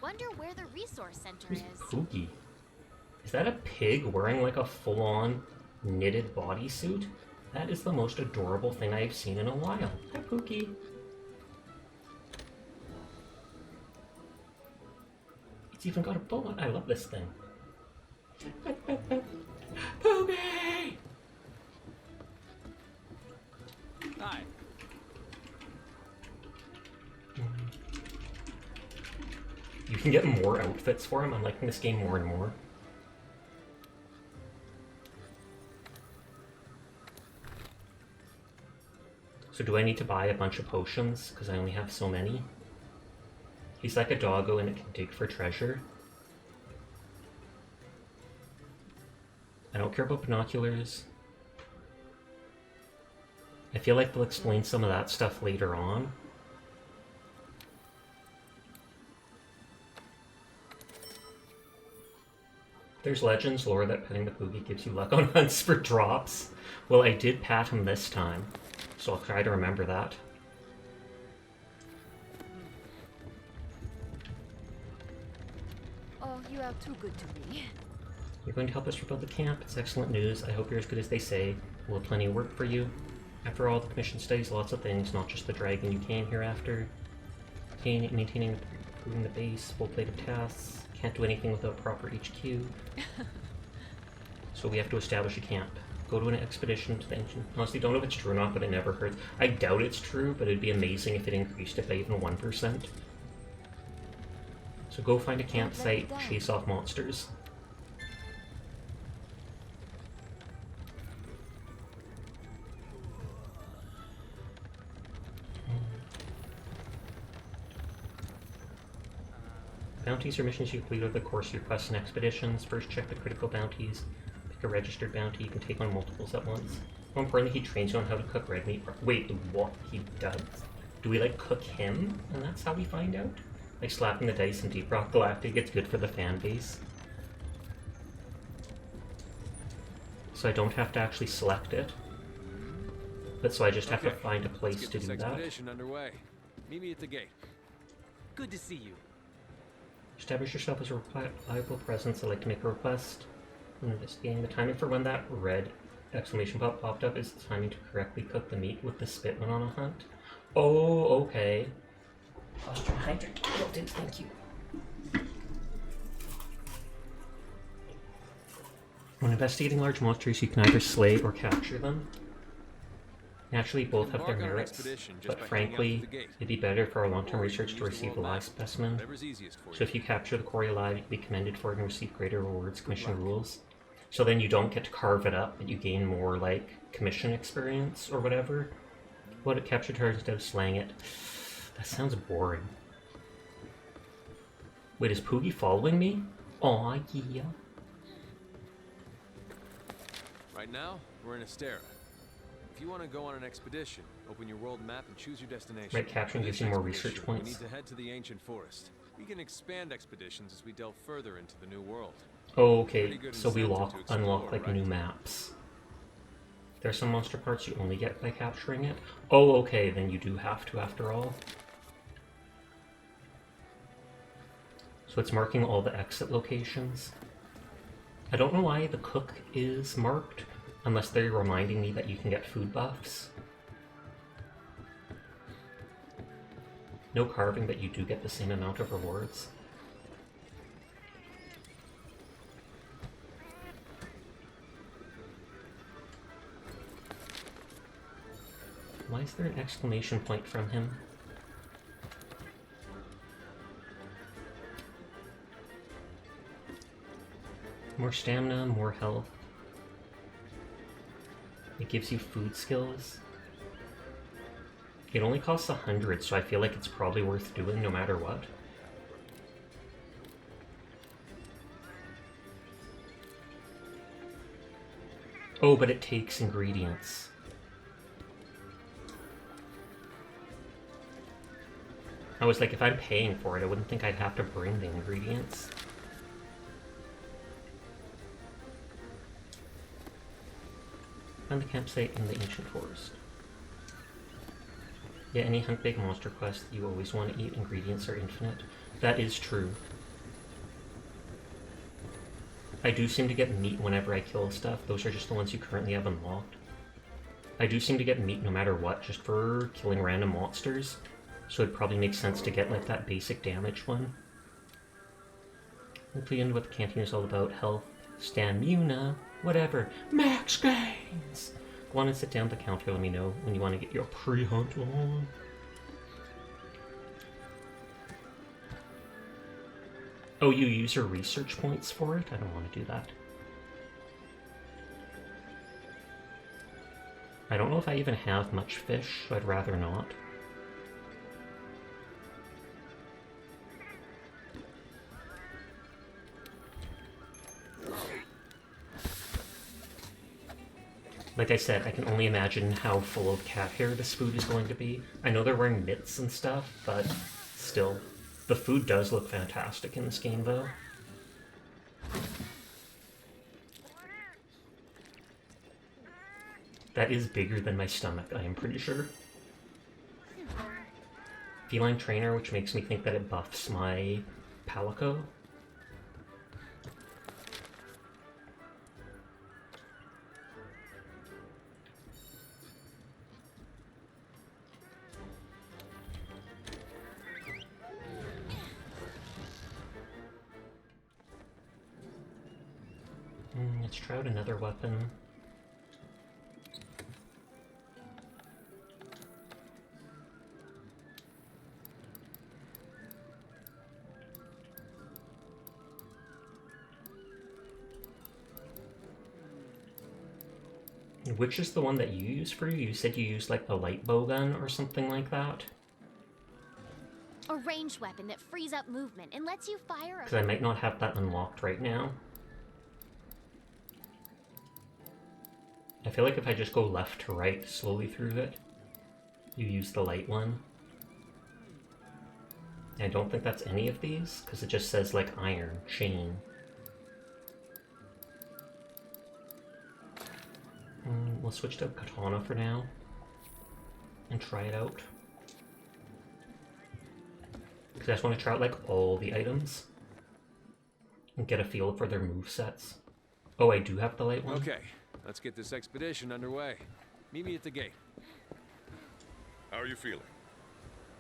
wonder where the resource center Who's is. Poogie? Is that a pig wearing like a full-on knitted bodysuit? That is the most adorable thing I've seen in a while. Hi, Pookie. It's even got a bow on. I love this thing. Poogie! Hi. You can get more outfits for him. I'm liking this game more and more. So do I need to buy a bunch of potions? Because I only have so many. He's like a doggo and it can dig for treasure. I don't care about binoculars. I feel like they'll explain some of that stuff later on. There's legends lore that petting the Poogie gives you luck on hunts for drops. Well, I did pat him this time, so I'll try to remember that. Oh, you are too good to me. You're going to help us rebuild the camp. It's excellent news. I hope you're as good as they say. We'll have plenty of work for you. After all, the commission studies lots of things, not just the dragon you came here after. Maintaining, improving the base, full plate of tasks. Can't do anything without proper HQ. So we have to establish a camp. Go to an expedition to the ancient... Honestly, don't know if it's true or not, but it never hurts. I doubt it's true, but it'd be amazing if it increased it by even 1%. So go find a campsite, chase off monsters. Bounties are missions you complete over the course of your quests and expeditions. First, check the critical bounties. Pick a registered bounty. You can take on multiples at once. More importantly, he trains you on how to cook red meat. Wait, what? He does? Do we, like, cook him? And that's how we find out? Like, slapping the dice in Deep Rock Galactic, it's good for the fan base. So I don't have to actually select it. But so I just have to find a place to do that. Expedition underway. Meet me at the gate. Good to see you. Establish yourself as a reliable presence. I'd like to make a request. Investigating the timing for when that red exclamation popped up is the timing to correctly cook the meat with the spit when on a hunt. Oh, okay. I was trying to hydrate. Thank you. When investigating large monsters, you can either slay or capture them. Naturally, both have their merits, but frankly, it'd be better for our long-term research to receive a live specimen. So if you capture the quarry alive, you can be commended for it and receive greater rewards, commission rules. So then you don't get to carve it up, but you gain more, like, commission experience or whatever. What it captured her instead of slaying it. That sounds boring. Wait, is Poogie following me? Aw, yeah. Right now, we're in Astera. If you want to go on an expedition, open your world map and choose your destination. Right, capturing gives you more research We points. need to head to the ancient forest. We can expand expeditions as we delve further into the new world. Oh, okay, so we incentive to unlock explore, like right? new maps. There's some monster parts you only get by capturing it. Oh, okay, then you do have to after all. So it's marking all the exit locations. I don't know why the cook is marked, unless they're reminding me that you can get food buffs. No carving, but you do get the same amount of rewards. Why is there an exclamation point from him? More stamina, more health. It gives you food skills. It only costs 100, so I feel like it's probably worth doing no matter what. Oh, but it takes ingredients. I was like, if I'm paying for it, I wouldn't think I'd have to bring the ingredients. Find the campsite in the ancient forest. Yeah, any hunt big monster quest, you always want to eat. Ingredients are infinite. That is true. I do seem to get meat whenever I kill stuff. Those are just the ones you currently have unlocked. I do seem to get meat no matter what, just for killing random monsters. So it'd probably make sense to get like that basic damage one. Hopefully into what the canteen is all about. Health, stamina, whatever. Max gains! Go on and sit down at the counter, let me know when you want to get your pre-hunt on. Oh, you use your research points for it? I don't want to do that. I don't know if I even have much fish, so I'd rather not. Like I said, I can only imagine how full of cat hair this food is going to be. I know they're wearing mitts and stuff, but still. The food does look fantastic in this game, though. That is bigger than my stomach, I am pretty sure. Feline trainer, which makes me think that it buffs my palico. Let's try out another weapon. Which is the one that you use for you? You said you used like the light bow gun or something like that? A ranged weapon that frees up movement and lets you fire a... Because I might not have that unlocked right now. I feel like if I just go left to right slowly through it, you use the light one. I don't think that's any of these, because it just says like iron, chain. We'll switch to katana for now and try it out. Because I just want to try out like all the items and get a feel for their movesets. Oh, I do have the light one? Okay, let's get this expedition underway. Meet me at the gate. How are you feeling?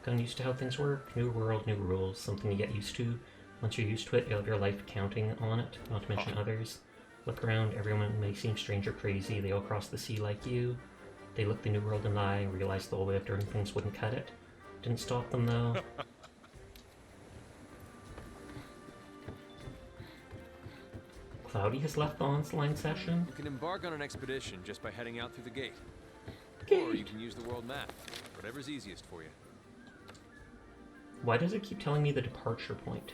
Gotten used to how things work. New world, new rules, something you get used to. Once you're used to it, you'll have your life counting on it, not to mention others. Look around, everyone may seem strange or crazy, they all cross the sea like you. They look the new world in the eye and realize the old way of doing things wouldn't cut it. Didn't stop them though. Cloudy has left the online session. You can embark on an expedition just by heading out through the gate. Or you can use the world map. Whatever's easiest for you. Why does it keep telling me the departure point?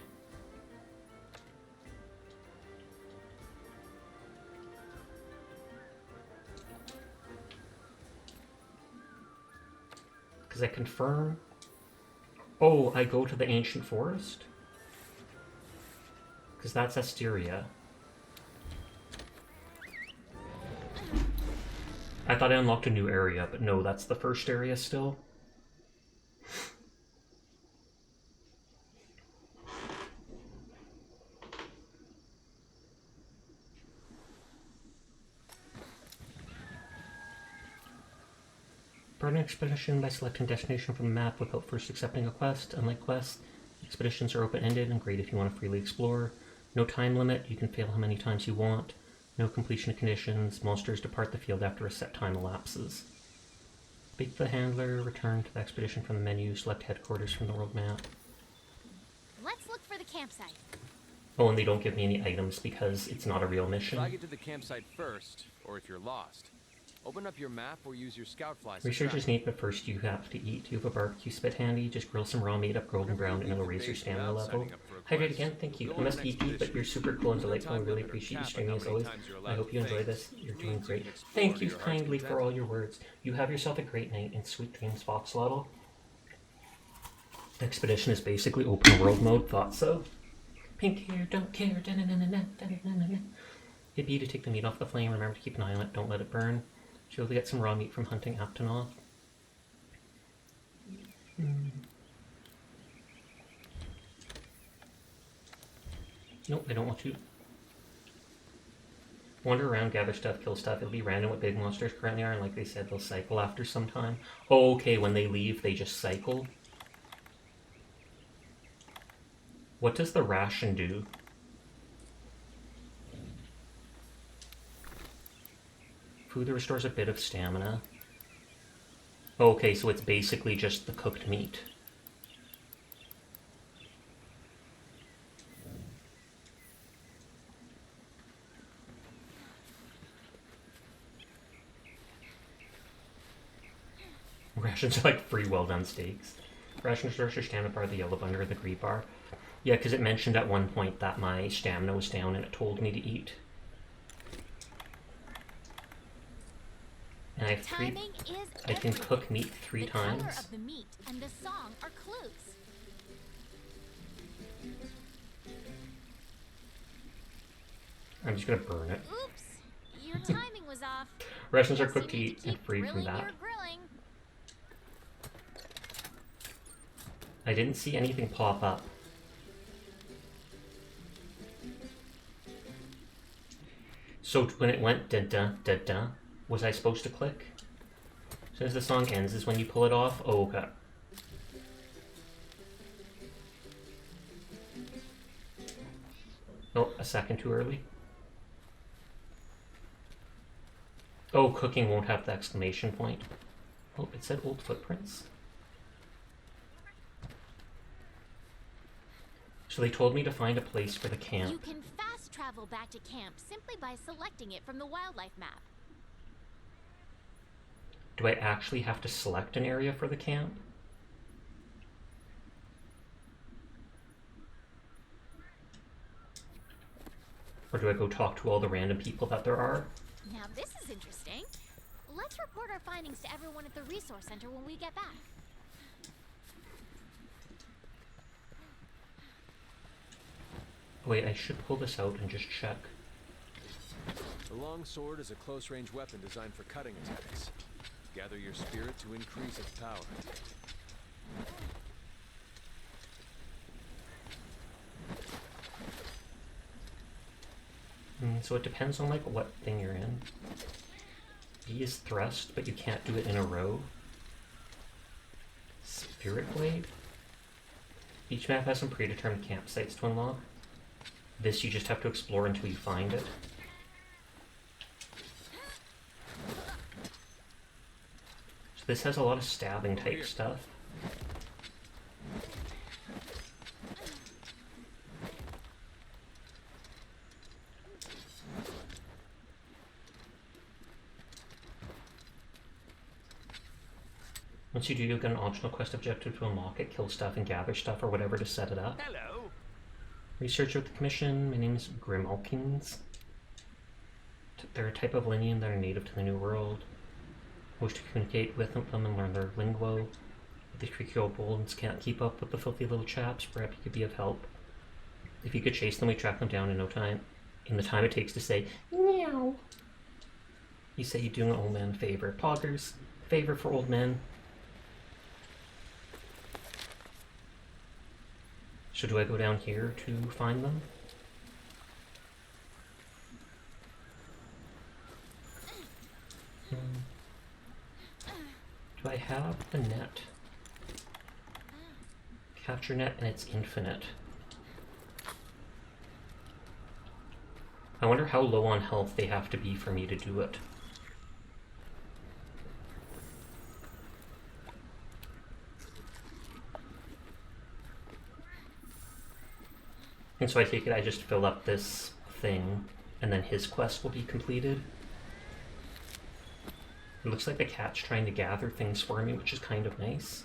Because I confirm... Oh, I go to the ancient forest? Because that's Asteria. I thought I unlocked a new area, but no, that's the first area still. Start an expedition by selecting destination from the map without first accepting a quest. Unlike quests, expeditions are open-ended and great if you want to freely explore. No time limit, you can fail how many times you want. No completion of conditions, monsters depart the field after a set time elapses. Speak to the handler, return to the expedition from the menu, select headquarters from the world map. Let's look for the campsite. Oh, and they don't give me any items because it's not a real If I mission. get to the campsite first, or if you're lost, Open up your map or use your scout flies. to Researchers track. need, but first you have to eat. You have a barbecue spit handy. Just grill some raw meat up golden brown and it'll raise your stamina level. Hydrate again, thank you. I must eat you, but you're super cool and delightful. I really appreciate you streaming as always. I hope you enjoy this. You're doing great. Thank you kindly for all your words. You have yourself a great night and sweet dreams, Foxlottle. Expedition is basically open world mode. Thought so. Pink hair, don't care. Hit B to take the meat off the flame. Remember to keep an eye on it. Don't let it burn. Should be able to get some raw meat from hunting Aptonoth. Nope, I don't want to. Wander around, gather stuff, kill stuff. It'll be random what big monsters currently are, and like they said, they'll cycle after some time. Oh, okay, when they leave, they just cycle. What does the ration do? Food that restores a bit of stamina. Okay, so it's basically just the cooked meat. Rations are like free well done steaks. Ration restores your stamina bar, the yellow bar, or the green bar. Yeah, because it mentioned at one point that my stamina was down and it told me to eat. And I have three. Timing is I can everything. cook meat three the color times. of the meat and the song are clues. I'm just gonna burn it. Oops, your timing was off. Rations are Guess quick to you need eat keep and free from grilling that. your grilling. I didn't see anything pop up. So when it went da-da, da-da, was I supposed to click? As soon as the song ends is when you pull it off? Oh, okay. Oh, a second too early. Oh, cooking won't have the exclamation point. Oh, it said old footprints. So they told me to find a place for the camp. You can fast travel back to camp simply by selecting it from the wildlife map. Do I actually have to select an area for the camp? Or do I go talk to all the random people that there are? Now this is interesting. Let's report our findings to everyone at the resource center when we get back. Wait, I should pull this out and just check. The long sword is a close-range weapon designed for cutting attacks. Gather your spirit to increase its power. So it depends on like what thing you're in. B is thrust, but you can't do it in a row. Spirit Blade? Each map has some predetermined campsites to unlock. This you just have to explore until you find it. So this has a lot of stabbing type stuff. Once you do, you'll get an optional quest objective to unlock it, kill stuff, and gather stuff or whatever to set it up. Hello. Researcher with the Commission. My name is Grimalkins. They're a type of Linian that are native to the New World. I wish to communicate with them and learn their lingo. But these creaky old bolds can't keep up with the filthy little chaps. Perhaps you could be of help. If you could chase them, we track them down in no time. In the time it takes to say, meow. You say you're doing an old man a favor. Poggers. Favor for old men. So do I go down here to find them? Do I have the net? Capture net and it's infinite. I wonder how low on health they have to be for me to do it. And so I take it I just fill up this thing, and then his quest will be completed. It looks like the cat's trying to gather things for me, which is kind of nice.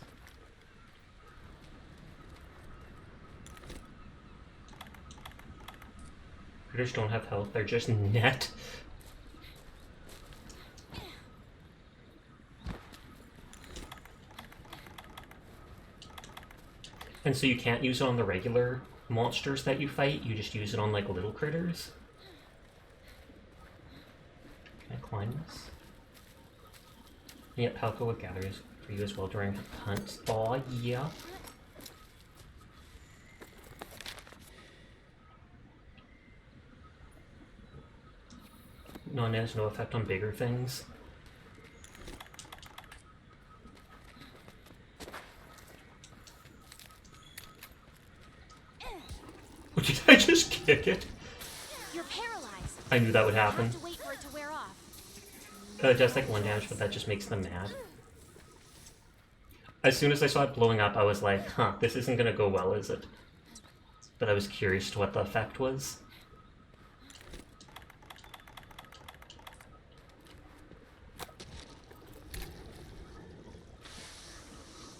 Critters don't have health, they're just net. And so you can't use it on the regular monsters that you fight, you just use it on like little critters. Can I climb this? And yet Palco would gather for you as well during hunts. Aw, yeah. No, it has no effect on bigger things. Oh, did I just kick it? You're paralyzed. I knew that would You happen. have to wait for it to wear off. It does like 1 damage, but that just makes them mad. As soon as I saw it blowing up, I was like, huh, this isn't gonna go well, is it? But I was curious to what the effect was.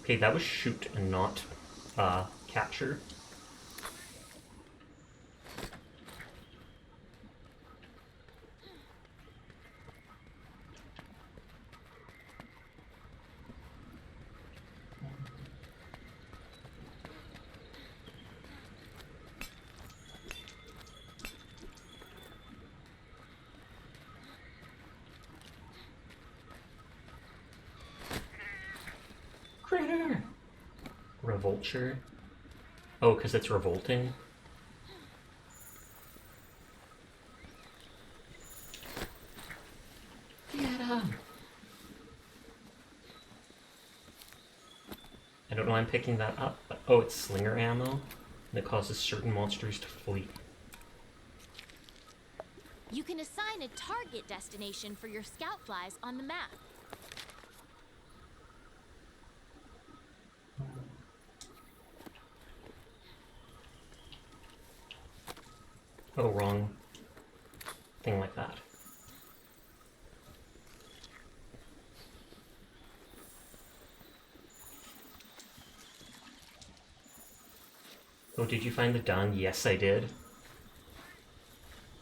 Okay, that was shoot and not capture. Critter! Revolture. Oh, because it's revolting. Get him! I don't know why I'm picking that up, but oh, it's slinger ammo, and it causes certain monsters to flee. You can assign a target destination for your scout flies on the map. Oh, wrong thing like that. Oh, did you find the dung? Yes, I did.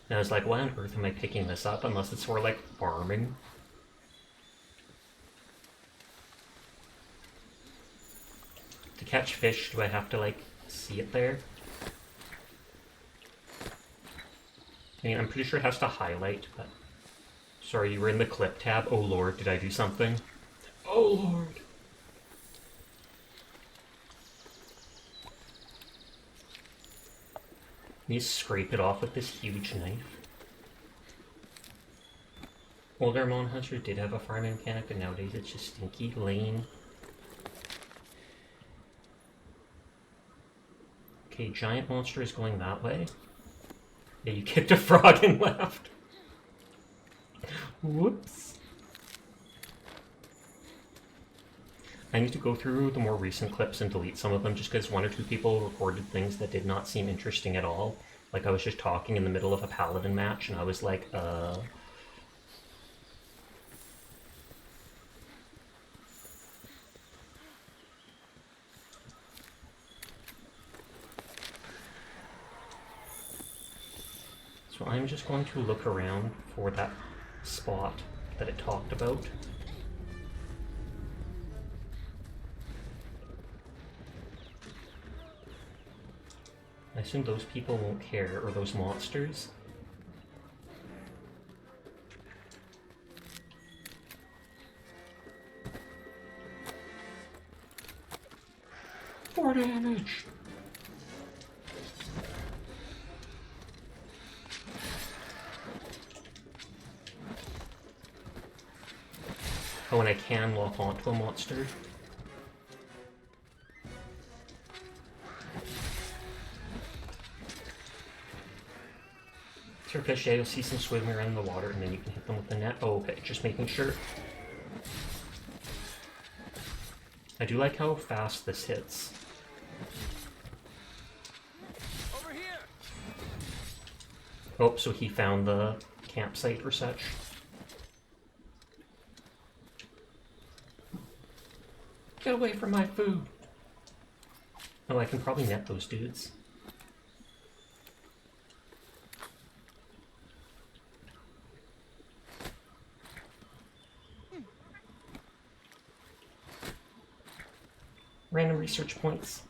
And I was like, why on earth am I picking this up unless it's for, like, farming? To catch fish, do I have to, like, see it there? I mean, I'm pretty sure it has to highlight, but... Sorry, you were in the clip tab. Oh lord, did I do something? Oh lord! You scrape it off with this huge knife. Older Mon Hunter did have a farming mechanic, but nowadays it's just stinky, lame. Okay, giant monster is going that way. Yeah, you kicked a frog and left. Whoops. I need to go through the more recent clips and delete some of them just because 1 or 2 people recorded things that did not seem interesting at all. Like I was just talking in the middle of a paladin match and I was like, So I'm just going to look around for that spot that it talked about. I assume those people won't care, or those monsters. For damage! Oh, and I can lock onto a monster. Sir Fish, yeah, you'll see some swimming around in the water and then you can hit them with the net. Oh, okay, just making sure. I do like how fast this hits. Over here. Oh, so he found the campsite or such. Get away from my food! Oh, I can probably net those dudes. Random research points.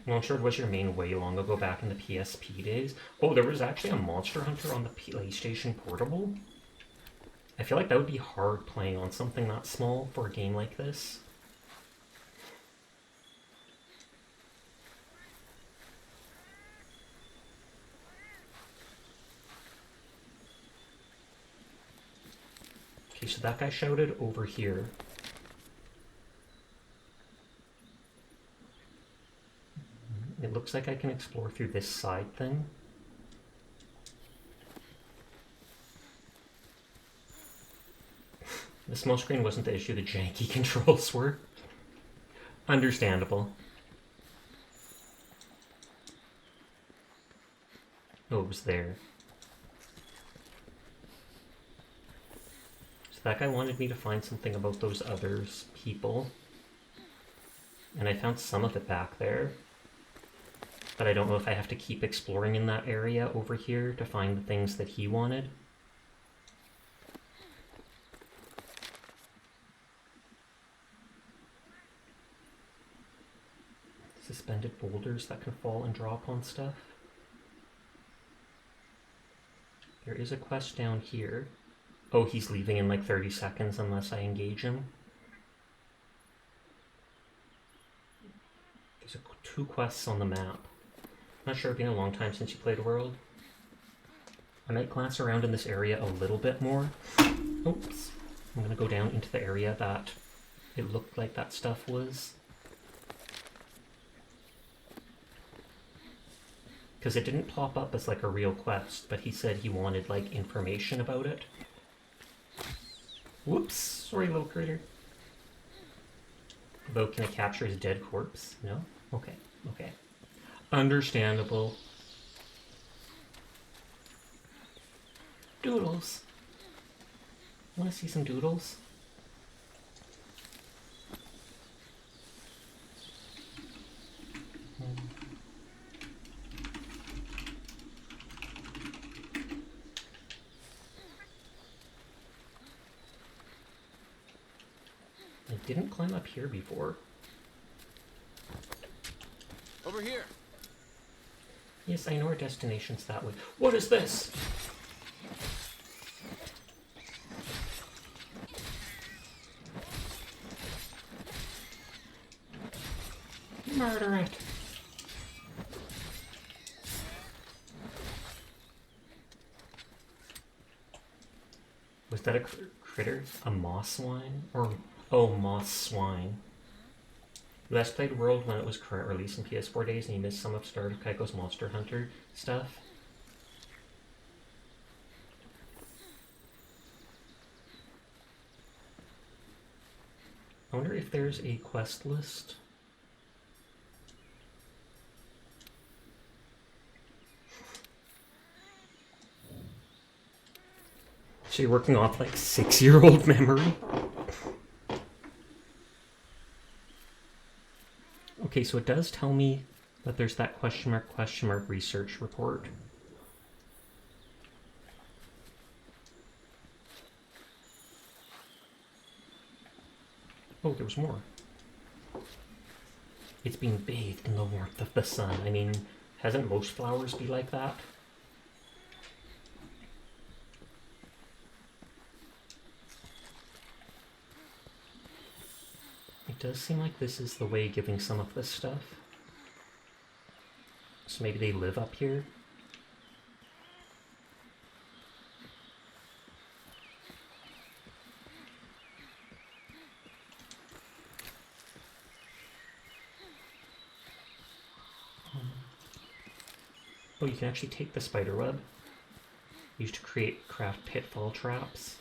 Launcher was your main way long ago back in the PSP days. Oh, there was actually a Monster Hunter on the PlayStation Portable. I feel like that would be hard playing on something that small for a game like this. Okay, so that guy shouted over here. It looks like I can explore through this side thing. The small screen wasn't the issue, the janky controls were. Understandable. Oh, it was there. So that guy wanted me to find something about those others people. And I found some of it back there. But I don't know if I have to keep exploring in that area over here to find the things that he wanted. Suspended boulders that can fall and drop on stuff. There is a quest down here. Oh, he's leaving in like 30 seconds unless I engage him. There's 2 quests on the map. Not sure, it's been a long time since you played World. I might glance around in this area a little bit more. Oops. I'm gonna go down into the area that it looked like that stuff was. Because it didn't pop up as like a real quest, but he said he wanted like information about it. Whoops, sorry little critter. Though, can I capture his dead corpse? No? Okay, okay. Understandable. Doodles. Want to see some doodles? I didn't climb up here before. Over here. Yes, I know our destination's that way. What is this? Murder it. Was that a critter? A moss swine? Or, oh, moss swine. You last played World when it was current release in PS4 days and you missed some of Start of Kaiko's Monster Hunter stuff. I wonder if there's a quest list. So you're working off like 6-year-old memory? Okay, so it does tell me that there's that question mark research report. Oh, there was more. It's being bathed in the warmth of the sun. I mean, hasn't most flowers be like that? It does seem like this is the way giving some of this stuff. So maybe they live up here? Oh, you can actually take the spider web used to craft pitfall traps.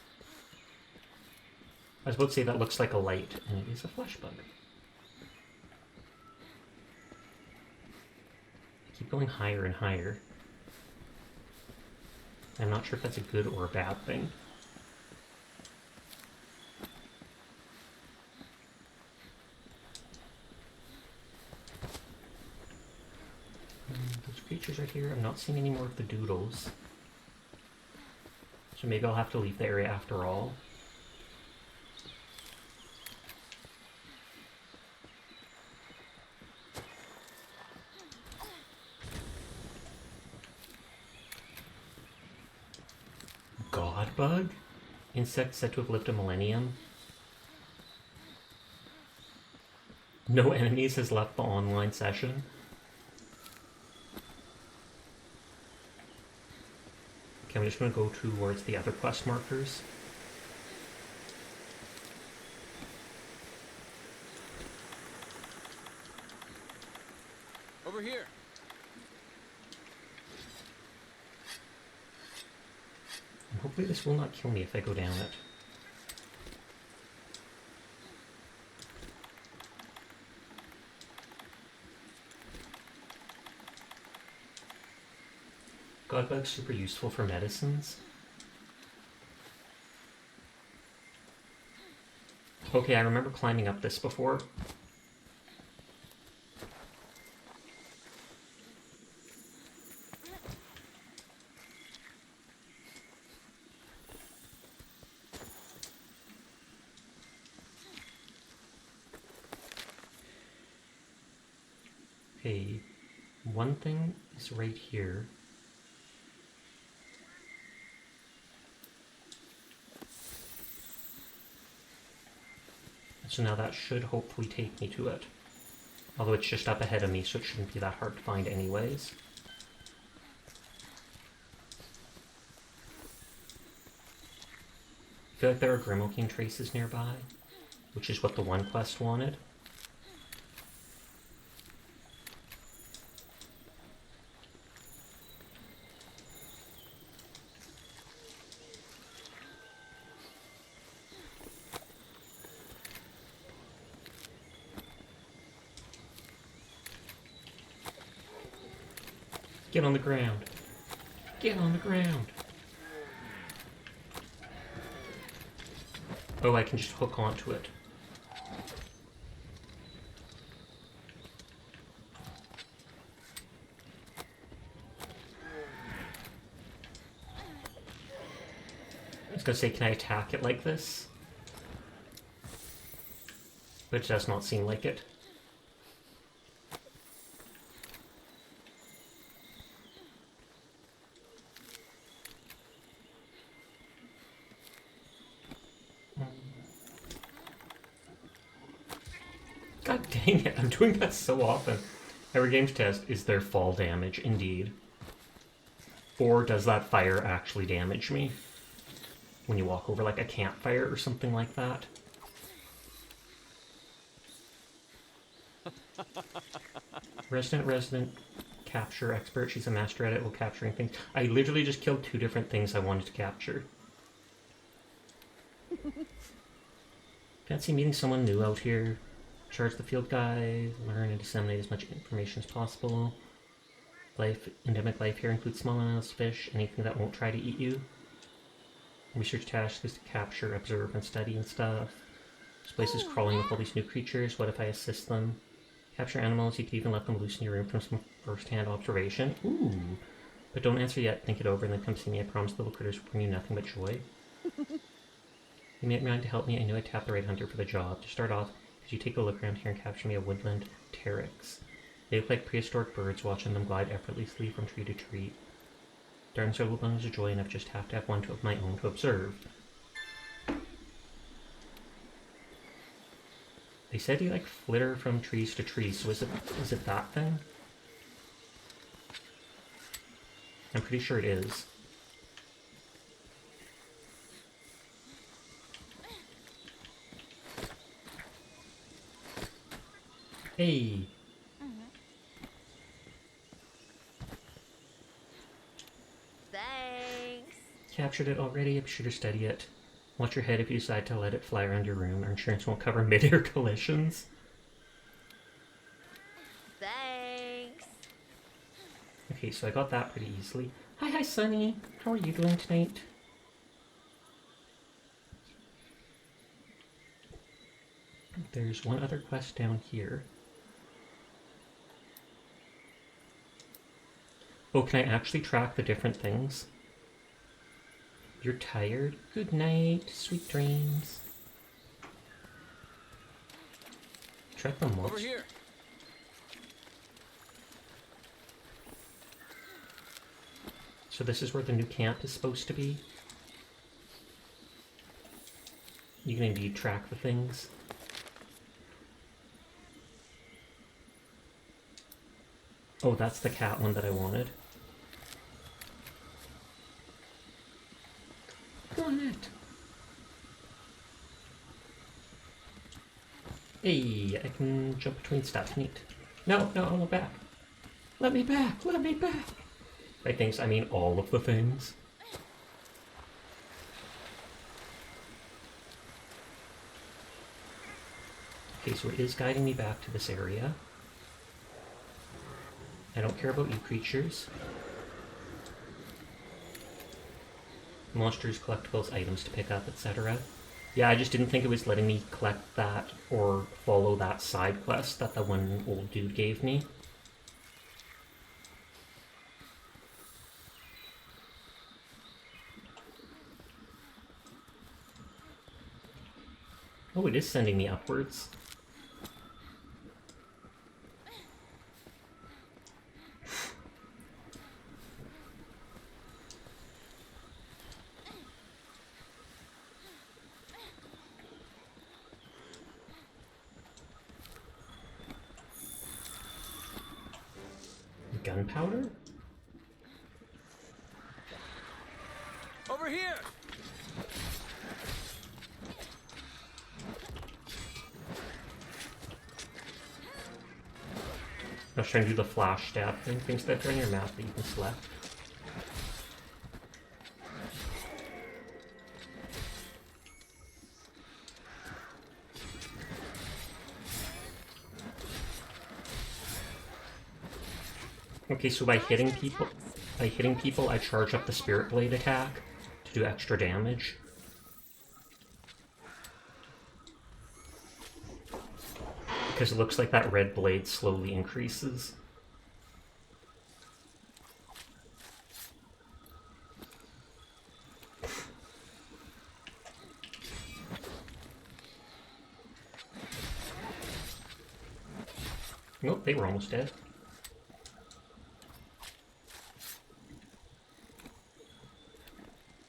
I was about to say that looks like a light, and it is a flesh bug. I keep going higher and higher. I'm not sure if that's a good or a bad thing. creatures right here. I'm not seeing any more of the doodles. So maybe I'll have to leave the area after all. God bug? Insect said to have lived a millennium. No enemies has left the online session. Okay, I'm just going to go towards the other quest markers. Over here. And hopefully this will not kill me if I go down it. Godbug's super useful for medicines. Okay, I remember climbing up this before. Okay, one thing is right here. So now that should hopefully take me to it. Although it's just up ahead of me, so it shouldn't be that hard to find anyways. I feel like there are Grimoking traces nearby, which is what the one quest wanted. Get on the ground. Get on the ground. Oh, I can just hook onto it. I was gonna say, can I attack it like this? But it does not seem like it. God dang it, I'm doing that so often. Every game's test, is there fall damage? Indeed. Or does that fire actually damage me? When you walk over like a campfire or something like that. Resident capture expert. She's a master at it while capturing things. I literally just killed 2 different things I wanted to capture. Fancy meeting someone new out here. Charge the field guide, learn and disseminate as much information as possible. Endemic life here includes small amounts of fish, anything that won't try to eat you. Research tasks is to capture, observe, and study and stuff. This place is crawling with all these new creatures. What if I assist them? Capture animals, you can even let them loose in your room from some first-hand observation. Ooh. But don't answer yet, think it over, and then come see me. I promise the little critters will bring you nothing but joy. You made mind to help me. I knew I'd tap the right hunter for the job. To start off, could you take a look around here and capture me a woodland pteryx? They look like prehistoric birds, watching them glide effortlessly from tree to tree. Darn several bones of joy, and I've just have to have one of my own to observe. They said you like flitter from trees to trees, so is it that thing? I'm pretty sure it is. Hey! Thanks. Captured it already, be sure to study it. Watch your head if you decide to let it fly around your room. Our insurance won't cover mid-air collisions. Thanks. Okay, so I got that pretty easily. Hi, Sunny! How are you doing tonight? There's one other quest down here. Oh, can I actually track the different things? You're tired? Good night, sweet dreams. Track them Over once. here. So this is where the new camp is supposed to be. You can indeed track the things. Oh, that's the cat one that I wanted. Darn it! Hey, I can jump between stuff. Neat. No, no, I want back. Let me back! Let me back! By things, I mean all of the things. Okay, so it is guiding me back to this area. I don't care about you creatures. Monsters, collectibles, items to pick up, etc. Yeah, I just didn't think it was letting me collect that or follow that side quest that the one old dude gave me. Oh, it is sending me upwards. Gunpowder? Over here. I was trying to do the flash stab thing. Things that are on your map that you can select. Okay, so by hitting people, I charge up the Spirit Blade attack to do extra damage. Because it looks like that red blade slowly increases. Nope, they were almost dead.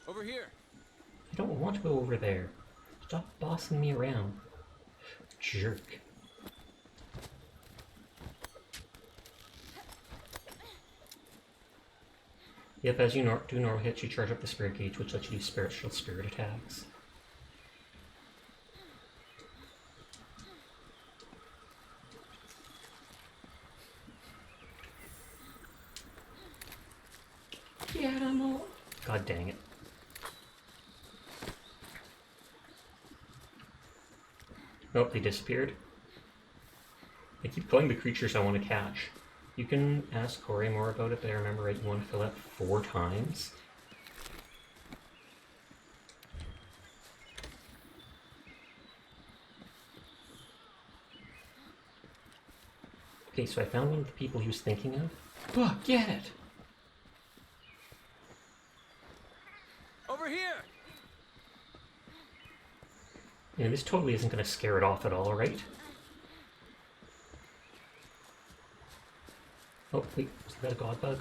Over here. I don't want to go over there. Stop bossing me around. Jerk. Yep, as you do normal hits, you charge up the spirit gauge, which lets you do spiritual spirit attacks. Get 'em all. God dang it. Nope, they disappeared. I keep killing the creatures I want to catch. You can ask Corey more about it, but I remember right, you want to fill it 4 times. Okay, so I found one of the people he was thinking of. Oh, get it! Over here. You know, this totally isn't going to scare it off at all, right? Oh, wait, is that a god bug?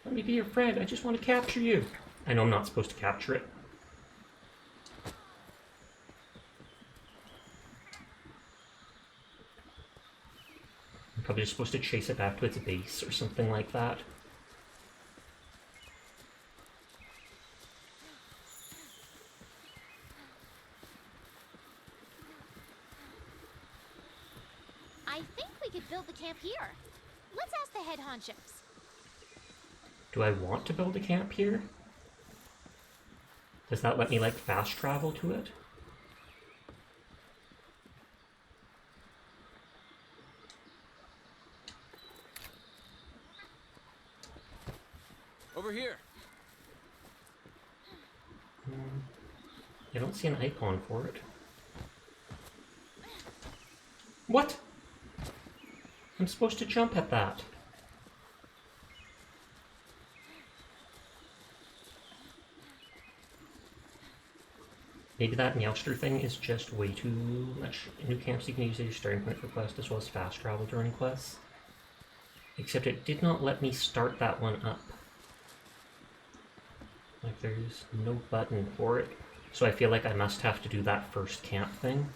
Let me be your friend, I just want to capture you! I know I'm not supposed to capture it. I'm probably just supposed to chase it back to its base or something like that. I think we could build the camp here. Let's ask the head honchos. Do I want to build a camp here? Does that let me, like, fast travel to it? Over here. I don't see an icon for it. What? I'm supposed to jump at that. Maybe that Meowster thing is just way too much. New camps you can use as your starting point for quests as well as fast travel during quests. Except it did not let me start that one up. Like there's no button for it. So I feel like I must have to do that first camp thing.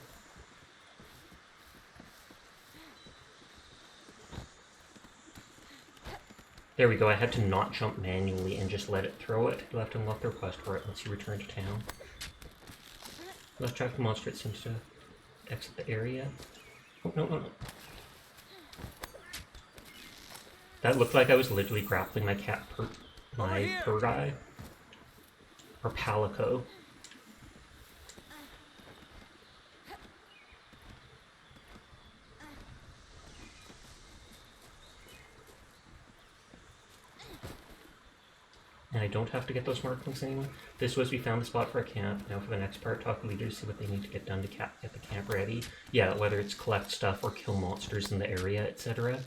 There we go, I had to not jump manually and just let it throw it. You'll have to unlock the request for it once you return to town. Let's track the monster, it seems to exit the area. Oh, no. That looked like I was literally grappling my cat my Purgai. Or Palico. And I don't have to get those markings anymore. This was we found the spot for a camp. Now for the next part, talk to leaders, see what they need to get done to get the camp ready. Yeah, whether it's collect stuff or kill monsters in the area, etc.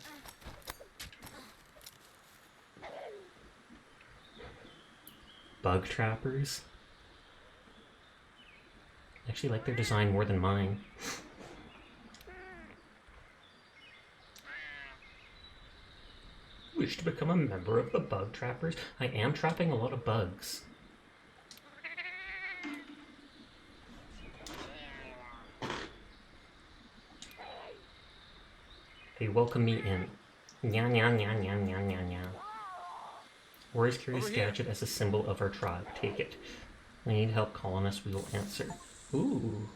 Bug trappers. I actually like their design more than mine. Wish to become a member of the bug trappers? I am trapping a lot of bugs. They welcome me in. Nya nya nya nya nya nya nya. Warrior's Curious Gadget as a symbol of our tribe. Take it. We need help calling us, we will answer. Ooh.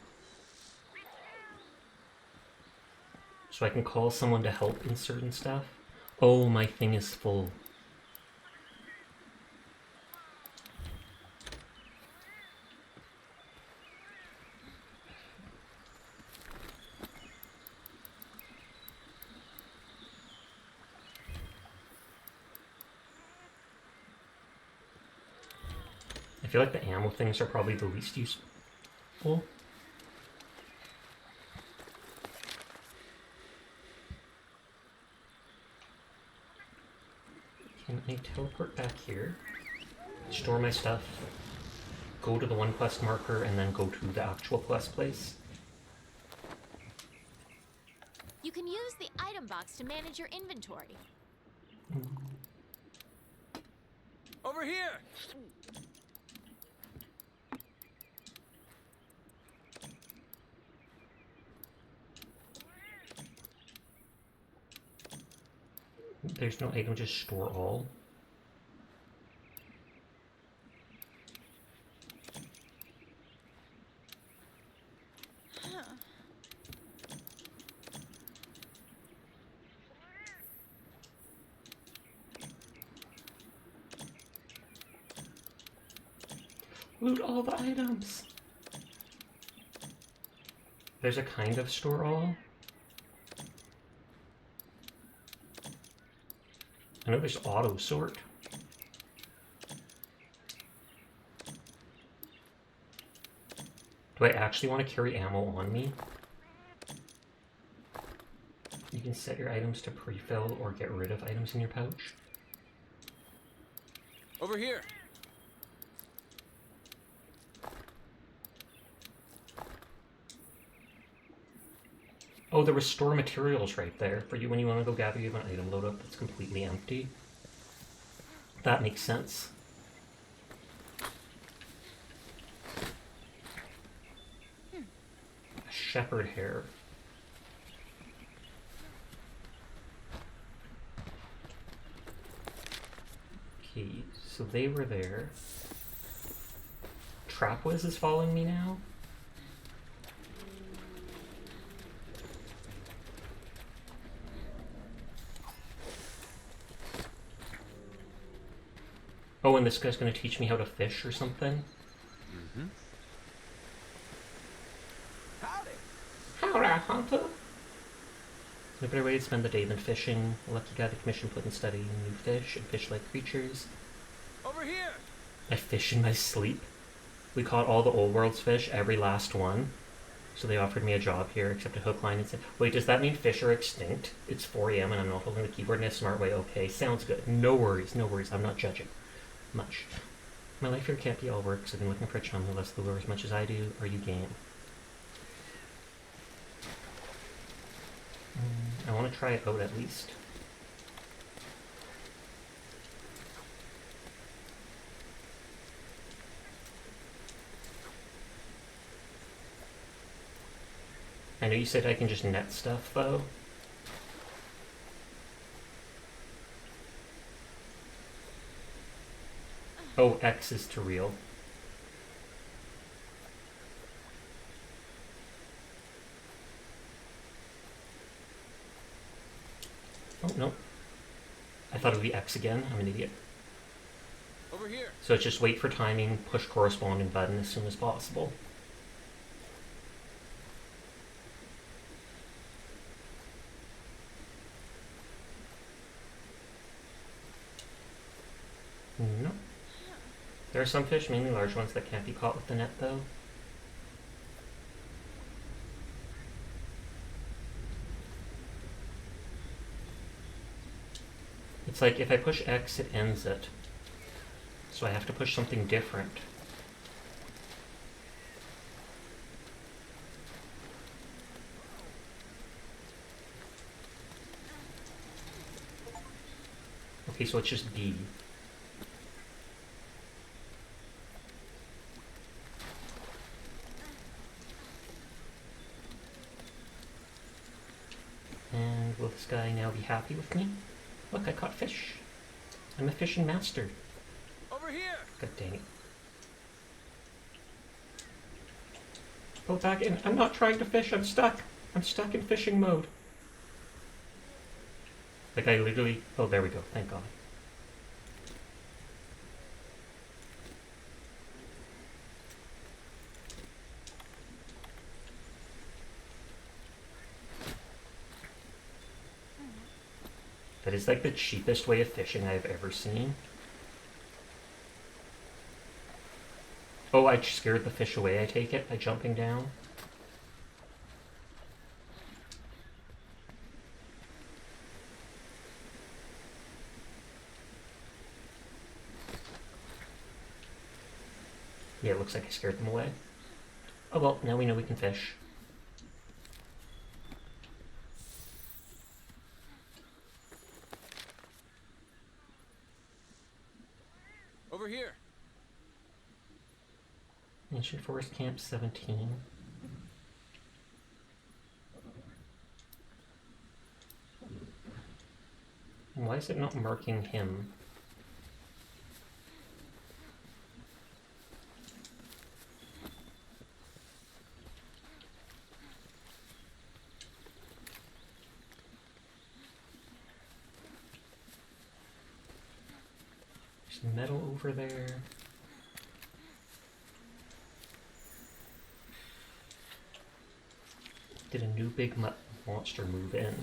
So I can call someone to help in certain stuff? Oh, my thing is full. I feel like the ammo things are probably the least useful. Can I teleport back here? Store my stuff, go to the one quest marker, and then go to the actual quest place? You can use the item box to manage your inventory. Over here! There's no item, just store all. Loot all the items! There's a kind of store all. I know there's auto sort. Do I actually want to carry ammo on me? You can set your items to pre-fill or get rid of items in your pouch. Over here! Oh, there was store materials right there for you when you want to go gather you have an item load up that's completely empty. That makes sense. A shepherd hair. Okay, so they were there. Trapwiz is following me now? Oh, and this guy's gonna teach me how to fish or something? Mm-hmm. Howdy. Howdy, hunter! No better way to spend the day than fishing. A lucky guy the commission put in studying new fish and fish-like creatures. Over here! I fish in my sleep. We caught all the old world's fish, every last one. So they offered me a job here, except a hook line and said, wait, does that mean fish are extinct? It's 4 a.m. and I'm not holding the keyboard in a smart way. Okay, sounds good. No worries, no worries. I'm not judging. Much. My life here can't be all work, so I've been looking for a chum who loves the lure as much as I do. Are you game? I want to try it out at least. I know you said I can just net stuff, though. Oh, X is to reel. Oh, no. I thought it would be X again. I'm an idiot. Over here. So it's just wait for timing, push corresponding button as soon as possible. No. There are some fish, mainly large ones, that can't be caught with the net, though. It's like if I push X, it ends it. So I have to push something different. Okay, so it's just B. And will this guy now be happy with me? Look, I caught fish. I'm a fishing master. Over here. God dang it. Go back in. I'm not trying to fish. I'm stuck. I'm stuck in fishing mode. Like I literally... Oh, there we go. Thank God. That is like the cheapest way of fishing I've ever seen. Oh, I scared the fish away, I take it, by jumping down. Yeah, it looks like I scared them away. Oh well, now we know we can fish. Over here. Ancient Forest Camp 17. Why is it not marking him? There's metal over there. Did a new big monster move in?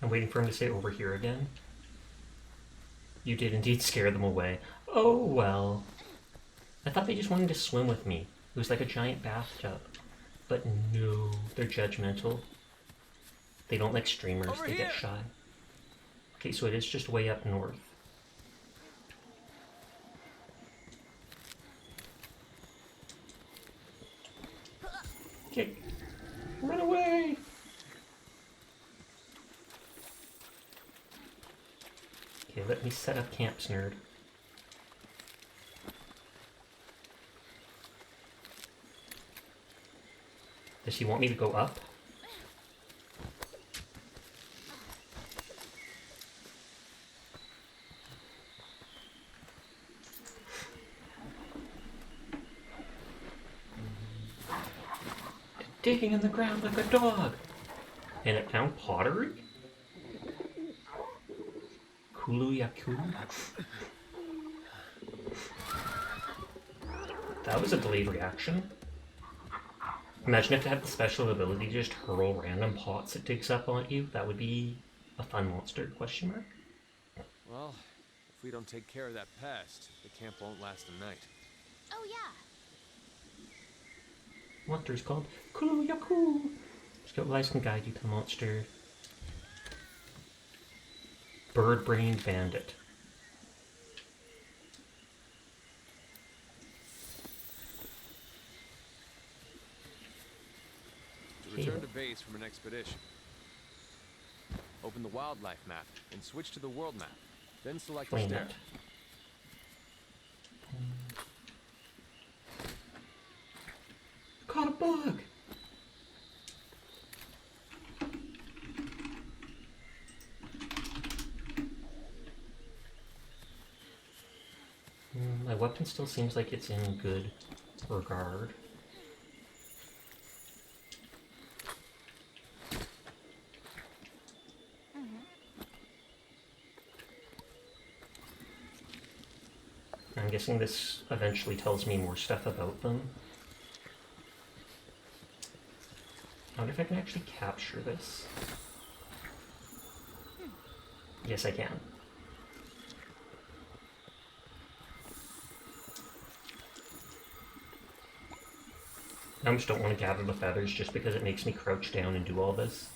I'm waiting for him to say over here again. You did indeed scare them away. Oh well. I thought they just wanted to swim with me. It was like a giant bathtub. But no, they're judgmental. They don't like streamers, Over they here. get shy. Okay, so it is just way up north. Okay, run away! Okay, let me set up camps, nerd. Does he want me to go up? Digging in the ground like a dog. And it found pottery? Kulu Yaku? That was a delayed reaction. Imagine if it had the special ability to just hurl random pots it digs up on you. That would be a fun monster, question mark. Well, if we don't take care of that pest, the camp won't last a night. Oh, yeah. Monster's called Kuluyaku. Scout Ryse can guide you to the monster. Bird Brain Bandit. To return to base from an expedition, open the wildlife map and switch to the world map. Then select the Explain stair. that. Caught a bug! My weapon still seems like it's in good regard. I'm guessing this eventually tells me more stuff about them. I wonder if I can actually capture this. Yes, I can. I just don't want to gather the feathers just because it makes me crouch down and do all this.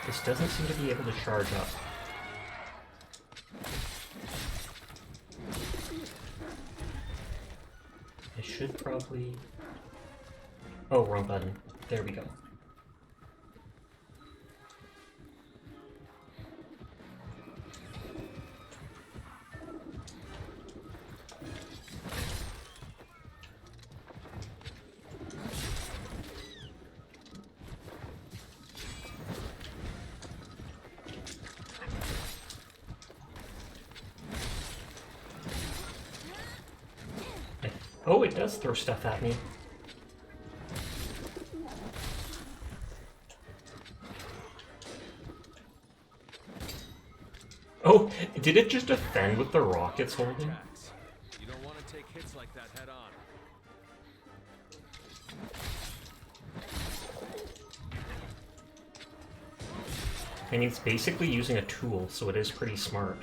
This doesn't seem to be able to charge up. I should probably... Oh, wrong button. There we go. Oh, it does throw stuff at me. Oh, did it just offend with the rock it's holding? Tracks. You don't want to take hits like that head on. I mean, it's basically using a tool, so it is pretty smart.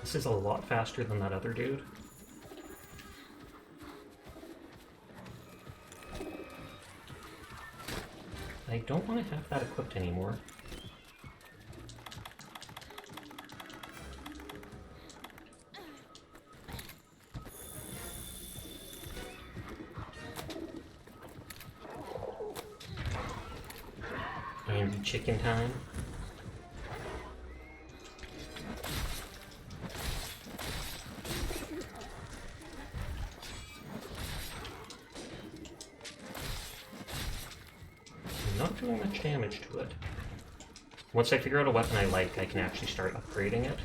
This is a lot faster than that other dude. I don't want to have that equipped anymore. And chicken time. Not doing much damage to it. Once I figure out a weapon I like, I can actually start upgrading it.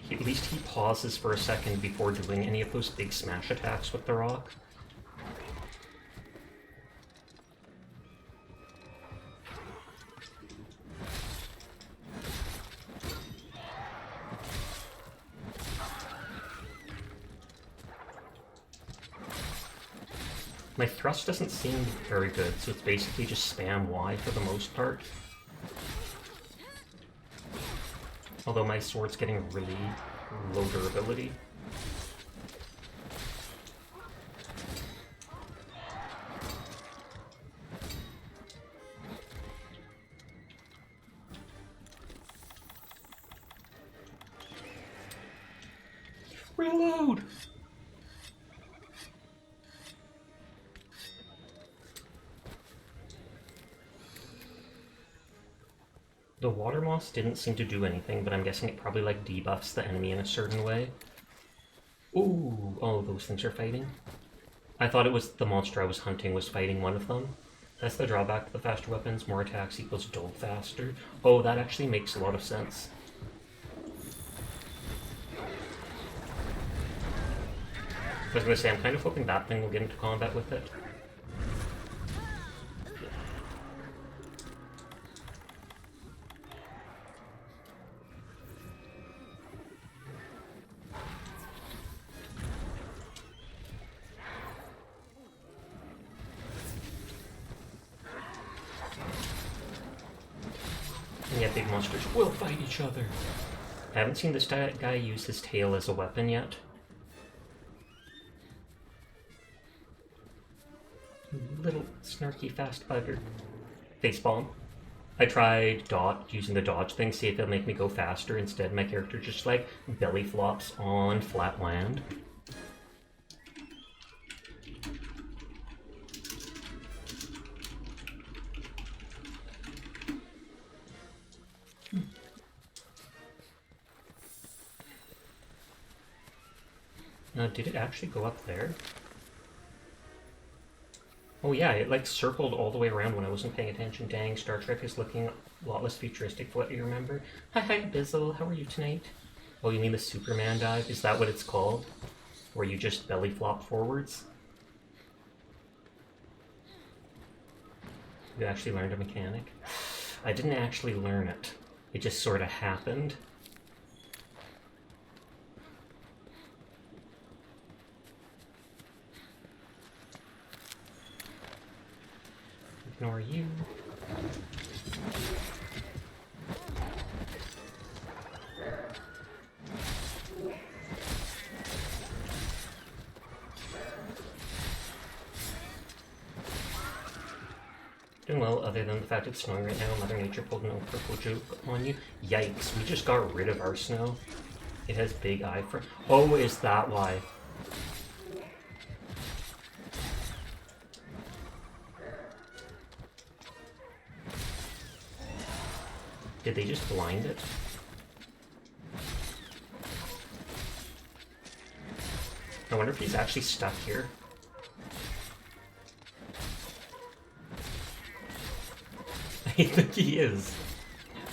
At least he pauses for a second before doing any of those big smash attacks with the rock. My thrust doesn't seem very good, so it's basically just spam Y for the most part. Although my sword's getting really low durability. Reload! The water moss didn't seem to do anything, but I'm guessing it probably like debuffs the enemy in a certain way. Ooh, oh, those things are fighting. I thought it was the monster I was hunting was fighting one of them. That's the drawback to the faster weapons. More attacks equals dulled faster. Oh, that actually makes a lot of sense. I was going to say, I'm kind of hoping that thing will get into combat with it. And yeah, big monsters will fight each other. I haven't seen this guy use his tail as a weapon yet. Little snarky fast bugger. Facepalm. I tried using the dodge thing, see if it'll make me go faster. Instead, my character just like belly flops on flat land. Now, did it actually go up there? Oh yeah, it like circled all the way around when I wasn't paying attention. Dang, Star Trek is looking a lot less futuristic for what you remember. Hi, Bizzle, how are you tonight? Oh, you mean the Superman dive? Is that what it's called? Where you just belly flop forwards? You actually learned a mechanic? I didn't actually learn it. It just sort of happened. Ignore you. Doing well, other than the fact it's snowing right now. Mother Nature pulled no purple joke on you. Yikes, we just got rid of our snow. It has big eye for— Oh, is that why? Did they just blind it? I wonder if he's actually stuck here. I think he is.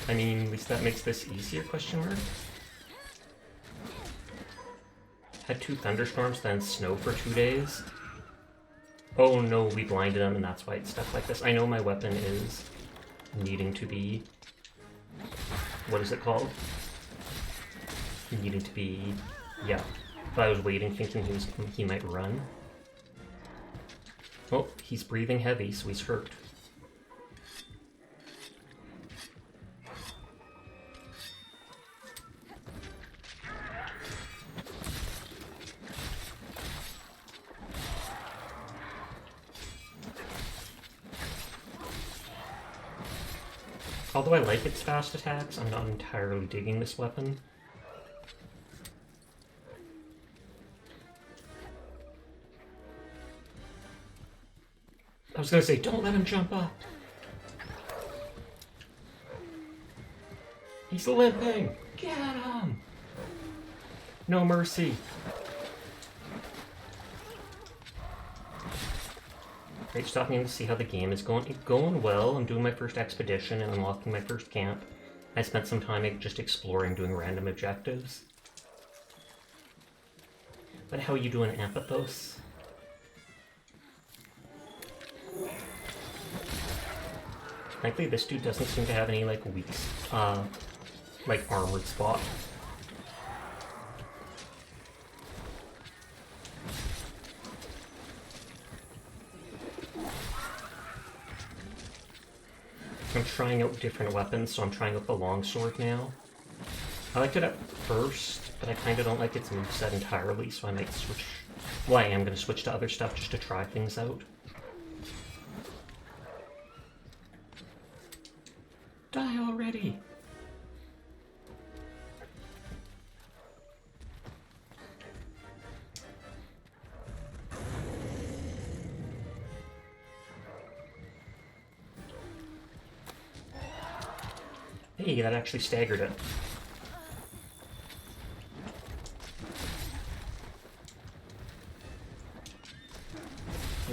I mean, at least that makes this easier, question mark? Had 2 thunderstorms, then snow for 2 days. Oh no, we blinded him and that's why it's stuck like this. I know my weapon is needing to be— what is it called? Needing to be— yeah. But I was waiting thinking he might run. Oh, he's breathing heavy, so he's hurt. Although I like its fast attacks, I'm not entirely digging this weapon. I was gonna say, don't let him jump up! He's limping! Get him! No mercy! Great, stopping to see how the game is going. It's going well. I'm doing my first expedition and unlocking my first camp. I spent some time just exploring, doing random objectives. But how are you doing, Apathos? Frankly, this dude doesn't seem to have any, like, weak, like, armored spot. I'm trying out different weapons, so I'm trying out the longsword now. I liked it at first, but I kind of don't like its moveset entirely, so I might switch— well, I am going to switch to other stuff just to try things out. Die already! Hey, that actually staggered it.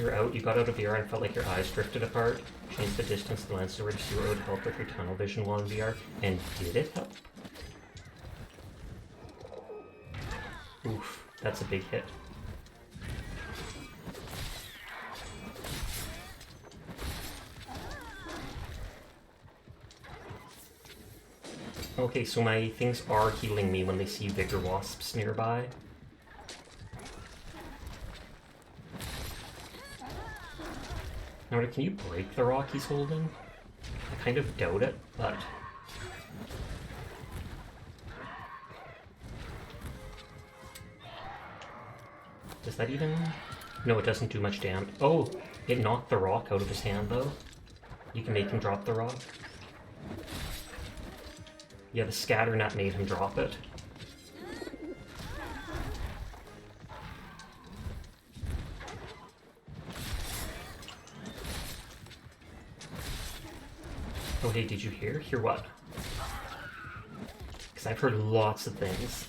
you're out, you got out of VR and felt like your eyes drifted apart. Changed the distance the lens over to see what would help with your tunnel vision while in VR. And did it help? Oof, that's a big hit. Okay, so my things are healing me when they see vigor wasps nearby. Now, can you break the rock he's holding? I kind of doubt it, but... Does that even... No, it doesn't do much damage. Oh, it knocked the rock out of his hand, though. You can make him drop the rock. Yeah, the scatter net made him drop it. Oh, hey, did you hear? Hear what? Because I've heard lots of things.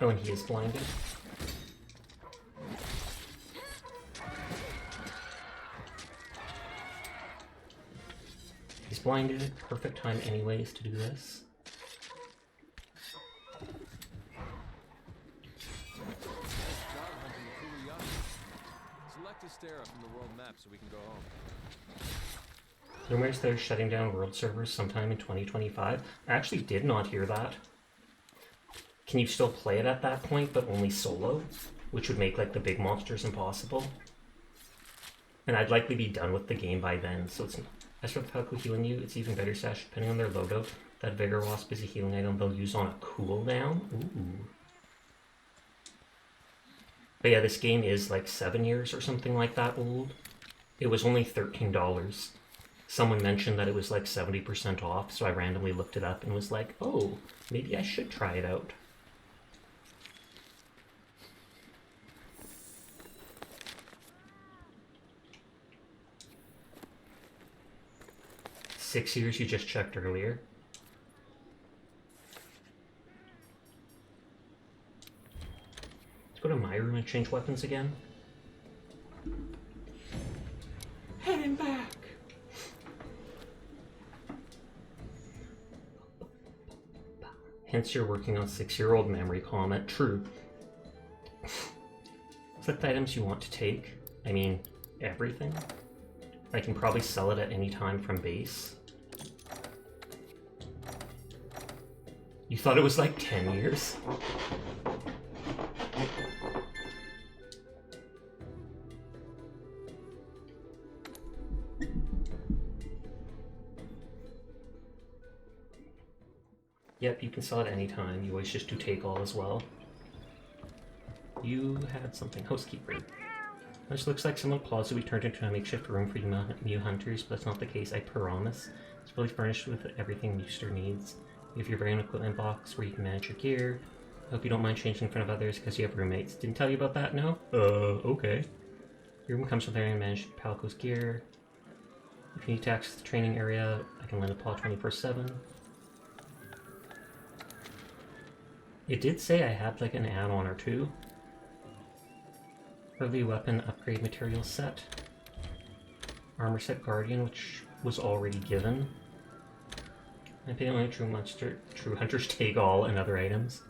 Oh, and he is blinded. He's blinded. Perfect time anyways to do this. Select Astera from the world map so we can go home. Rumors they're shutting down world servers sometime in 2025. I actually did not hear that. Can you still play it at that point, but only solo? Which would make, like, the big monsters impossible. And I'd likely be done with the game by then, so it's... As for the Falco healing you, it's even better stash depending on their logo. That Vigor Wasp is a healing item they'll use on a cooldown. Ooh. But yeah, this game is like 7 years or something like that old. It was only $13. Someone mentioned that it was like 70% off, so I randomly looked it up and was like, oh, maybe I should try it out. Six years you just checked earlier. Let's go to my room and change weapons again. Heading back! Hence you're working on 6-year-old memory comment. True. Select items you want to take. I mean, everything. I can probably sell it at any time from base. You thought it was like 10 years? Yep, you can sell it any time. You always just do take all as well. You had something. Housekeeper. This looks like someone plausibly turned into a makeshift room for you Mew hunters, but that's not the case, I promise. It's fully furnished with everything Mewster needs. You have your very own equipment box where you can manage your gear. I hope you don't mind changing in front of others because you have roommates. Didn't tell you about that, no? Okay. Your room comes with very managed Palco's gear. If you need to access the training area, I can lend a paw 24/7. It did say I had like an add-on or two. Early weapon upgrade material set. Armor set Guardian, which was already given. I pay only true hunters take all and other items.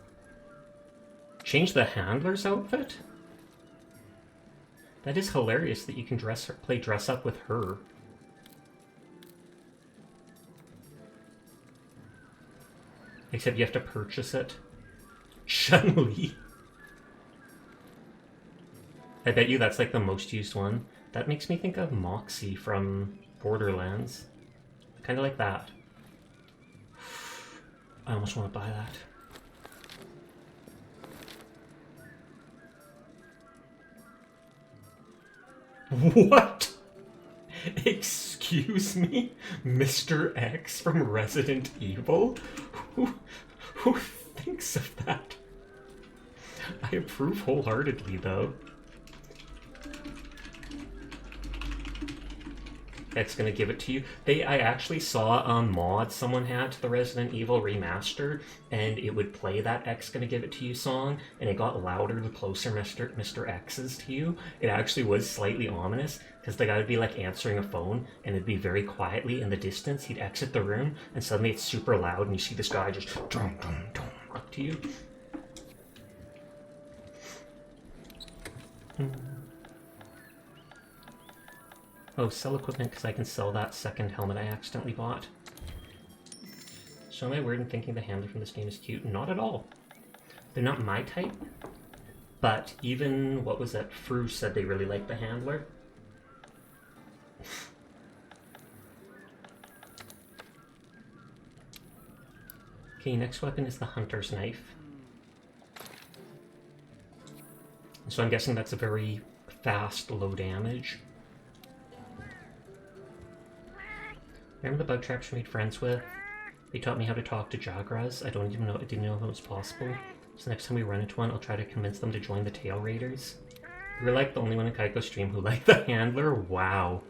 Change the handler's outfit? That is hilarious that you can play dress up with her. Except you have to purchase it. Chun-Li. I bet you that's like the most used one. That makes me think of Moxie from Borderlands. Kind of like that. I almost want to buy that. What? Excuse me? Mr. X from Resident Evil? Who thinks of that? I approve wholeheartedly, though. X gonna give it to you. I actually saw a mod someone had to the Resident Evil remaster, and it would play that X gonna give it to you song, and it got louder the closer Mr. X is to you. It actually was slightly ominous, because the guy would be like answering a phone, and it'd be very quietly in the distance. He'd exit the room, and suddenly it's super loud, and you see this guy just dum dum dum up to you. Oh, sell equipment because I can sell that second helmet I accidentally bought. So am I weird in thinking the handler from this game is cute? Not at all. They're not my type, but even, what was that, Fru said they really liked the handler. Okay, next weapon is the hunter's knife. So I'm guessing that's a very fast, low damage. Remember the bug traps you made friends with? They taught me how to talk to Jagras. I didn't know if it was possible. So next time we run into one, I'll try to convince them to join the Tail Raiders. You're like the only one in Kaiko's stream who liked the handler? Wow.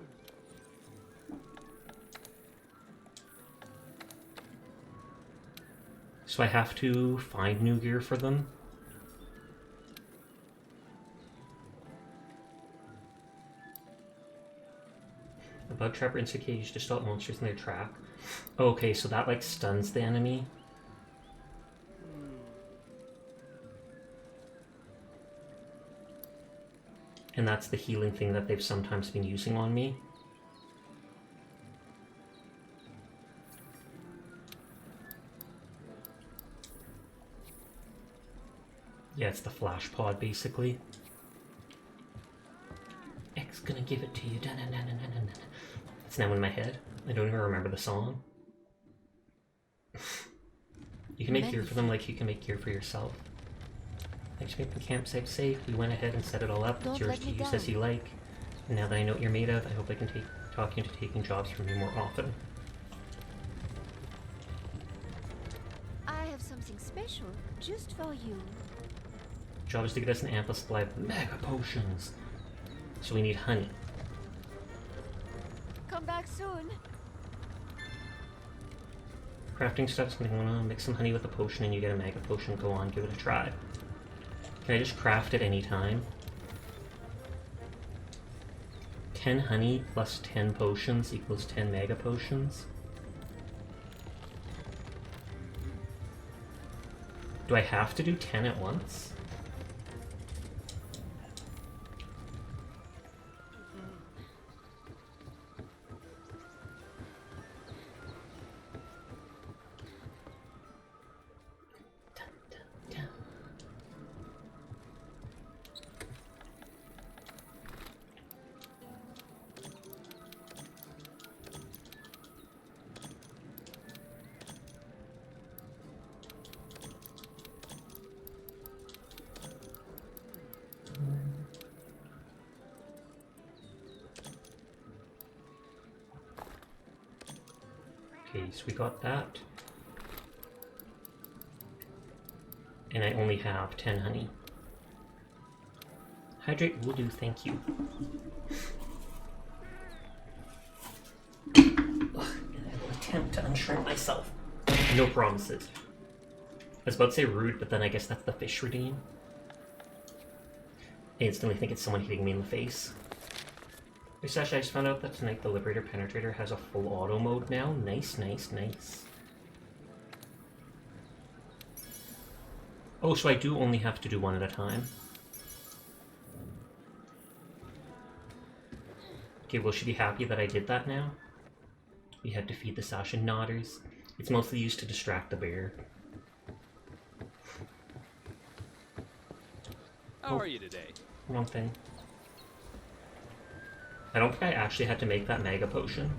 So I have to find new gear for them. A bug trapper inside cage to stop monsters in their track. Okay, so that like stuns the enemy. And that's the healing thing that they've sometimes been using on me. Yeah, it's the flash pod basically. X gonna give it to you. It's now in my head. I don't even remember the song. You can make gear for them like you can make gear for yourself. Thanks for making the campsite safe. We went ahead and set it all up. It's yours to use as you like. And now that I know what you're made of, I hope I can talk you into taking jobs from you more often. I have something special just for you. Job is to get us an ample supply of mega potions. So we need honey. Come back soon. Crafting stuff's going on. Mix some honey with a potion and you get a mega potion. Go on, give it a try. Can I just craft at any time? 10 honey plus 10 potions equals 10 mega potions. Do I have to do 10 at once? Okay, so we got that. And I only have 10 honey. Hydrate will do, thank you. Ugh, I will attempt to unshrink myself. No promises. I was about to say rude, but then I guess that's the fish routine. I instantly think it's someone hitting me in the face. Sash, I just found out that tonight the Liberator Penetrator has a full auto mode now. Nice, nice, nice. Oh, so I do only have to do one at a time. Okay, will she be happy that I did that now? We had to feed the Sasha Nodders. It's mostly used to distract the bear. How are you today? Wrong thing. I don't think I actually had to make that mega potion.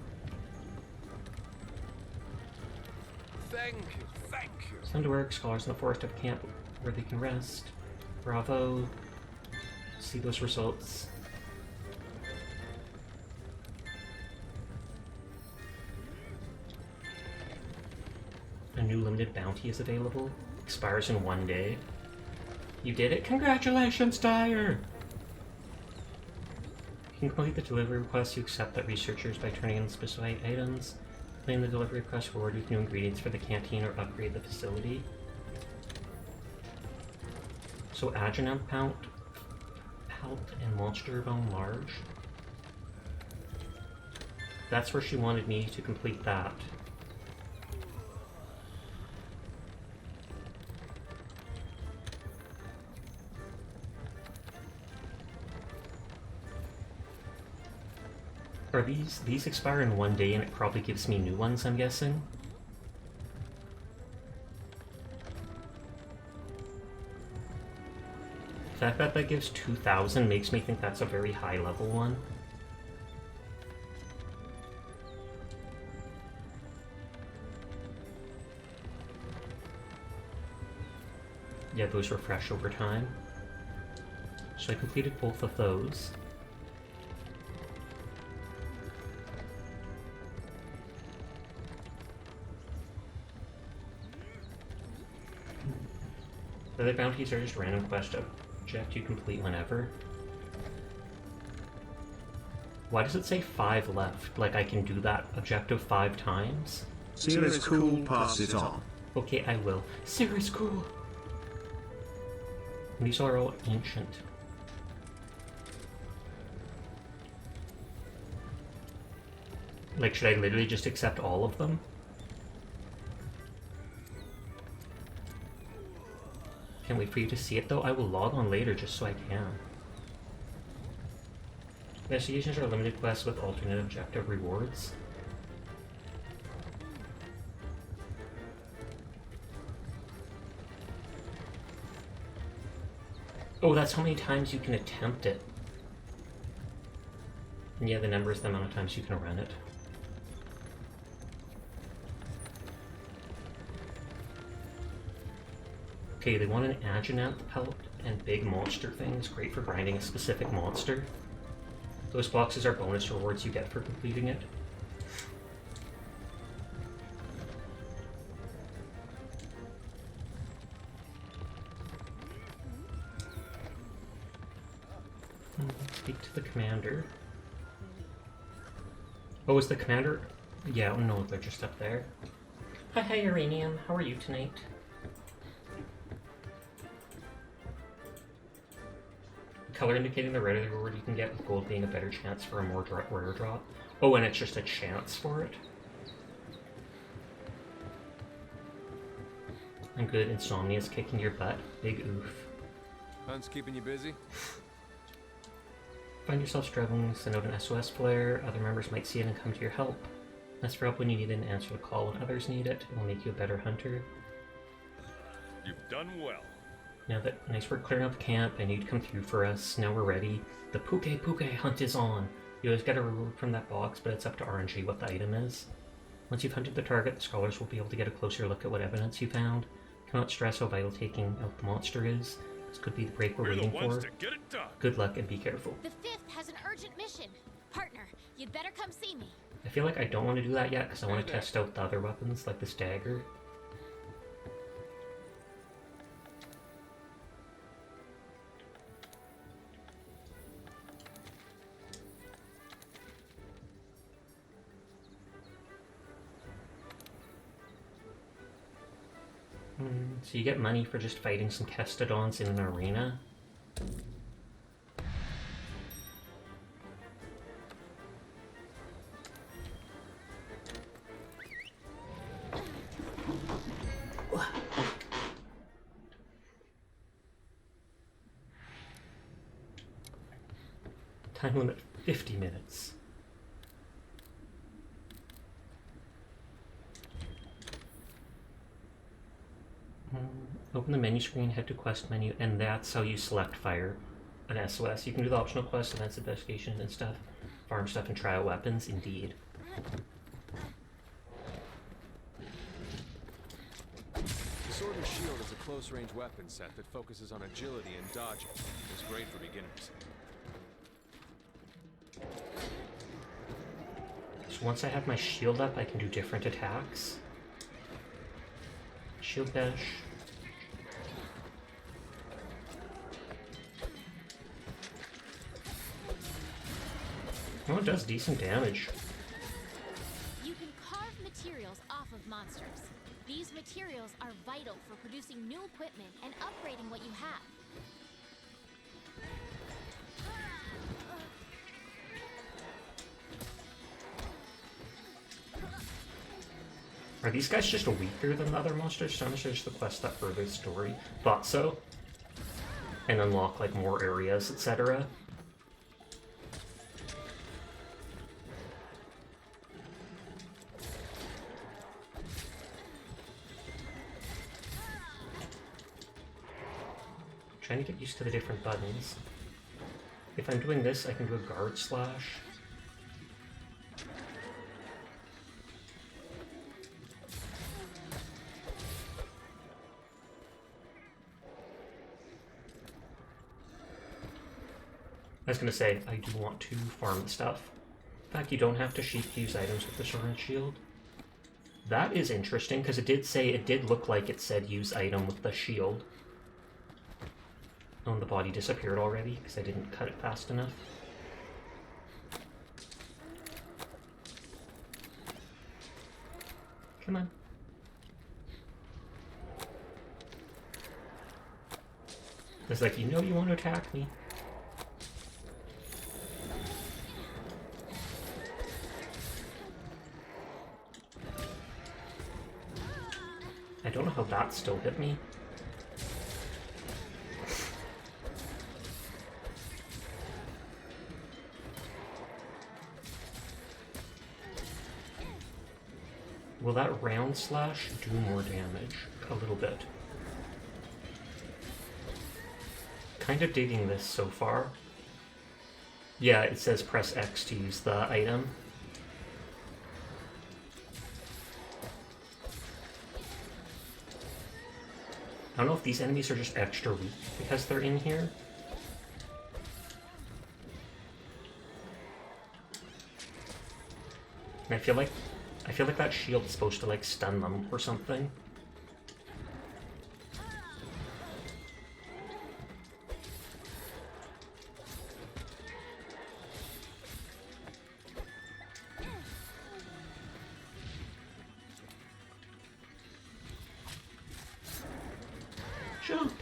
Thank you, thank you. It's time to work. Scholars in the forest have a camp where they can rest. Bravo. See those results. A new limited bounty is available. Expires in 1 day. You did it? Congratulations, Dyer! You can complete the delivery request. You accept that researchers by turning in specified items. Claim the delivery request, reward with new ingredients for the canteen, or upgrade the facility. So Adjunant Pelt and Monster Bone Large. That's where she wanted me to complete that. Are these expire in one day and it probably gives me new ones, I'm guessing? The fact that that gives 2,000 makes me think that's a very high level one. Yeah, those refresh over time. So I completed both of those. The other bounties are just random quest object you complete whenever. Why does it say 5 left? Like I can do that objective 5 times? Sarah's cool, pass it on. Okay, I will. Sarah's cool! These are all ancient. Like, should I literally just accept all of them? Can't wait for you to see it though. I will log on later just so I can. Investigations are limited quests with alternate objective rewards. Oh, that's how many times you can attempt it. And yeah, the number is the amount of times you can run it. Okay, they want an Adjunant Pelt and big monster things, great for grinding a specific monster. Those boxes are bonus rewards you get for completing it. Speak to the commander. Oh, is the commander? Yeah, oh no, they're just up there. Hi, Uranium. How are you tonight? Color indicating the rate of the reward you can get, with gold being a better chance for a more rare drop. Oh, and it's just a chance for it. I'm good. Insomnia's kicking your butt. Big oof. Hunt's keeping you busy? Find yourself struggling, send out an SOS flare. Other members might see it and come to your help. Ask for help when you need it and answer the call when others need it. It will make you a better hunter. You've done well. Now that nice work clearing out the camp, I need you to come through for us. Now we're ready. The Puke hunt is on. You always get a reward from that box, but it's up to RNG what the item is. Once you've hunted the target, the scholars will be able to get a closer look at what evidence you found. Cannot stress how vital taking out the monster is. This could be the break we're waiting for. To get it done. Good luck and be careful. The 5th has an urgent mission. Partner, you'd better come see me. I feel like I don't want to do that yet because I want to test out the other weapons, like this dagger. So you get money for just fighting some Kestodons in an arena. Time limit 50 minutes. Open the menu screen, head to quest menu, and that's how you select fire an SOS. You can do the optional quests, events, investigations, and stuff, farm stuff, and try out weapons, indeed. The Sword and Shield is a close-range weapon set that focuses on agility and dodging. It's great for beginners. So once I have my shield up, I can do different attacks. Shield bash. Oh, it does decent damage. You can carve materials off of monsters. These materials are vital for producing new equipment and upgrading what you have. Are these guys just weaker than the other monsters? So I'm sure it's the quest that further the story. Thought so. And unlock like more areas, etc. Trying to get used to the different buttons. If I'm doing this, I can do a guard slash. I was gonna say, I do want to farm the stuff. In fact, you don't have to sheep to use items with the sword and shield. That is interesting, because it did look like it said use item with the shield. Oh, and the body disappeared already, because I didn't cut it fast enough. Come on. It's like, you know you want to attack me. I don't know how that still hit me. Will that round slash do more damage? A little bit. Kind of digging this so far. Yeah, it says press X to use the item. I don't know if these enemies are just extra weak because they're in here. And I feel like that shield is supposed to like stun them or something. Jump!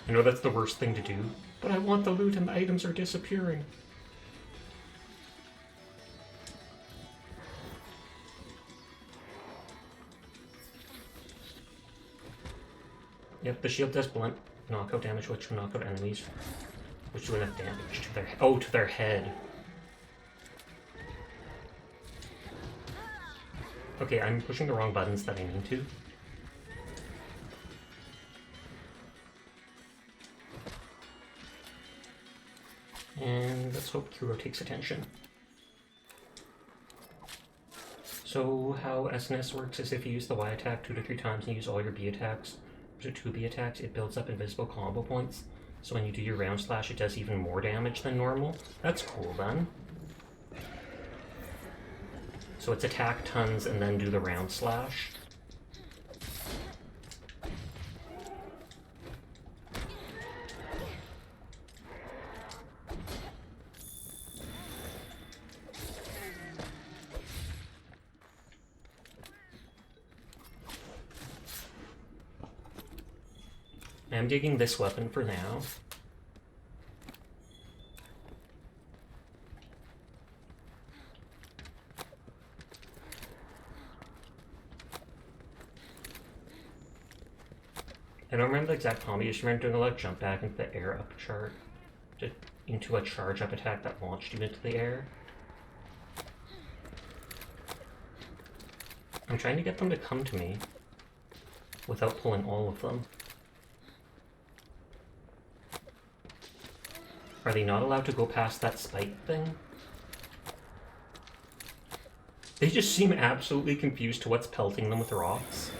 I know that's the worst thing to do, but I want the loot and the items are disappearing. Yep, the shield does blunt knockout damage, which will knock out enemies, which do enough damage to their head. Okay, I'm pushing the wrong buttons that I need to. And let's hope Kuro takes attention. So how SNS works is if you use the Y attack 2 to 3 times and use all your B attacks, or 2 B attacks, it builds up invisible combo points. So when you do your round slash, it does even more damage than normal. That's cool then. So it's attack tons and then do the round slash. I'm digging this weapon for now. I don't remember the exact combo, you just remember doing a lot of jump back into the air up charge, into a charge up attack that launched you into the air. I'm trying to get them to come to me without pulling all of them. Are they not allowed to go past that spike thing? They just seem absolutely confused to what's pelting them with rocks.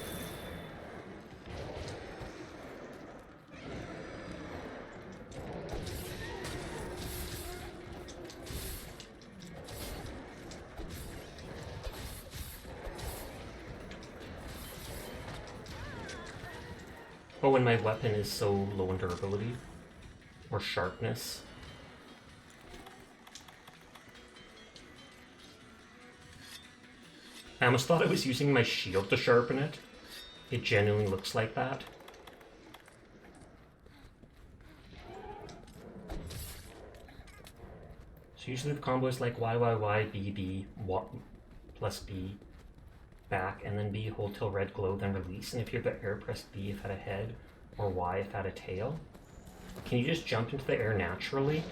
Oh, and my weapon is so low in durability. Or sharpness. I almost thought I was using my shield to sharpen it. It genuinely looks like that. So usually the combo is like Y, B, B, plus B, back, and then B, hold till red glow, then release. And if you're the air, press B if at a head, or Y if at a tail. Can you just jump into the air naturally?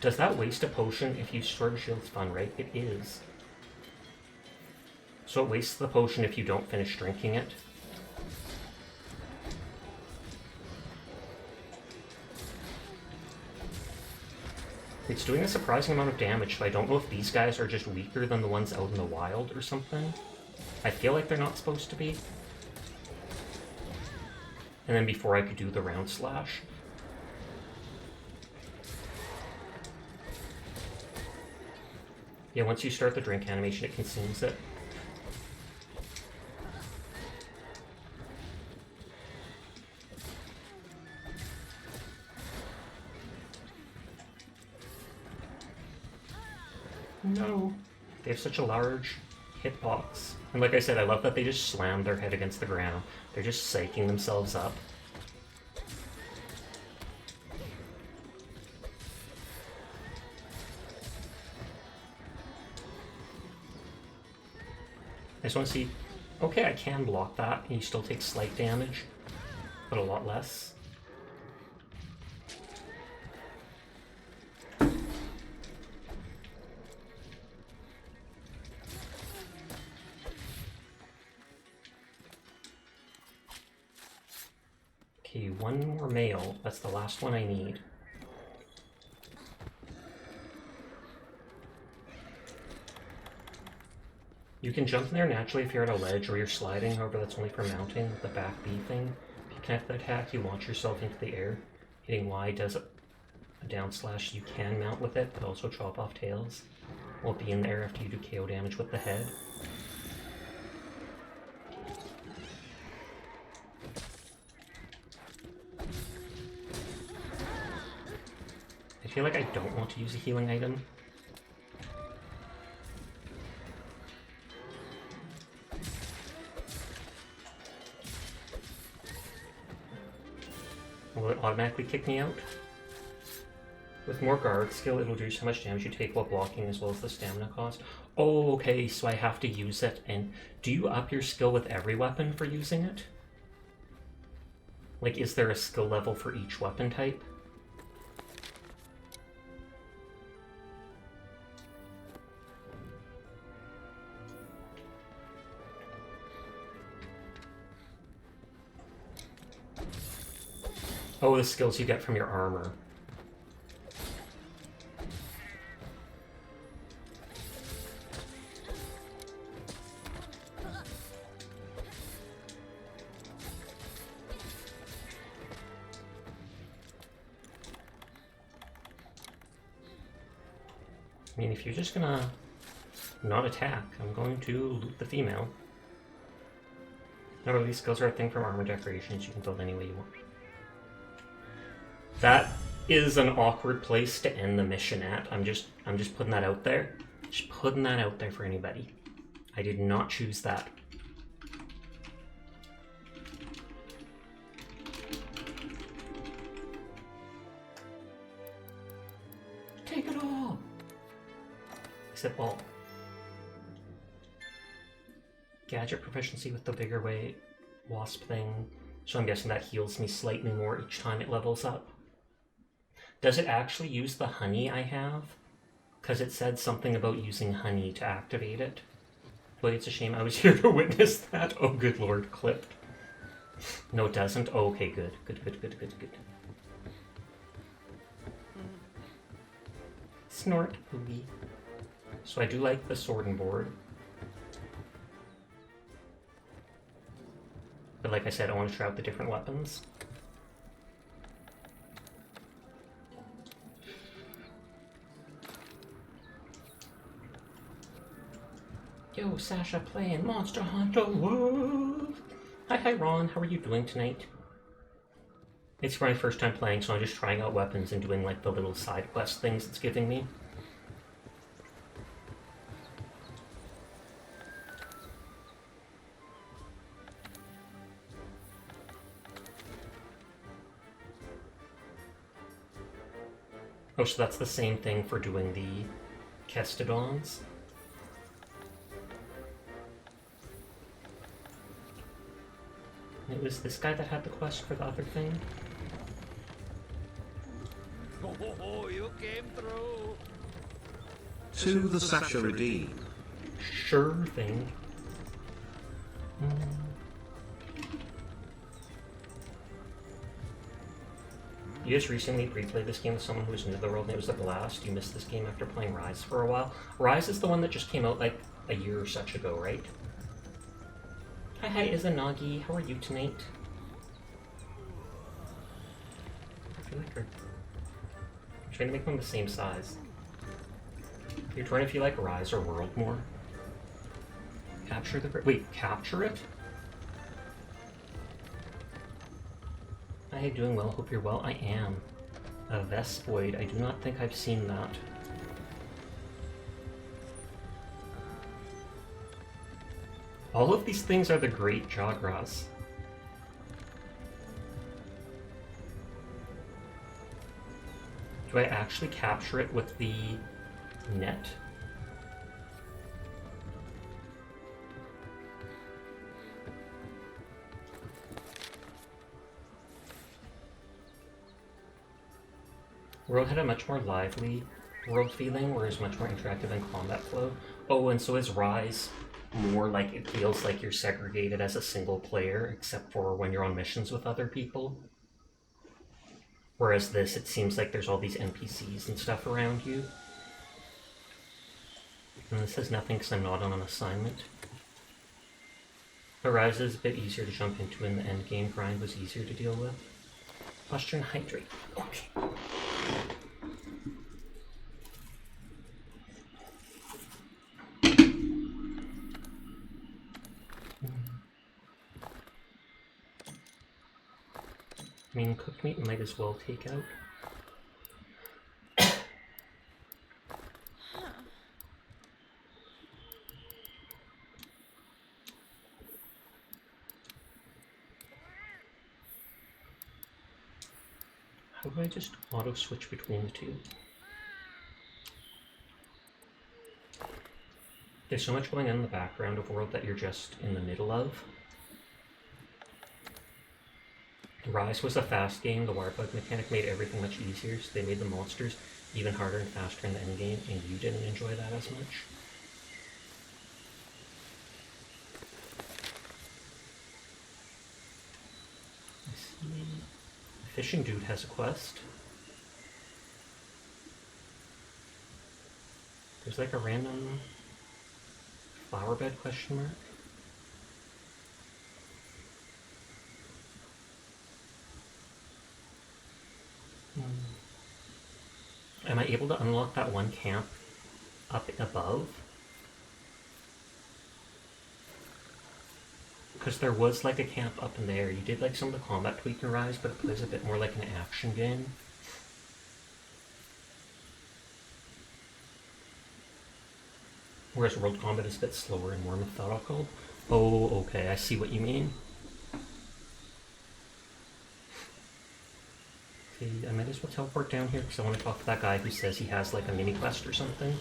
Does that waste a potion if you sword shield's fun, right? It is. So it wastes the potion if you don't finish drinking it. It's doing a surprising amount of damage, so I don't know if these guys are just weaker than the ones out in the wild or something. I feel like they're not supposed to be. And then before I could do the round slash. Yeah, once you start the drink animation, it consumes it. No. They have such a large hitbox. And like I said, I love that they just slam their head against the ground. They're just psyching themselves up. I just want to see, okay, I can block that, and you still take slight damage, but a lot less. Okay, one more mail. That's the last one I need. You can jump in there naturally if you're at a ledge or you're sliding, however that's only for mounting with the back B thing. If you connect the attack, you launch yourself into the air. Hitting Y does a down slash. You can mount with it, but also chop off tails. While be in the air after you do KO damage with the head. I feel like I don't want to use a healing item. Will it automatically kick me out? With more guard skill, it'll reduce how much damage you take while blocking as well as the stamina cost. Oh, okay, so I have to use it. And do you up your skill with every weapon for using it? Like, is there a skill level for each weapon type? Oh, the skills you get from your armor. I mean, if you're just gonna not attack, I'm going to loot the female. No, these skills are a thing from armor decorations. You can build any way you want. That is an awkward place to end the mission at. I'm just putting that out there. Just putting that out there for anybody. I did not choose that. Take it all! Except all. Gadget proficiency with the bigger weight wasp thing. So I'm guessing that heals me slightly more each time it levels up. Does it actually use the honey I have? Because it said something about using honey to activate it. Boy, it's a shame I was here to witness that. Oh, good lord, clipped. No, it doesn't? Oh, okay, good. Good. Snort, booby. So I do like the sword and board. But like I said, I want to try out the different weapons. Yo, Sasha playing Monster Hunter World! Hi Ron, how are you doing tonight? It's my first time playing, so I'm just trying out weapons and doing like the little side quest things it's giving me. Oh, so that's the same thing for doing the Kestodons. It was this guy that had the quest for the other thing. Oh, you came through. To the Sasha redeem. Sure thing. You just recently replayed this game with someone who was new to the world and it was a blast. You missed this game after playing Ryse for a while. Ryse is the one that just came out like a year or such ago, right? Hi Izanagi, how are you tonight? I feel like I'm trying to make them the same size. You're trying if you like Ryse or World more. Capture the... Wait, capture it? Hi, doing well. Hope you're well. I am. A Vespoid. I do not think I've seen that. All of these things are the great Jagras. Do I actually capture it with the net? World had a much more lively world feeling, whereas much more interactive in combat flow. Oh, and so is Ryse more like it feels like you're segregated as a single player, except for when you're on missions with other people. Whereas this, it seems like there's all these NPCs and stuff around you. And this has nothing because I'm not on an assignment. But Ryse is a bit easier to jump into, and the endgame grind was easier to deal with. Posture and hydrate. Okay. I mean, cooked meat might as well take out. How do I just auto-switch between the two? There's so much going on in the background of World that you're just in the middle of. Ryse was a fast game. The wirebug mechanic made everything much easier, so they made the monsters even harder and faster in the endgame, and you didn't enjoy that as much. I see. The fishing dude has a quest. There's like a random flower bed question mark. Am I able to unlock that one camp up above? Because there was like a camp up in there. You did like some of the combat tweak in Ryse, but it plays a bit more like an action game. Whereas World Combat is a bit slower and more methodical. Oh, okay, I see what you mean. Okay, I might as well teleport down here because I want to talk to that guy who says he has like a mini quest or something.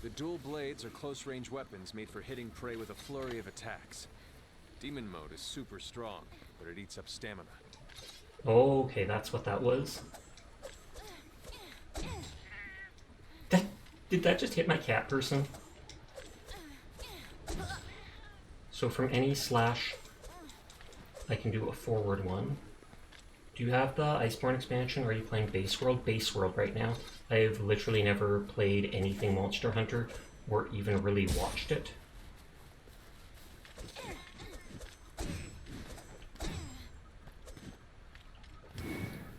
The dual blades are close-range weapons made for hitting prey with a flurry of attacks. Demon mode is super strong, but it eats up stamina. Okay, that's what that was. Did that just hit my cat person? So from any slash, I can do a forward one. Do you have the Iceborne expansion, or are you playing Base World? Base World right now. I've literally never played anything Monster Hunter, or even really watched it.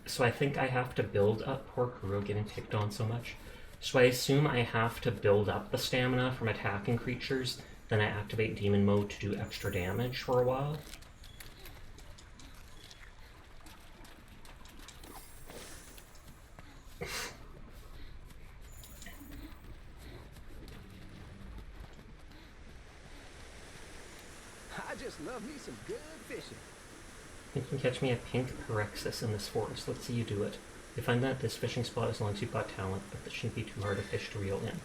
So I think I have to build up, poor Kuro getting picked on so much. So I assume I have to build up the stamina from attacking creatures, then I activate demon mode to do extra damage for a while. I just love me some good fishing. You can catch me a pink Pyrexis in this forest. Let's see you do it. You find that at this fishing spot as long as you've got talent, but that shouldn't be too hard a fish to reel in.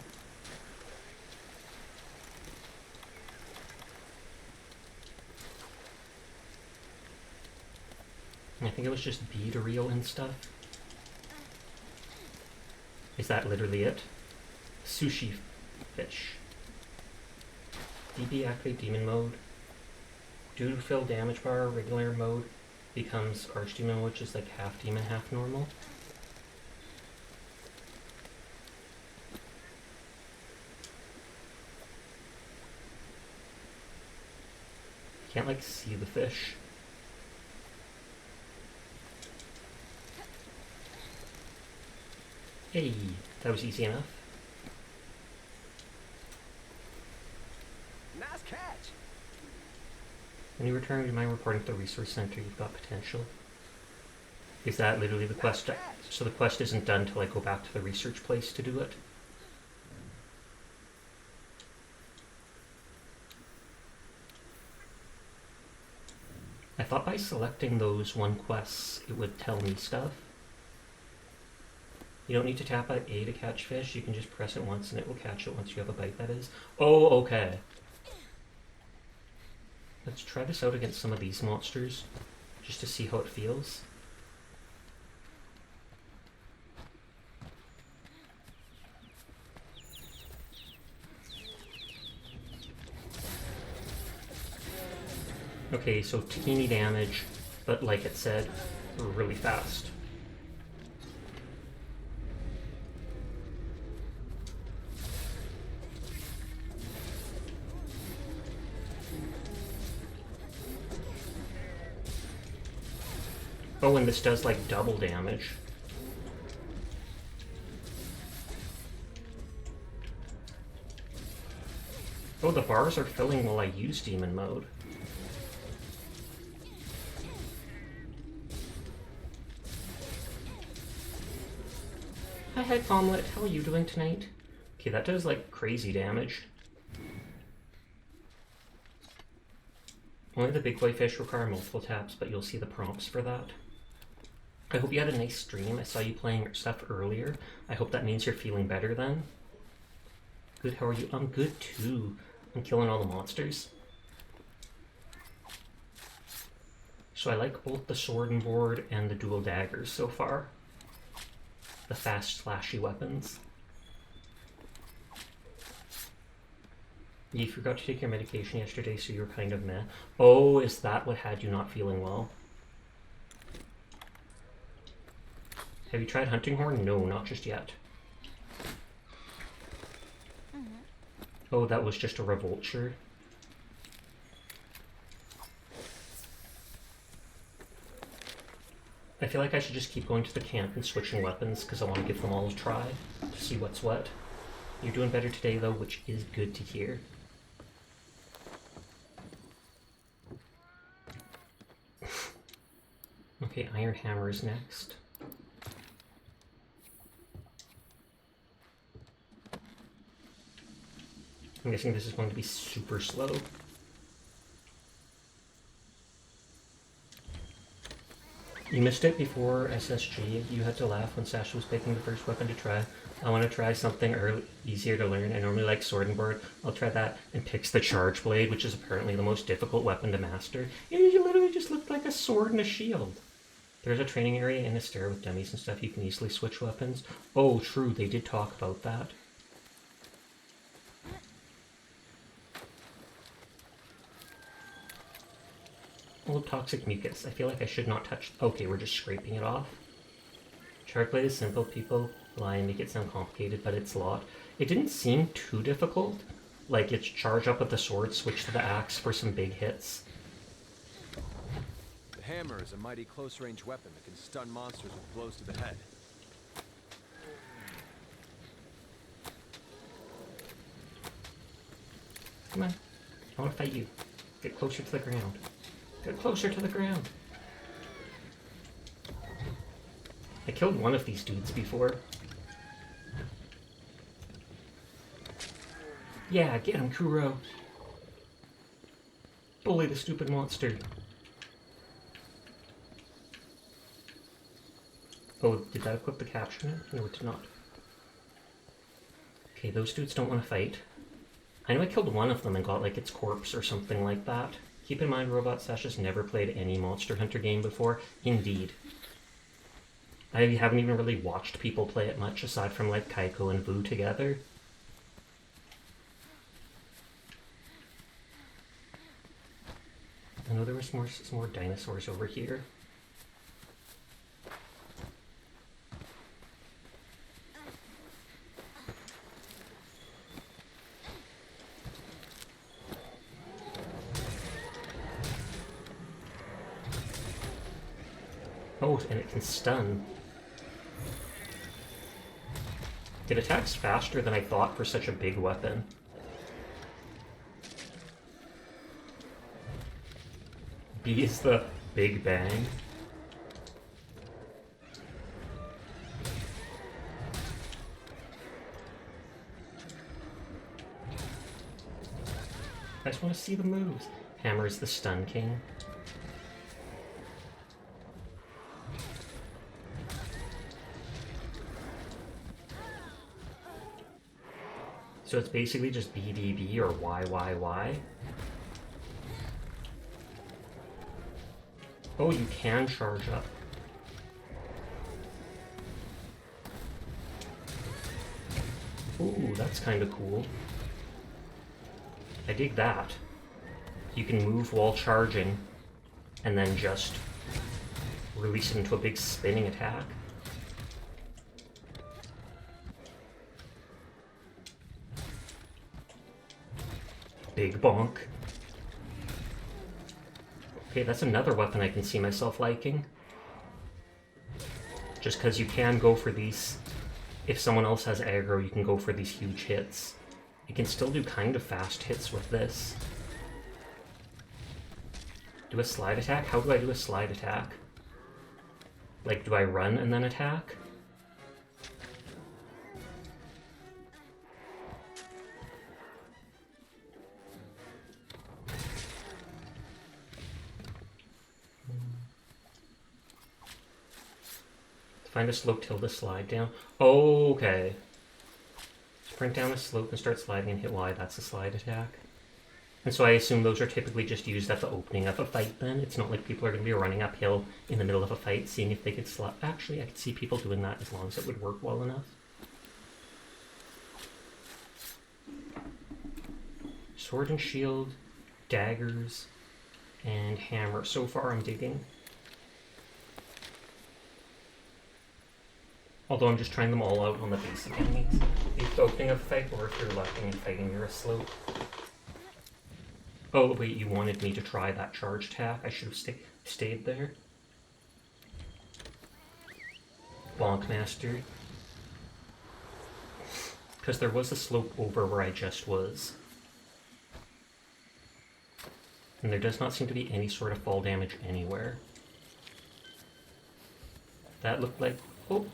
I think it was just B to reel in stuff. Is that literally it? Sushi fish. DB activate demon mode. Due to fill damage bar, regular mode becomes archdemon, which is like half demon, half normal. Can't like see the fish. Hey, that was easy enough. Nice catch. When you return to my reporting to the resource center, you've got potential. Is that literally the quest? So the quest isn't done till I go back to the research place to do it? I thought by selecting those one quests, it would tell me stuff. You don't need to tap out A to catch fish, you can just press it once and it will catch it once you have a bite, that is. Oh, okay. Let's try this out against some of these monsters, just to see how it feels. Okay, so teeny damage, but like it said, really fast. Oh, and this does like double damage. Oh, the bars are filling while I use demon mode. Hi, Head Omelette, how are you doing tonight? Okay, that does like crazy damage. Only the big boy fish require multiple taps, but you'll see the prompts for that. I hope you had a nice stream. I saw you playing stuff earlier. I hope that means you're feeling better then. Good, how are you? I'm good too. I'm killing all the monsters. So I like both the sword and board and the dual daggers so far. The fast, slashy weapons. You forgot to take your medication yesterday, so you were kind of meh. Oh, is that what had you not feeling well? Have you tried hunting horn? No, not just yet. Oh, that was just a revulture. I feel like I should just keep going to the camp and switching weapons because I want to give them all a try to see what's what. You're doing better today though, which is good to hear. Okay, Iron Hammer is next. I'm guessing this is going to be super slow. You missed it before SSG. You had to laugh when Sasha was picking the first weapon to try. I want to try something easier to learn. I normally like sword and board. I'll try that, and picks the charge blade, which is apparently the most difficult weapon to master. You literally just looked like a sword and a shield. There's a training area in a stair with dummies and stuff. You can easily switch weapons. Oh, true. They did talk about that. full of toxic mucus. I feel like I should not touch... Okay, we're just scraping it off. Shark blade is simple. People lie and make it sound complicated, but it's a lot. It didn't seem too difficult. Like, it's charge up with the sword, switch to the axe for some big hits. The hammer is a mighty close-range weapon that can stun monsters with blows to the head. Come on. I want to fight you. Get closer to the ground. Get closer to the ground. I killed one of these dudes before. Yeah, get him, Kuro. Bully the stupid monster. Oh, did that equip the capture net? No, it did not. Okay, those dudes don't want to fight. I know I killed one of them and got, like, its corpse or something like that. Keep in mind, Robot Sash has never played any Monster Hunter game before. Indeed. I haven't even really watched people play it much, aside from, like, Kaiko and Vu together. I know there was some more dinosaurs over here. Oh, and it can stun. It attacks faster than I thought for such a big weapon. B is the Big Bang. I just want to see the moves. Hammer is the Stun King. So it's basically just BBB or YYY. Oh, you can charge up. Ooh, that's kind of cool. I dig that. You can move while charging, and then just release it into a big spinning attack. Big bonk. Okay, that's another weapon I can see myself liking. Just because you can go for these... If someone else has aggro, you can go for these huge hits. You can still do kind of fast hits with this. Do a slide attack? How do I do a slide attack? Like, do I run and then attack? Find a slope, tilde, slide down. Oh, okay. Sprint down a slope and start sliding and hit Y. That's a slide attack. And so I assume those are typically just used at the opening of a fight then? It's not like people are going to be running uphill in the middle of a fight, seeing if they could slide. Actually, I could see people doing that as long as it would work well enough. Sword and shield, daggers, and hammer. So far I'm digging. Although I'm just trying them all out on the basic enemies. If the opening of a fight, or if you're lacking in fighting, you're a slope. Oh, wait, you wanted me to try that charge attack? I should have stayed there. Bonk Master. Because there was a slope over where I just was. And there does not seem to be any sort of fall damage anywhere. That looked like... Oh!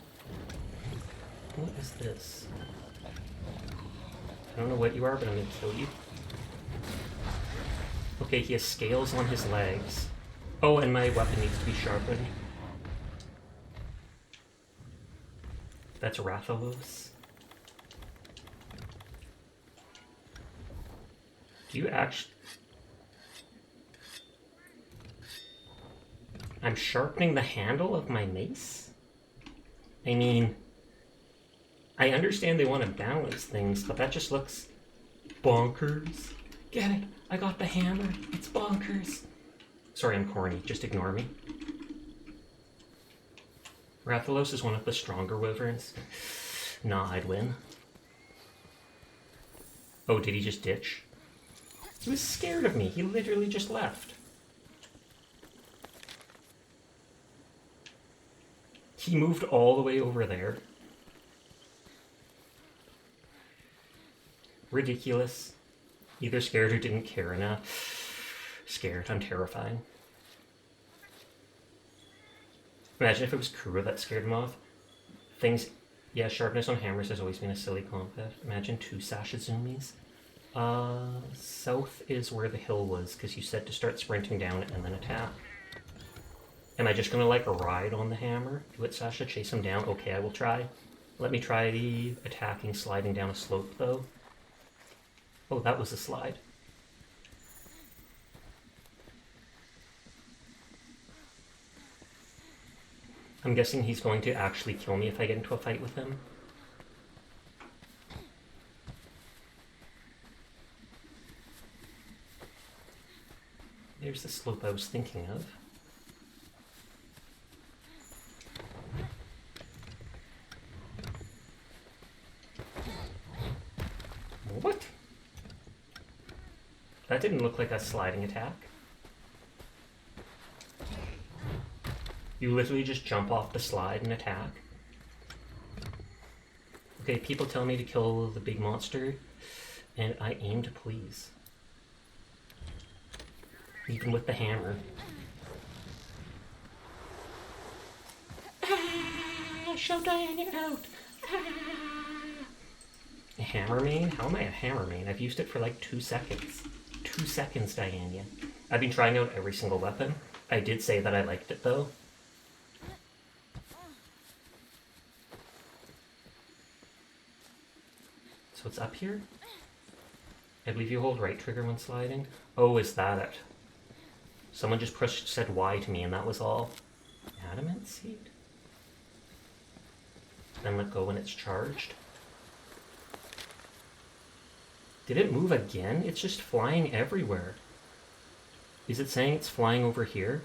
What is this? I don't know what you are, but I'm gonna kill you. Okay, he has scales on his legs. Oh, and my weapon needs to be sharpened. That's Rathalos. Do you actually... I'm sharpening the handle of my mace? I mean... I understand they want to balance things, but that just looks bonkers. Get it? I got the hammer. It's bonkers. Sorry, I'm corny. Just ignore me. Rathalos is one of the stronger wyverns. Nah, I'd win. Oh, did he just ditch? He was scared of me. He literally just left. He moved all the way over there. Ridiculous. Either scared or didn't care enough. Scared. I'm terrifying. Imagine if it was Kura that scared him off. Things... Yeah, sharpness on hammers has always been a silly combat. Imagine 2 Sashizumis. South is where the hill was, because you said to start sprinting down it and then attack. Am I just gonna, like, ride on the hammer? Do it, Sasha? Chase him down? Okay, I will try. Let me try the attacking, sliding down a slope, though. Oh, that was a slide. I'm guessing he's going to actually kill me if I get into a fight with him. There's the slope I was thinking of. What? That didn't look like a sliding attack. You literally just jump off the slide and attack. Okay, people tell me to kill the big monster, and I aim to please. Even with the hammer. Ah, show Diana out! Ah. A hammer main? How am I a hammer main? I've used it for like 2 seconds. 2 seconds, Diana. I've been trying out every single weapon. I did say that I liked it though. So it's up here? I believe you hold right trigger when sliding. Oh, is that it? Someone just said Y to me and that was all. Adamant seed? Then let go when it's charged. Did it move again? It's just flying everywhere. Is it saying it's flying over here?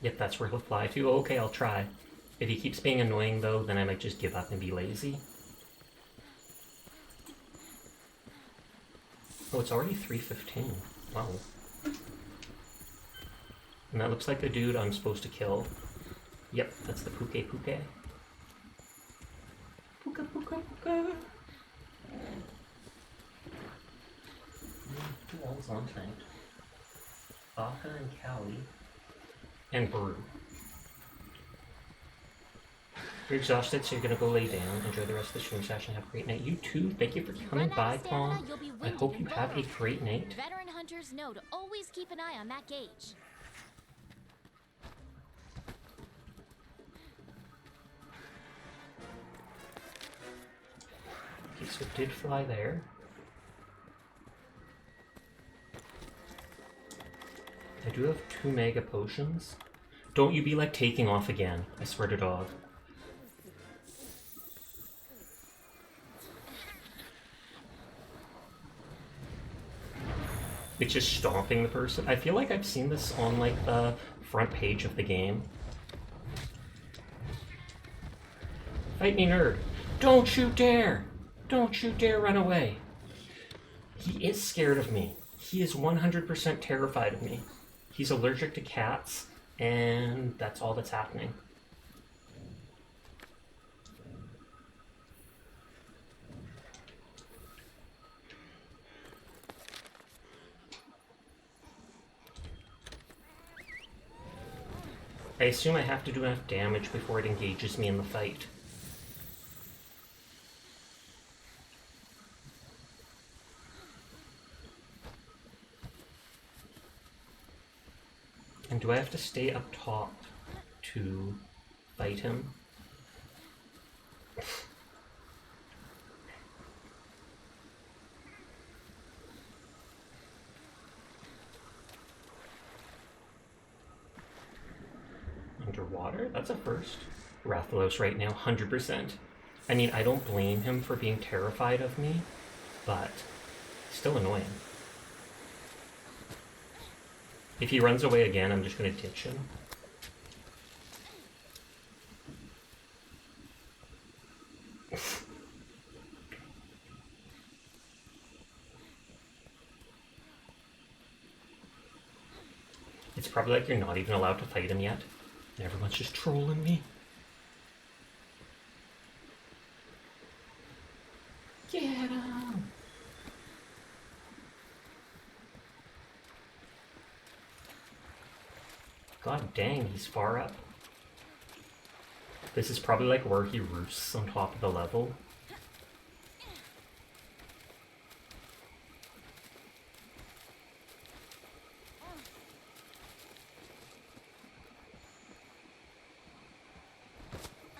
Yep, that's where he'll fly to. Okay, I'll try. If he keeps being annoying though, then I might just give up and be lazy. Oh, it's already 3:15. Wow. And that looks like the dude I'm supposed to kill. Yep, that's the Puke Puke. Puka Puka Puka! Who else on tonight? Baka and Callie. And Brew. You're exhausted, so you're gonna go lay down. Enjoy the rest of the stream session. Have a great night. You too. Thank you for coming by, Pawn. I hope you have a great night. Veteran hunters know to always keep an eye on that gauge. Okay, so it did fly there. I do have 2 mega potions. Don't you be like taking off again. I swear to dog. It's just stomping the person. I feel like I've seen this on like the front page of the game. Fight me, nerd. Don't you dare! Don't you dare run away. He is scared of me. He is 100% terrified of me. He's allergic to cats, and that's all that's happening. I assume I have to do enough damage before it engages me in the fight. And do I have to stay up top to fight him? water? That's a first. Rathalos right now, 100%. I mean, I don't blame him for being terrified of me, but still annoying. If he runs away again, I'm just going to ditch him. It's probably like you're not even allowed to fight him yet, and everyone's just trolling me. Get him! God dang, he's far up. This is probably like where he roosts on top of the level.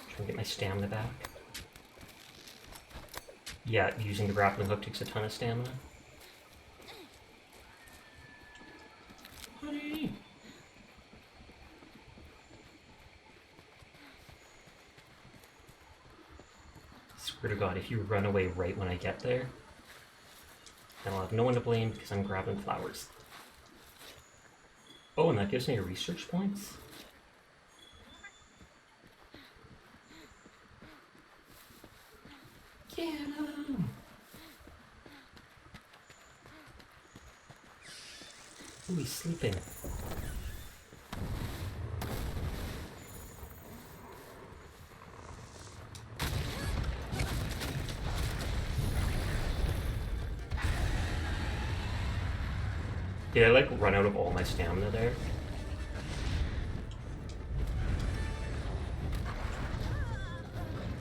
Trying to get my stamina back. Yeah, using the grappling hook takes a ton of stamina. Honey! Swear to God, if you run away right when I get there, then I'll have no one to blame because I'm grabbing flowers. Oh, and that gives me research points? Get him! Ooh, he's sleeping. Did I like run out of all my stamina there?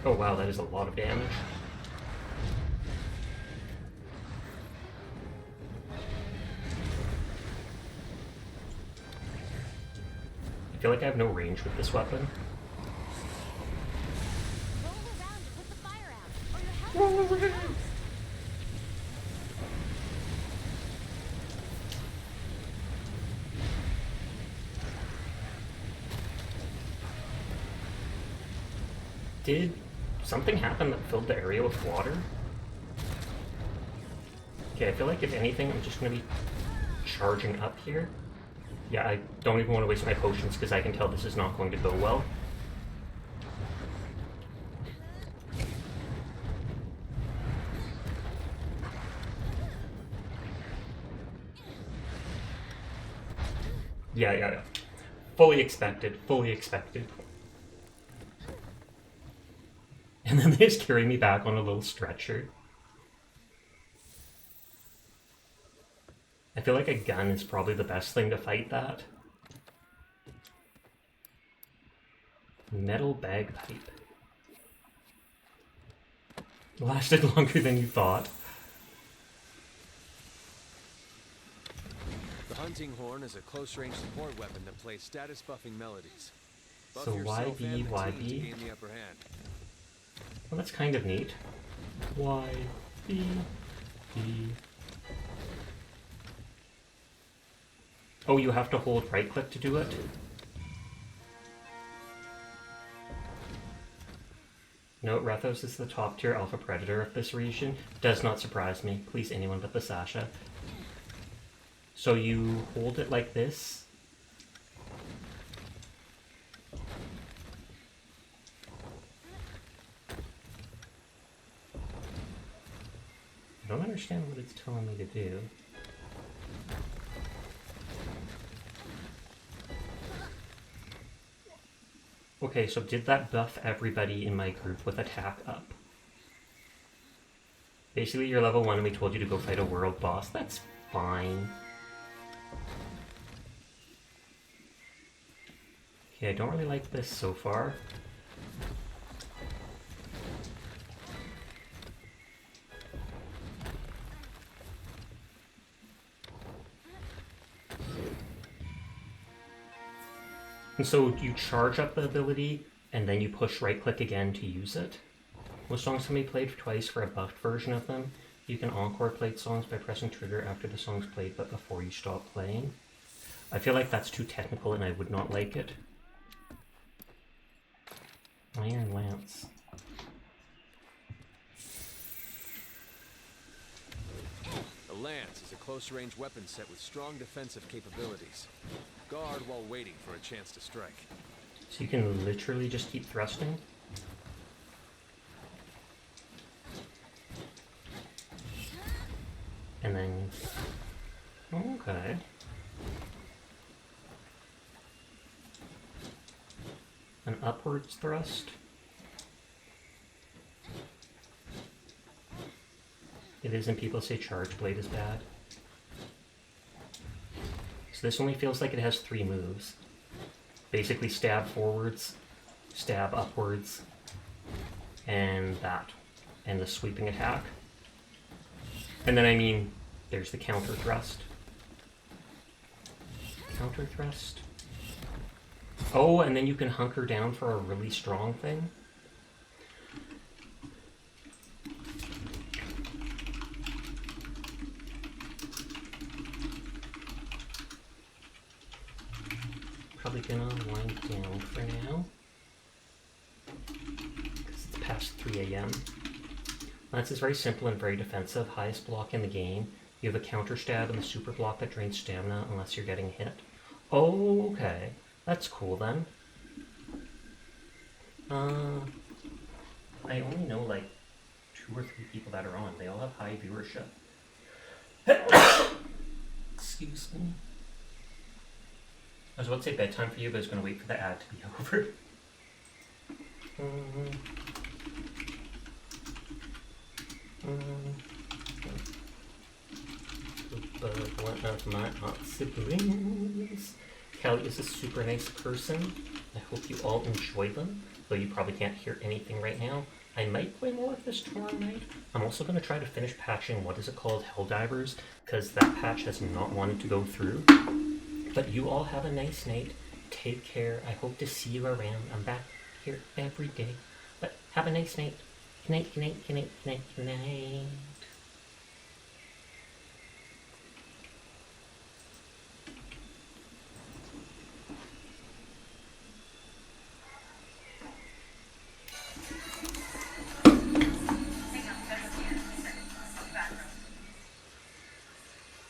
Oh wow, that is a lot of damage. I feel like I have no range with this weapon. Roll around to put the fire out, or your health will reduce. Did something happen that filled the area with water? Okay, I feel like if anything, I'm just going to be charging up here. Yeah, I don't even want to waste my potions because I can tell this is not going to go well. Yeah. Fully expected, fully expected. And then they just carry me back on a little stretcher. I feel like a gun is probably the best thing to fight that. Metal bagpipe. Lasted longer than you thought. The hunting horn is a close-range support weapon that plays status-buffing melodies. Buff So yourself and the team YB. to gain the upper hand. Well, that's kind of neat. Y, B, B. Oh, you have to hold right-click to do it? No, Rethos is the top-tier alpha predator of this region. Does not surprise me. Please, anyone but the Sasha. So you hold it like this. I don't understand what it's telling me to do. Okay, so did that buff everybody in my group with attack up? Basically, you're level 1 and we told you to go fight a world boss. That's fine. Okay, I don't really like this so far. And so you charge up the ability, and then you push right-click again to use it. Most songs can be played twice for a buffed version of them. You can encore play songs by pressing trigger after the song's played, but before you stop playing. I feel like that's too technical and I would not like it. Iron Lance. The Lance is a close-range weapon set with strong defensive capabilities. Guard while waiting for a chance to strike. So you can literally just keep thrusting? And then... Okay. An upwards thrust. It isn't, people say Charge Blade is bad. So this only feels like it has 3 moves. Basically stab forwards, stab upwards, and that. And the sweeping attack. And then, I mean, there's the counter thrust. Counter thrust. Oh, and then you can hunker down for a really strong thing. Probably gonna wind down for now. Because it's past 3 AM. Lance is very simple and very defensive. Highest block in the game. You have a counter stab and a super block that drains stamina unless you're getting hit. Oh, okay. That's cool then. I only know like 2 or 3 people that are on. They all have high viewership. Excuse me. I was about to say bedtime for you, but I was going to wait for the ad to be over. One of my aunt siblings. Callie is a super nice person. I hope you all enjoy them, though you probably can't hear anything right now. I might play more of this tomorrow night. I'm also going to try to finish patching, what is it called, Helldivers, because that patch has not wanted to go through. But you all have a nice night. Take care. I hope to see you around. I'm back here every day. But have a nice night. Good night, good night, good night, good night, good night.